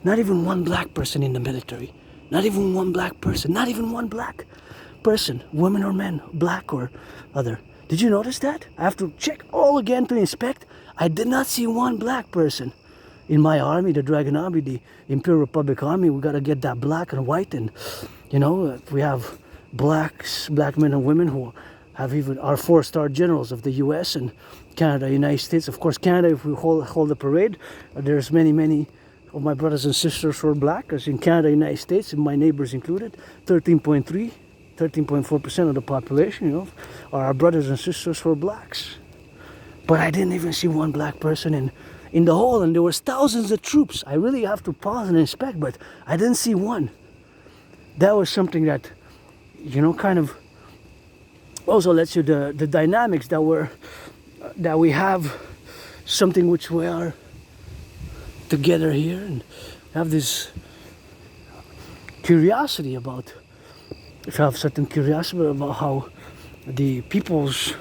Not even one black person in the military. Not even one black person. Not even one black person. Women or men, black or other. Did you notice that? I have to check all again to inspect. I did not see one black person. In my army, the Dragon Army, the Imperial Republic Army, we gotta get that black and white, and we have black men and women who have even are 4-star generals of the U.S. and Canada, United States. Of course, Canada, if we hold a parade, there's many of my brothers and sisters who are black, as in Canada, United States, and my neighbors included. 13.4% of the population, are our brothers and sisters who are blacks. But I didn't even see one black person in the hall, and there was thousands of troops. I really have to pause and inspect, but I didn't see one. That was something that, kind of also lets you the dynamics that we have, something which we are together here, and have this curiosity about, if I have certain curiosity about how the People's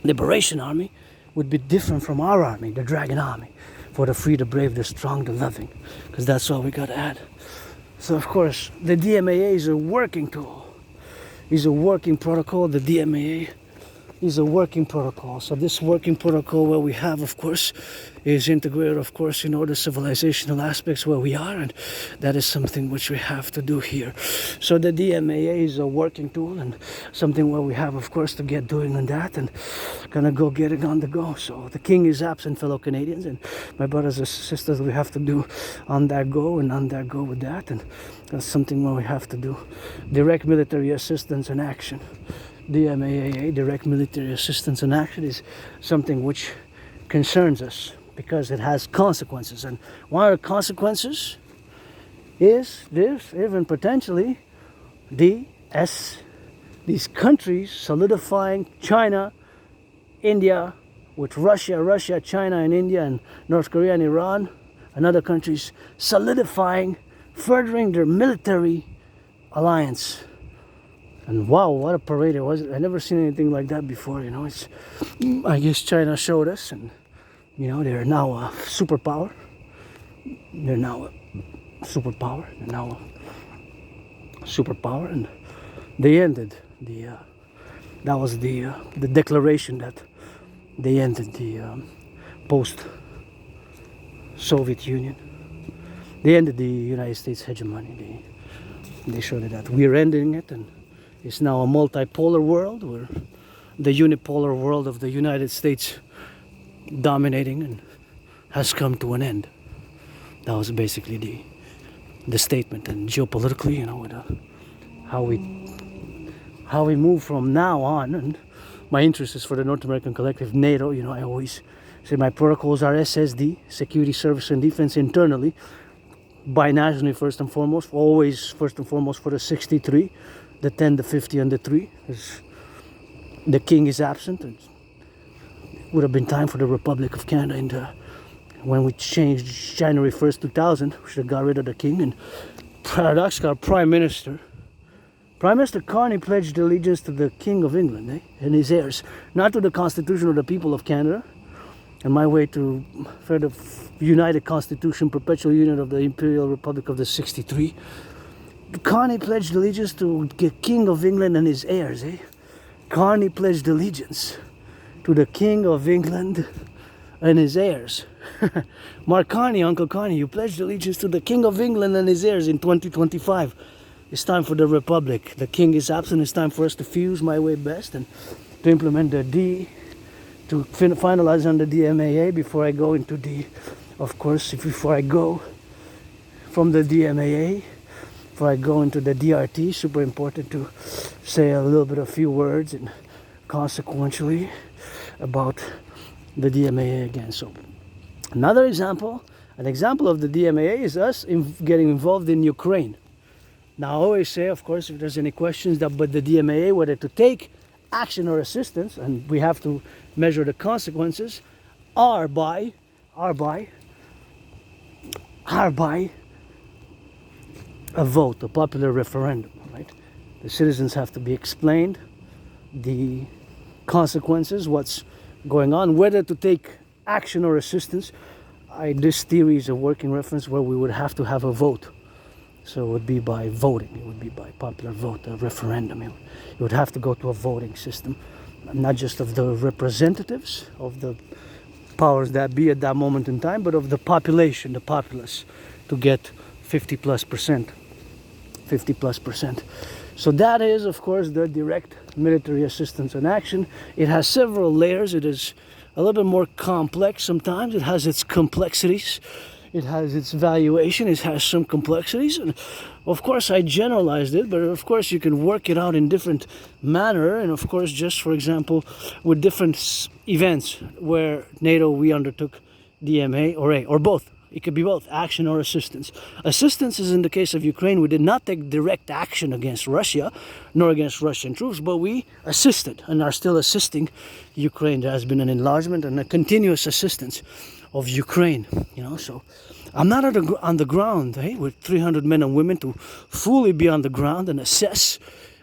Liberation Army would be different from our army, the Dragon Army, for the free, the brave, the strong, the loving, because that's all we got to add. So of course, the DMAA is a working tool. Is a working protocol. The DMAA is a working protocol. So this working protocol, where we have, of course, is integrated, of course, the civilizational aspects where we are, and that is something which we have to do here. So the DMAA is a working tool and something where we have, of course, to get doing on that and gonna go get it on the go. So the king is absent, fellow Canadians, and my brothers and sisters, we have to do on that go and on that go with that, and that's something where we have to do. Direct military assistance and action. DMAA, direct military assistance and action, is something which concerns us because it has consequences. And one of the consequences is this, even potentially, these countries solidifying China, India, with Russia, China and India and North Korea and Iran and other countries solidifying, furthering their military alliance. And wow, what a parade it was. I never seen anything like that before, It's, I guess China showed us, and, they're now a superpower. They're now a superpower. And they ended that was the declaration that they ended the post-Soviet Union. They ended the United States hegemony. They showed that we're ending it, and it's now a multipolar world, where the unipolar world of the United States dominating and has come to an end. That was basically the statement. And geopolitically, with how we move from now on, and my interest is for the North American Collective, NATO. I always say my protocols are SSD, security, service, and defense internally, binationally first and foremost, always first and foremost for the 63. The 10, the 50, and the 3. The king is absent. It would have been time for the Republic of Canada. When we changed January 1st, 2000, we should have got rid of the king. And paradoxically, our Prime Minister Carney pledged allegiance to the King of England and his heirs, not to the Constitution of the people of Canada. And my way to for the United Constitution, perpetual union of the Imperial Republic of the 63. Carney pledged allegiance to the King of England and his heirs, Carney pledged allegiance to the King of England and his heirs. Mark Carney, Uncle Carney, you pledged allegiance to the King of England and his heirs in 2025. It's time for the Republic. The King is absent. It's time for us to fuse my way best and to implement the to finalize on the DMAA before I go into before I go from the DMAA. Before I go into the DRT, super important to say a few words and consequentially about the DMAA again. So another example, an example of the DMAA is us getting involved in Ukraine. Now I always say, of course, if there's any questions but the DMAA, whether to take action or assistance, and we have to measure the consequences, are by a vote, a popular referendum, right? The citizens have to be explained the consequences, what's going on, whether to take action or assistance. This theory is a working reference where we would have to have a vote. So it would be by voting, it would be by popular vote, a referendum. It would have to go to a voting system, not just of the representatives of the powers that be at that moment in time, but of the population, the populace, to get 50+%. So that is, of course, the direct military assistance in action. It has several layers. It is a little bit more complex sometimes. It has its complexities. It has its valuation. It has some complexities. And of course, I generalized it, but of course, you can work it out in different manner. And of course, just for example, with different events where NATO, we undertook DMA or both. It could be both, action or assistance. Assistance is in the case of Ukraine. We did not take direct action against Russia, nor against Russian troops, but we assisted and are still assisting Ukraine. There has been an enlargement and a continuous assistance of Ukraine, so I'm not on the ground, with 300 men and women to fully be on the ground and assess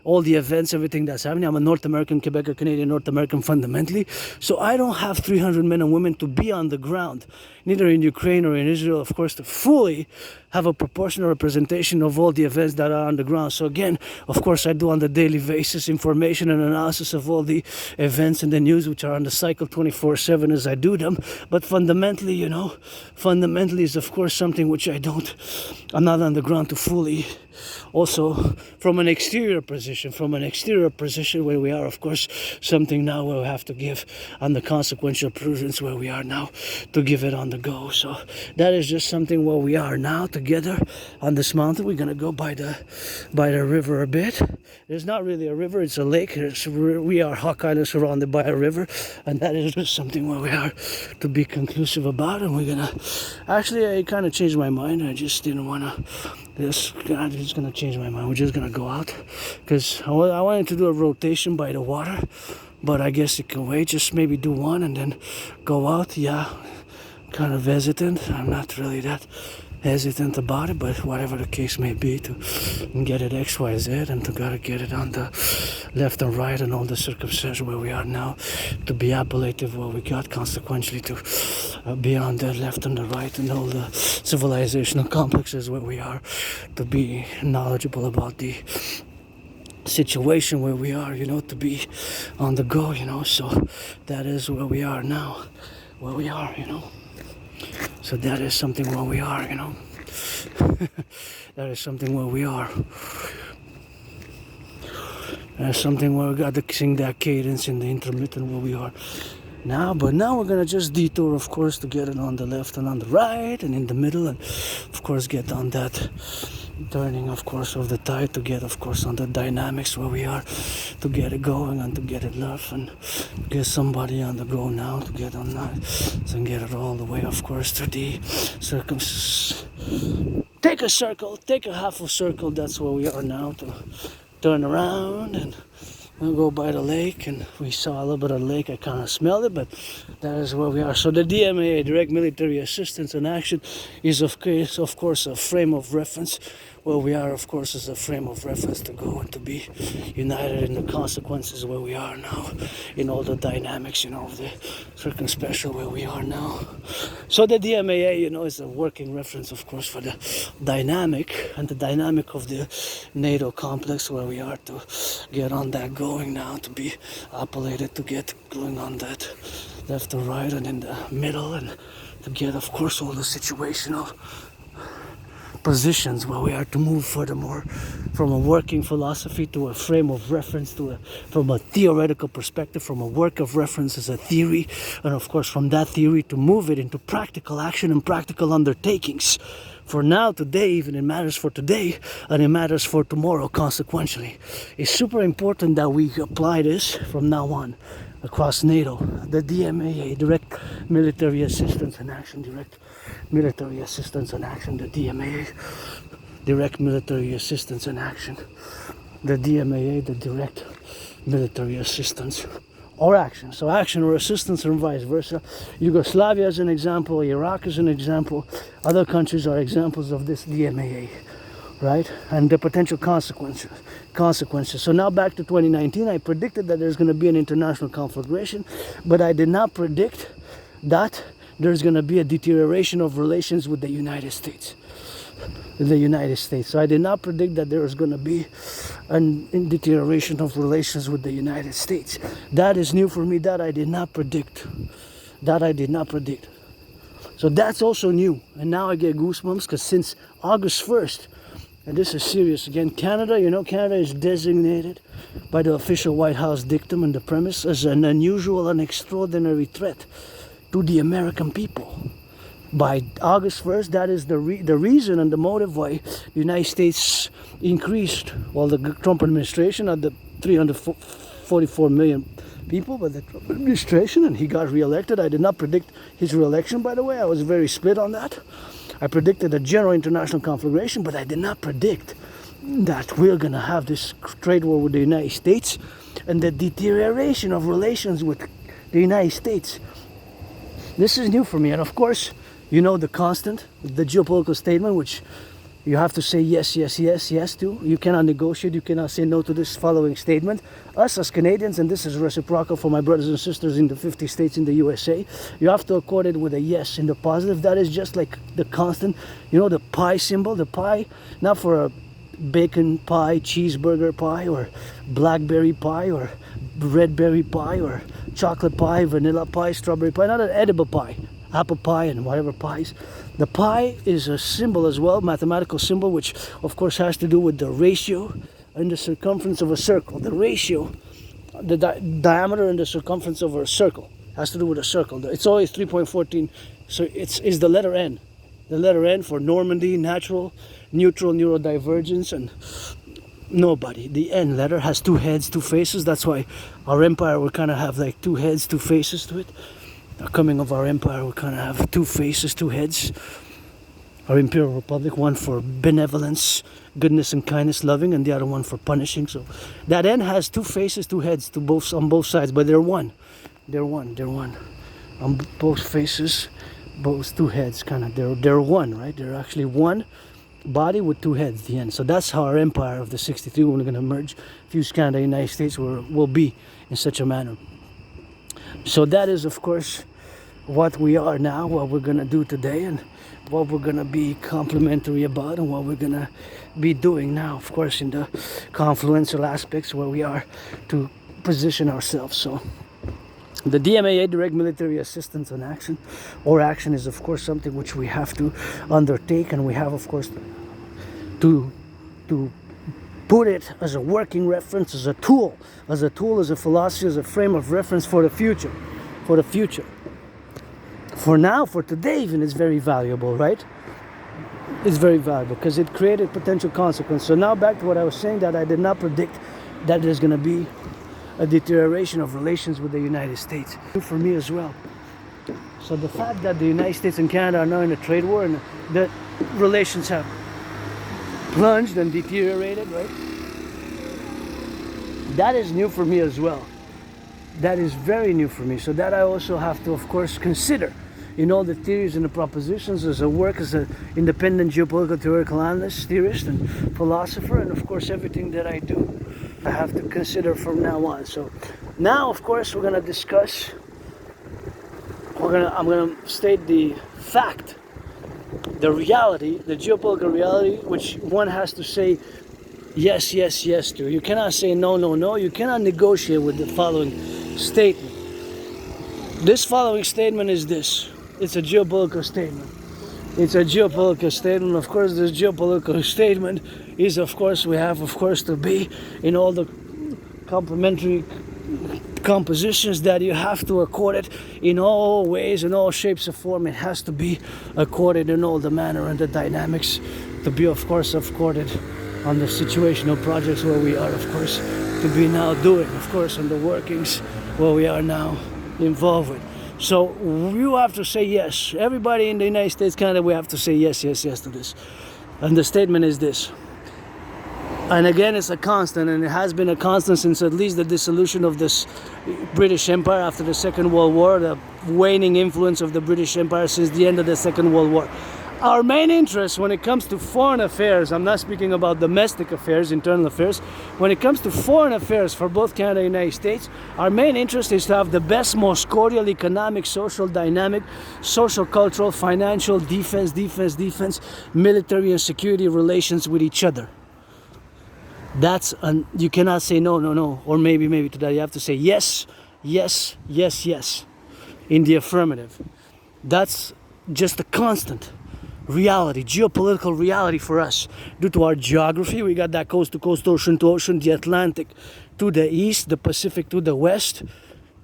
all the events, everything that's happening. I'm a North American, Quebecer, Canadian, North American fundamentally. So I don't have 300 men and women to be on the ground, neither in Ukraine or in Israel, of course, to fully have a proportional representation of all the events that are on the ground. So again, of course, I do on the daily basis information and analysis of all the events and the news which are on the cycle 24/7 as I do them. But fundamentally, fundamentally is of course something which I'm not on the ground to fully. Also from an exterior position where we are, of course, something now where we have to give on the consequential prudence where we are now to give it on the go. So that is just something where we are now together on this mountain. We're gonna go by the river a bit. There's not really a river, it's a lake. We are Hawk Island surrounded by a river, and that is just something where we are to be conclusive about. And we're gonna I kind of changed my mind. I just didn't want to I'm just gonna change my mind. We're just gonna go out because I wanted to do a rotation by the water, but I guess it can wait. Just maybe do one and then go out. Yeah, kind of hesitant. I'm not really that hesitant about it, but whatever the case may be, to get it XYZ and to gotta get it on the left and right and all the circumstances where we are now, to be appellative where we got, consequently to be on the left and the right and all the civilizational complexes where we are, to be knowledgeable about the situation where we are, to be on the go, so that is where we are now, where we are, So that is something where we are, That is something where we are. That's something where we got to sing that cadence in the intermittent where we are now. But now we're going to just detour, of course, to get it on the left and on the right and in the middle. And, of course, get on that turning, of course, of the tide to get, of course, on the dynamics where we are, to get it going and to get it left and get somebody on the go now to get on that and get it all the way, of course, to the take a circle, take a half a circle. That's where we are now, to turn around and we'll go by the lake. And we saw a little bit of the lake. I kind of smelled it, but that is where we are. So the DMA, direct military assistance and action, is of course a frame of reference where we are, of course, is a frame of reference to go and to be united in the consequences where we are now, in all the dynamics, of the circumspecial where we are now. So the DMAA, is a working reference, of course, for the dynamic and the dynamic of the NATO complex where we are to get on that going now, to be appellated, to get going on that left or right and in the middle, and to get, of course, all the situational positions where we are to move furthermore from a working philosophy to a frame of reference, from a theoretical perspective, from a work of reference as a theory, and of course from that theory to move it into practical action and practical undertakings for now, today, even it matters for today and it matters for tomorrow. Consequentially, it's super important that we apply this from now on across NATO, the DMAA, direct military assistance and action, direct military assistance and action, the DMAA, direct military assistance and action, the DMAA, the direct military assistance or action. So action or assistance and vice versa. Yugoslavia is an example, Iraq is an example, other countries are examples of this DMAA, right? And the potential consequences. So now back to 2019, I predicted that there's going to be an international conflagration, but I did not predict that there's going to be a deterioration of relations with the United States. So I did not predict that there was going to be a deterioration of relations with the United States. That is new for me. That I did not predict. So that's also new. And now I get goosebumps because since August 1st, and this is serious again. Canada, you know, Canada is designated by the official White House dictum and the premise as an unusual and extraordinary threat to the American people. By August 1st, that is the reason and the motive why the United States increased, well, the Trump administration at the 344 million people, but the Trump administration, and he got reelected. I did not predict his reelection, by the way. I was very split on that. I predicted a general international conflagration, but I did not predict that we're going to have this trade war with the United States and the deterioration of relations with the United States. This is new for me, and of course, you know the constant, the geopolitical statement, which you have to say yes, yes, yes, yes to. You cannot negotiate, you cannot say no to this following statement. Us as Canadians, and this is reciprocal for my brothers and sisters in the 50 states in the USA, you have to accord it with a yes in the positive. That is just like the constant, you know, the pie symbol, the pie, not for a bacon pie, cheeseburger pie, or blackberry pie, or red berry pie, or chocolate pie, vanilla pie, strawberry pie, not an edible pie. Apple pie and whatever pies. The pie is a symbol as well, mathematical symbol, which of course has to do with the ratio and the circumference of a circle. The ratio, the diameter and the circumference of a circle has to do with a circle. It's always 3.14, so it's the letter N. The letter N for Normandy, natural, neutral, neurodivergence, and nobody. The N letter has two heads, two faces. That's why our empire will kind of have like two heads, two faces to it. The coming of our empire will kind of have two faces, two heads. Our Imperial Republic, one for benevolence, goodness and kindness, loving, and the other one for punishing. So that N has two faces, two heads on both sides, but they're one. They're one. On both faces, both two heads, kind of. They're one, right? They're actually one body with two heads, the N. So that's how our empire of the 63, when we're going to merge, fuse Canada, United States, will be in such a manner. So that is, of course, what we are now, what we're going to do today, and what we're going to be complimentary about, and what we're going to be doing now, of course, in the confluential aspects where we are to position ourselves. So the DMAA, direct military assistance and action, or action, is, of course, something which we have to undertake, and we have, of course, to put it as a working reference, as a tool, as a philosophy, as a frame of reference for the future. For now, for today even, it's very valuable, right? It's very valuable because it created potential consequence. So now back to what I was saying, that I did not predict that there's going to be a deterioration of relations with the United States. For me as well. So the fact that the United States and Canada are now in a trade war and that relations have plunged and deteriorated, right? That is new for me as well. That is very new for me. So that I also have to, of course, consider in all the theories and the propositions as a work as an independent geopolitical theoretical analyst, theorist, and philosopher, and of course everything that I do, I have to consider from now on. So now, of course, we're gonna discuss. I'm gonna state the fact, the reality, the geopolitical reality, which one has to say yes, yes, yes to. You cannot say no, no, no. You cannot negotiate with the following statement. This following statement is this. It's a geopolitical statement. It's a geopolitical statement. Of course, this geopolitical statement is, of course, we have, of course, to be in all the complementary compositions that you have to accord it in all ways, in all shapes and form. It has to be accorded in all the manner and the dynamics to be, of course, accorded on the situational projects where we are, of course, to be now doing, of course, on the workings where we are now involved with. So you have to say yes. Everybody in the United States, Canada, we have to say yes, yes, yes to this. And the statement is this. And again, it's a constant, and it has been a constant since at least the dissolution of this British Empire after the Second World War, the waning influence of the British Empire since the end of the Second World War. Our main interest when it comes to foreign affairs, I'm not speaking about domestic affairs, internal affairs, when it comes to foreign affairs for both Canada and the United States, our main interest is to have the best, most cordial economic, social, dynamic, social, cultural, financial, defense, military and security relations with each other. That's, you cannot say no, no, no, or maybe to that. You have to say yes, yes, yes, yes, in the affirmative. That's just a constant reality, geopolitical reality for us. Due to our geography, we got that coast to coast, ocean to ocean, the Atlantic to the east, the Pacific to the west,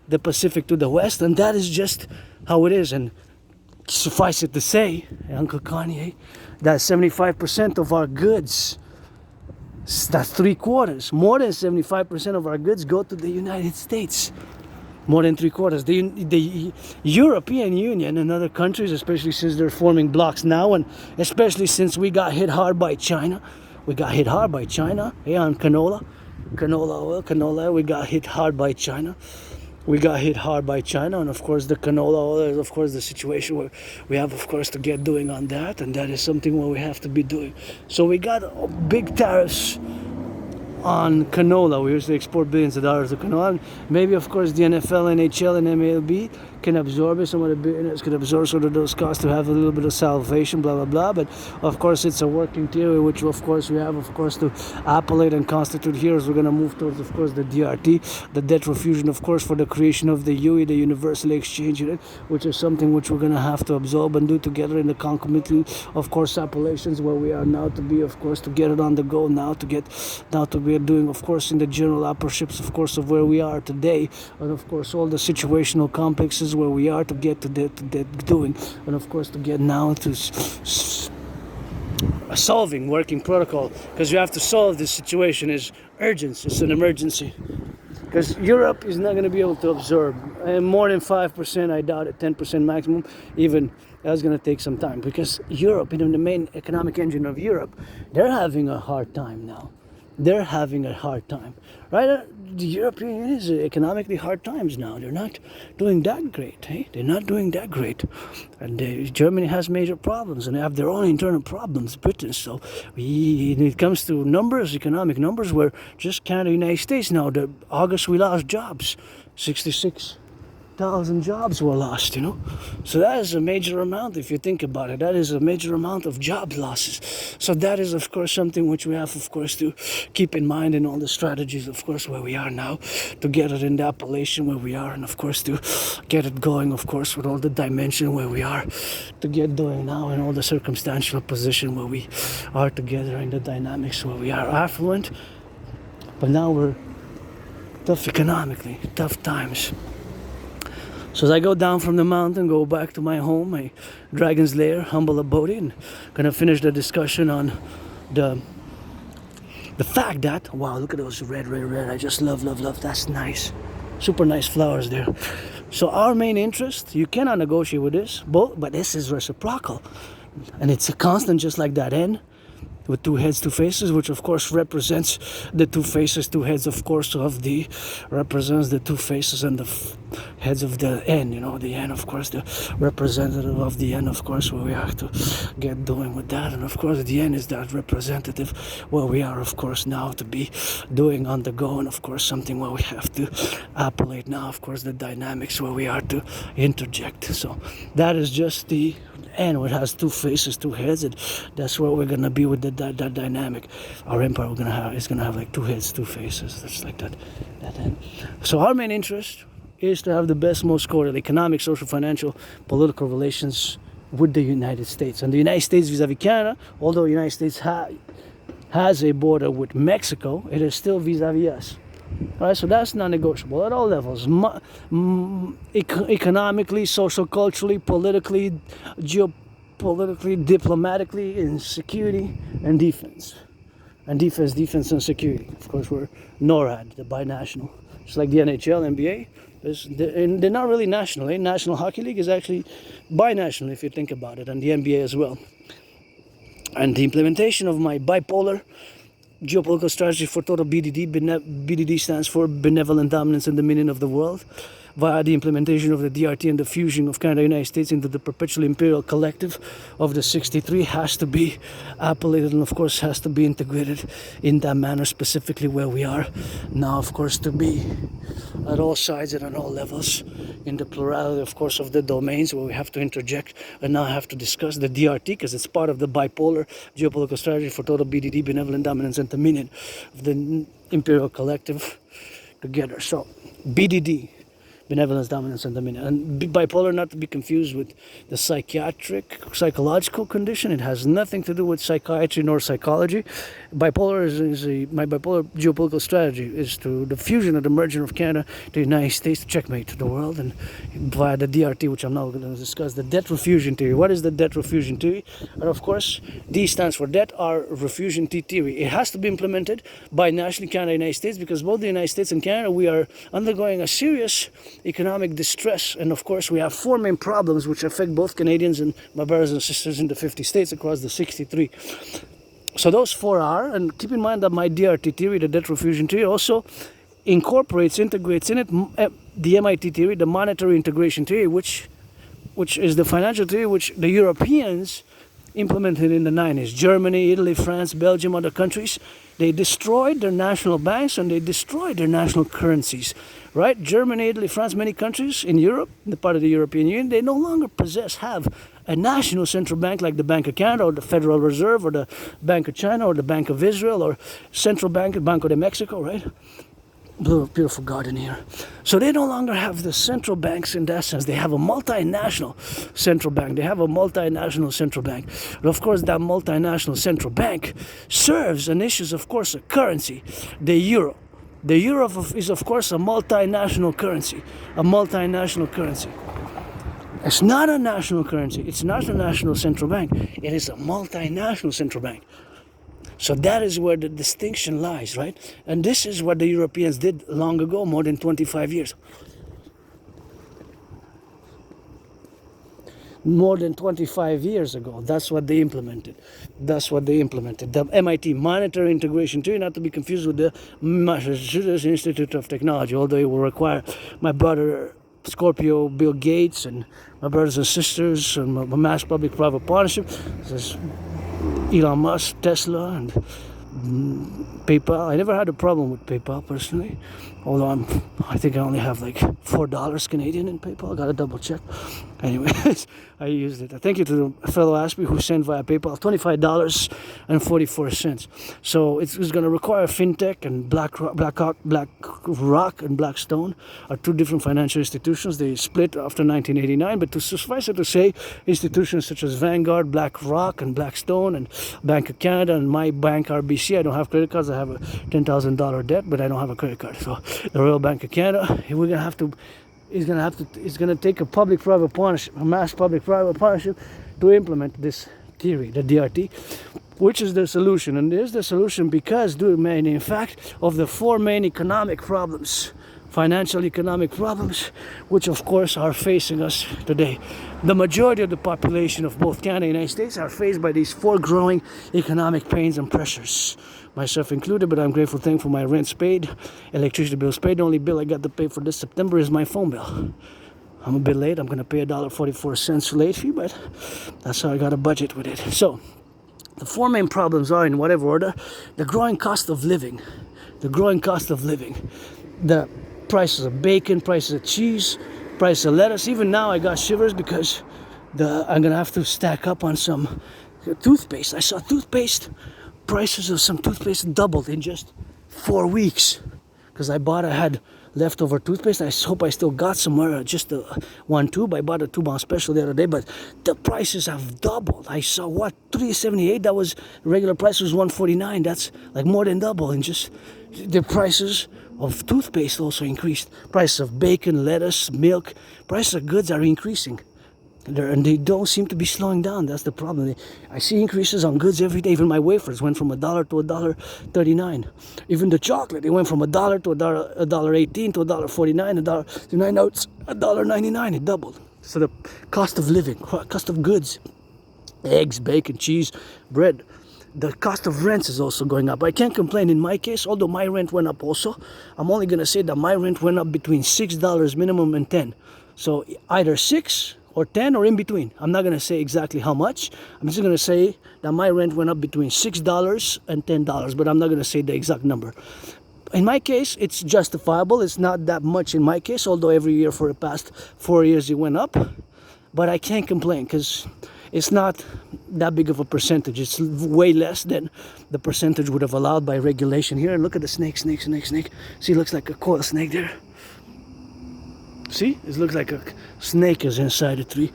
and that is just how it is. And suffice it to say, Uncle Kanye, that 75% of our goods, that's 3/4, more than 75% of our goods go to the United States. More than 3/4. The European Union and other countries, especially since they're forming blocs now, and especially since we got hit hard by China. On canola oil, we got hit hard by China. And of course the canola oil is of course the situation where we have of course to get doing on that, and that is something where we have to be doing. So we got big tariffs on canola. We used to export billions of dollars of canola. Maybe of course the NFL, NHL, and MLB can absorb it. Some of the billionaires can absorb sort of those costs to have a little bit of salvation, blah blah blah. But of course it's a working theory, which of course we have of course to appellate and constitute here as we're going to move towards of course the DRT, the debt refusion, of course, for the creation of the UE, the universal exchange unit, which is something which we're going to have to absorb and do together in the concomitant of course appellations where we are now to be of course to get it on the go now to be doing of course in the general apprenticeships of course of where we are today, and of course all the situational complexes where we are to get to that doing, and of course to get now to a solving working protocol, because you have to solve this situation is urgent. It's an emergency, because Europe is not going to be able to absorb more than 5%. I doubt it. 10% maximum. Even that's going to take some time, because Europe, the main economic engine of Europe, they're having a hard time now. Right? The European Union is economically hard times now. They're not doing that great. And Germany has major problems, and they have their own internal problems, Britain. So when it comes to numbers, economic numbers, we're just Canada, United States now. August we lost jobs, 66,000 jobs were lost, So that is a major amount if you think about it. That is a major amount of job losses. So that is of course something which we have of course to keep in mind in all the strategies of course where we are now, to get it in the appellation where we are, and of course to get it going of course with all the dimension where we are, to get doing now in all the circumstantial position where we are together in the dynamics where we are affluent, but now we're tough economically, tough times. So as I go down from the mountain, go back to my home, my dragon's lair, humble abode, and gonna finish the discussion on the fact that, wow, look at those red. I just love. That's nice. Super nice flowers there. So our main interest, you cannot negotiate with this, but this is reciprocal. And it's a constant, just like that N, with two heads, two faces, which of course represents the two faces, two heads of course represents the two faces and the heads of the N, the N of course, the representative of the N of course, where we have to get doing with that. And of course the N is that representative where we are of course now to be doing on the go, and of course something where we have to appellate now of course the dynamics where we are to interject. So that is just the N, which has two faces, two heads, and that's where we're gonna be with that dynamic. Our empire is gonna have like two heads, two faces, just like that N. So our main interest is to have the best, most cordial economic, social, financial, political relations with the United States. And the United States vis-a-vis Canada, although the United States has a border with Mexico, it is still vis-a-vis us. All right, so that's non-negotiable at all levels, economically, social, culturally, politically, geopolitically, diplomatically, in security and defense. And defense and security. Of course, we're NORAD, the binational. Just like the NHL, NBA, they're not really national. National Hockey League is actually binational if you think about it, and the NBA as well. And the implementation of my bipolar geopolitical strategy for total BDD. BDD stands for Benevolent Dominance and Dominion of the World, via the implementation of the DRT and the fusion of Canada and the United States into the perpetual imperial collective of the 63 has to be appellated, and of course has to be integrated in that manner, specifically where we are now, of course, to be at all sides and on all levels in the plurality, of course, of the domains where we have to interject and now have to discuss the DRT, because it's part of the bipolar geopolitical strategy for total BDD, benevolent dominance and dominion of the imperial collective together. So BDD, benevolence, dominance, and dominion. And bipolar, not to be confused with the psychological condition. It has nothing to do with psychiatry nor psychology. Bipolar my bipolar geopolitical strategy is to the fusion of the merger of Canada to the United States to checkmate the world, and via the DRT, which I'm now going to discuss, the debt refusion theory. What is the debt refusion theory? And of course, D stands for debt, R refusion, T theory. It has to be implemented by nationally Canada and United States, because both the United States and Canada, we are undergoing a serious economic distress. And of course, we have four main problems which affect both Canadians and my brothers and sisters in the 50 states across the 63. So those four are, and keep in mind that my DRT theory, the debt refusion theory, also integrates in it the MIT theory, the monetary integration theory, which is the financial theory which the Europeans implemented in the 90s. Germany, Italy, France, Belgium, other countries, they destroyed their national banks and they destroyed their national currencies, right? Germany, Italy, France, many countries in Europe, the part of the European Union, they no longer have a national central bank like the Bank of Canada or the Federal Reserve or the Bank of China or the Bank of Israel or Central Bank, Banco de Mexico, right? Beautiful garden here. So they no longer have the central banks in that sense. They have a multinational central bank. They have a multinational central bank. But of course, that multinational central bank serves and issues, of course, a currency, the euro. The euro is, of course, a multinational currency. A multinational currency. It's not a national currency. It's not a national central bank. It is a multinational central bank. So that is where the distinction lies, right? And this is what the Europeans did long ago, more than 25 years. More than 25 years ago, that's what they implemented. The MIT, Monetary Integration Theory, not to be confused with the Massachusetts Institute of Technology, although it will require my brother Scorpio, Bill Gates, and my brothers and sisters, and my mass public-private partnership. Elon Musk, Tesla, and PayPal. I never had a problem with PayPal personally, although I think I only have like $4 Canadian in PayPal. I gotta double check. Anyways, I used it. Thank you to the fellow Aspie who sent via PayPal $25.44. So it's going to require FinTech, and BlackRock and Blackstone are two different financial institutions. They split after 1989, but to suffice it to say, institutions such as Vanguard, BlackRock, and Blackstone, and Bank of Canada, and my bank RBC. I don't have credit cards. I have a $10,000 debt, but I don't have a credit card. So the Royal Bank of Canada, it's gonna take a public-private partnership, a mass public-private partnership, to implement this theory, the DRT, which is the solution. And there's the solution because, in fact, of the four main economic problems, financial economic problems, which of course are facing us today. The majority of the population of both Canada and the United States are faced by these four growing economic pains and pressures, myself included, but I'm grateful, thankful my rent's paid, electricity bill's paid. The only bill I got to pay for this September is my phone bill. I'm a bit late. I'm going to pay $1.44 late fee, but that's how I got a budget with it. So the four main problems are, in whatever order: the growing cost of living, the prices of bacon, prices of cheese, price of lettuce. Even now I got shivers because I'm going to have to stack up on some toothpaste. I saw prices of some toothpaste doubled in just 4 weeks, because I had leftover toothpaste. I hope I still got somewhere, just one tube. I bought a tube on special the other day, but the prices have doubled. I saw $3.78. That was regular price was $1.49. That's like more than double. And just the prices of toothpaste also increased. Prices of bacon, lettuce, milk, prices of goods are increasing. And they don't seem to be slowing down. That's the problem. I see increases on goods every day. Even my wafers went from $1 to $1.39. Even the chocolate, it went from $1 to $1.18 to $1.49, $1.39. Now it's $1.99. It doubled. So the cost of living, cost of goods, eggs, bacon, cheese, bread. The cost of rents is also going up. I can't complain in my case, although my rent went up also. I'm only going to say that my rent went up between $6 minimum and $10. So either 6 or 10 or in between. I'm not going to say exactly how much. I'm just going to say that my rent went up between $6 and $10, but I'm not going to say the exact number. In my case, it's justifiable. It's not that much in my case, although every year for the past 4 years it went up. But I can't complain because it's not that big of a percentage. It's way less than the percentage would have allowed by regulation here. And look at the snake. See, it looks like a coil snake there. See, it looks like a snake is inside a tree.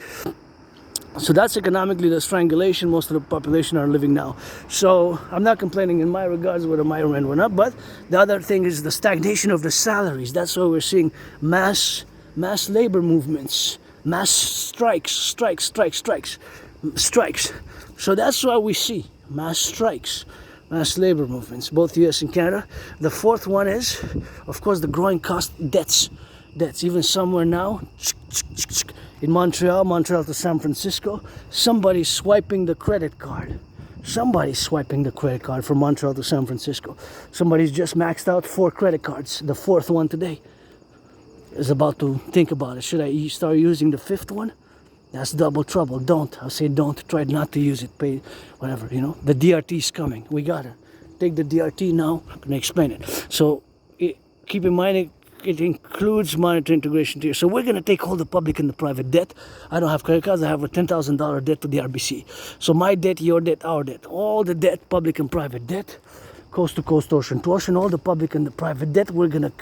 So that's economically the strangulation most of the population are living now. So I'm not complaining in my regards whether my rent went up, but the other thing is the stagnation of the salaries. That's why we're seeing mass labor movements, mass strikes. So that's why we see mass strikes, mass labor movements, both US and Canada. The fourth one is, of course, the growing cost debts. Even somewhere now, in Montreal to San Francisco, somebody's swiping the credit card. Somebody's swiping the credit card from Montreal to San Francisco. Somebody's just maxed out 4 credit cards. The 4th one today is about to think about it. Should I start using the 5th one? That's double trouble. Don't. I'll say don't. Try not to use it. Pay whatever, The DRT is coming. We gotta take the DRT now. I'm gonna explain it. So keep in mind it includes monetary integration tier. So we're going to take all the public and the private debt. I don't have credit cards. I have a $10,000 debt to the RBC. So my debt, your debt, our debt, all the debt, public and private debt, coast to coast, ocean to ocean, all the public and the private debt, we're going to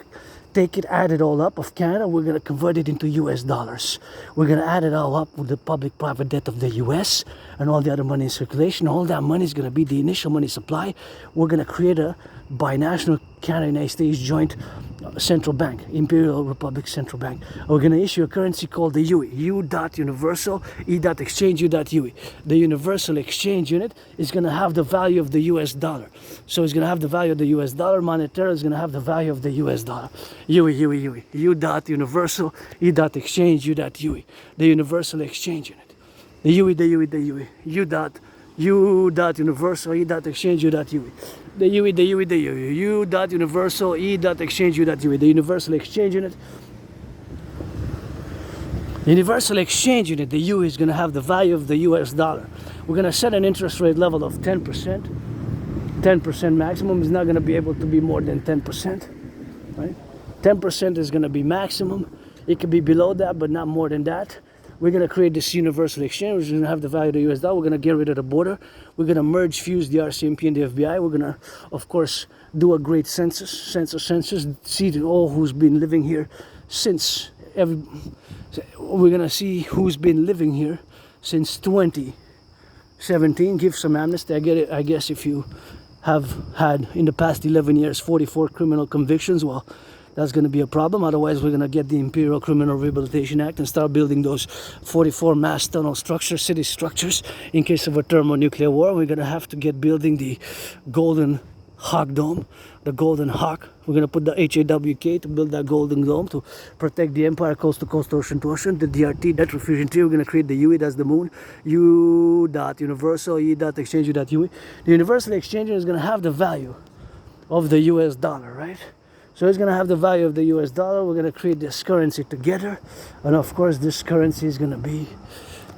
take it, add it all up of Canada. We're going to convert it into US dollars. We're going to add it all up with the public private debt of the US and all the other money in circulation. All that money is going to be the initial money supply. We're going to create a binational Canada-United States joint central bank, Imperial Republic Central Bank. We're going to issue a currency called the UE, U.Universal, E.Exchange, U.UE. The Universal Exchange Unit is going to have the value of the US dollar. So it's going to have the value of the US dollar. Monetary is going to have the value of the US dollar. UE, U.Universal, E.Exchange, U.UE. The Universal Exchange Unit. The UE, U.Universal, E.Exchange, U.UE. The UE, U.Universal, E.Exchange, U.UE. The Universal Exchange Unit. The Universal Exchange Unit, the UE, is going to have the value of the US dollar. We're going to set an interest rate level of 10%. 10% maximum is not going to be able to be more than 10%. Right? 10% is going to be maximum. It could be below that, but not more than that. We're going to create this universal exchange, which is going to have the value of the US dollar. We're going to get rid of the border. We're going to fuse the RCMP and the FBI. We're going to, of course, do a great census, see all who's been living here since we're going to see who's been living here since 2017. Give some amnesty. I guess if you have had in the past 11 years 44 criminal convictions, well, that's going to be a problem. Otherwise, we're going to get the Imperial Criminal Rehabilitation Act and start building those 44 mass tunnel structures, city structures, in case of a thermonuclear war. We're going to have to get building the Golden Hawk Dome, the Golden Hawk. We're going to put the HAWK to build that Golden Dome to protect the empire, coast to coast, ocean to ocean. The DRT, Debt Refusion Tree, we're going to create the UE, that's the moon. U.Universal, E.Exchange, U.UE. The Universal Exchange is going to have the value of the US dollar, right? So it's going to have the value of the US dollar. We're going to create this currency together. And of course, this currency is going to be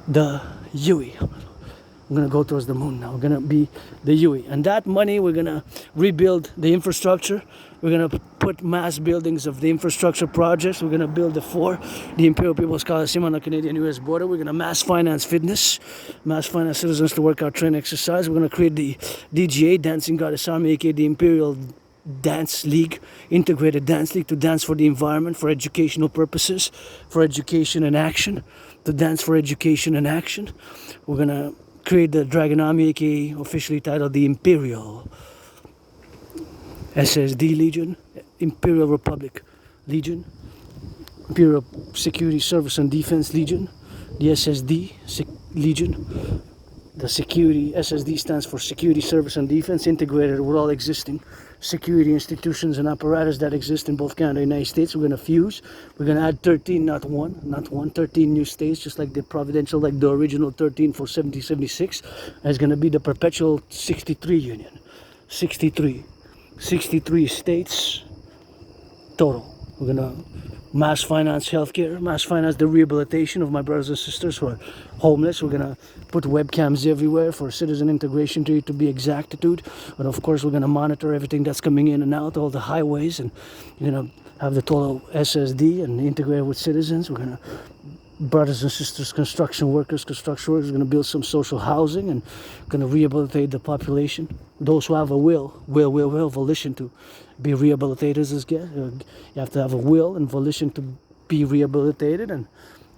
the UE. I'm going to go towards the moon now. We're going to be the UE. And that money, we're going to rebuild the infrastructure. We're going to put mass buildings of the infrastructure projects. We're going to build the Imperial People's Coliseum on the Canadian-US border. We're going to mass finance fitness, mass finance citizens to work out, train, exercise. We're going to create the DGA, Dancing Goddess Army, aka the Imperial Dance League, Integrated Dance League, to dance for the environment, for educational purposes, for education and action, to dance for education and action. We're going to create the Dragon Army, aka officially titled the Imperial SSD Legion, Imperial Republic Legion, Imperial Security Service and Defense Legion, the SSD Legion. The security, SSD stands for Security Service and Defense, integrated with all existing security institutions and apparatus that exist in both Canada and the United States. We're going to fuse. We're going to add 13, not one, 13 new states, just like the providential, like the original 13 for 1776. And it's going to be the perpetual 63 union. 63 states total. We're going to mass finance healthcare, mass finance the rehabilitation of my brothers and sisters who are homeless. We're going to put webcams everywhere for citizen integration to be exactitude. And of course, we're going to monitor everything that's coming in and out, all the highways, and have the total SSD and integrate with citizens. We're going to, brothers and sisters, construction workers, we're going to build some social housing and going to rehabilitate the population. Those who have a volition to be rehabilitators, you have to have a will and volition to be rehabilitated, and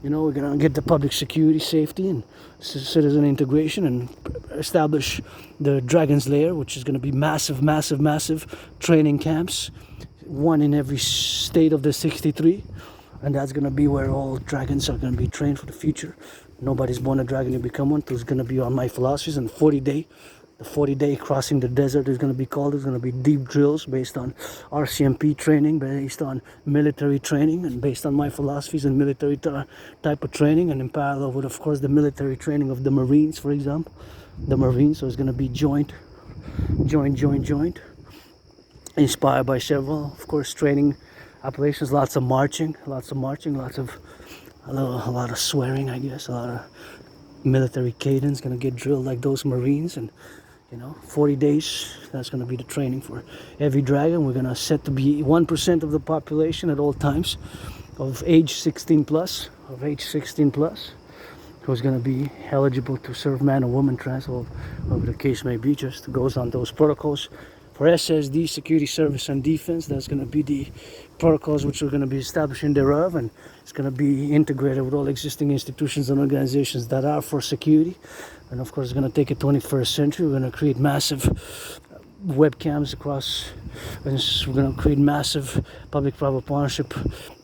we're gonna get the public security, safety, and citizen integration, and establish the Dragon's Lair, which is gonna be massive training camps, one in every state of the 63, and that's gonna be where all dragons are gonna be trained for the future. Nobody's born a dragon, you become one. So it's gonna be on my philosophies, and the 40-day crossing the desert is going to be called. It's going to be deep drills based on RCMP training, based on military training, and based on my philosophies and military type of training, and in parallel with, of course, the military training of the Marines, for example. The Marines, so it's going to be joint, inspired by several, of course, training appellations, lots of marching, a lot of swearing, I guess, a lot of military cadence, going to get drilled like those Marines, and 40 days, that's going to be the training for every dragon. We're going to set to be 1% of the population at all times of age 16 plus, who's going to be eligible to serve man or woman trans, or whatever the case may be. Just goes on those protocols for SSD, security, service, and defense. That's going to be the protocols which we're going to be establishing thereof, and it's going to be integrated with all existing institutions and organizations that are for security. And of course, it's going to take it 21st century. We're going to create massive webcams across, and we're going to create massive public-private partnership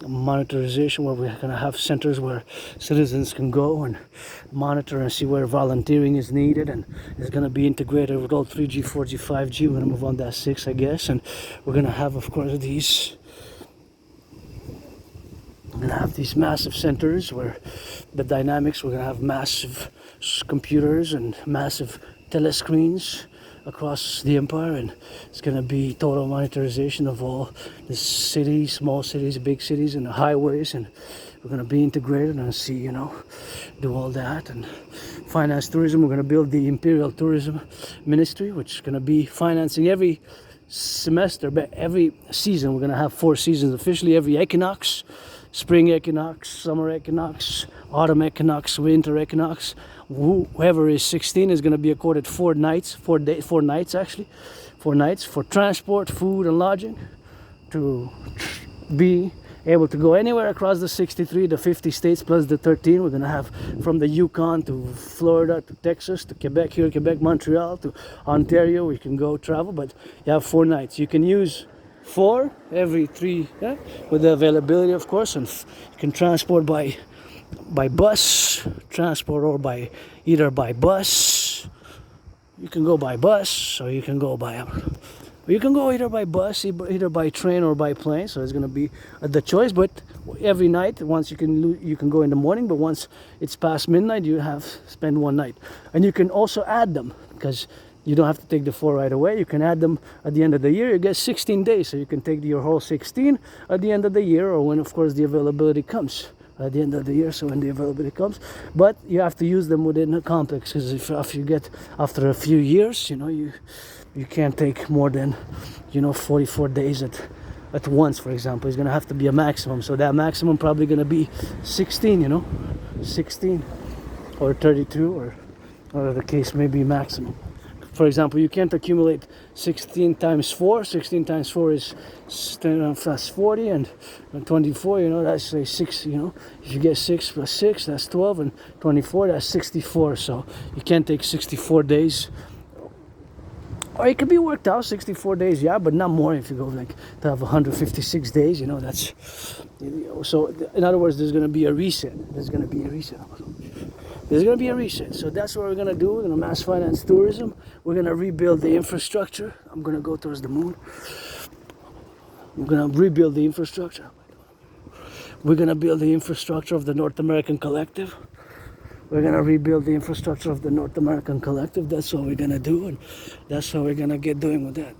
monitorization, where we're going to have centers where citizens can go and monitor and see where volunteering is needed, and it's going to be integrated with all 3G, 4G, 5G. We're going to move on to 6, I guess, and we're going to have, of course, these massive centers where the dynamics, we're going to have massive computers and massive telescreens across the empire, and it's going to be total monitorization of all the cities, small cities, big cities, and the highways, and we're going to be integrated and see, do all that, and finance tourism. We're going to build the Imperial Tourism Ministry, which is going to be financing every semester, but every season. We're going to have 4 seasons officially, every equinox: spring equinox, summer equinox, autumn equinox, winter equinox. Whoever is 16 is going to be accorded 4 nights for transport, food, and lodging, to be able to go anywhere across the 63, the 50 states plus the 13. We're going to have from the Yukon to Florida to Texas to Quebec, Montreal to Ontario. We can go travel, but you have 4 nights. You can use 4 every 3, with the availability, of course, and you can transport by bus transport, or either by bus. You can go by bus, or you can go either by bus, either by train or by plane. So it's going to be the choice. But every night, once you can go in the morning, but once it's past midnight, you have spend 1 night, and you can also add them, because you don't have to take the 4 right away. You can add them at the end of the year. You get 16 days, so you can take your whole 16 at the end of the year, or when, of course, the availability comes at the end of the year. So when the availability comes, but you have to use them within a complex, because if you get after a few years, you can't take more than 44 days at once. For example, it's going to have to be a maximum. So that maximum probably going to be 16, 16 or 32, or the case may be maximum. For example, you can't accumulate 16 times 4. 16 times 4 is that's 40, and 24, that's a 6, if you get 6 plus 6, that's 12, and 24, that's 64. So you can't take 64 days. Or it could be worked out 64 days, but not more. If you go to have 156 days, that's. So in other words, there's going to be a reset. So that's what we're going to do. We're going to mass finance tourism. We're going to rebuild the infrastructure. I'm going to go towards the moon. We're going to rebuild the infrastructure. We're going to build the infrastructure of the North American Collective. We're going to rebuild the infrastructure of the North American Collective. That's what we're going to do, and that's what we're going to get doing with that.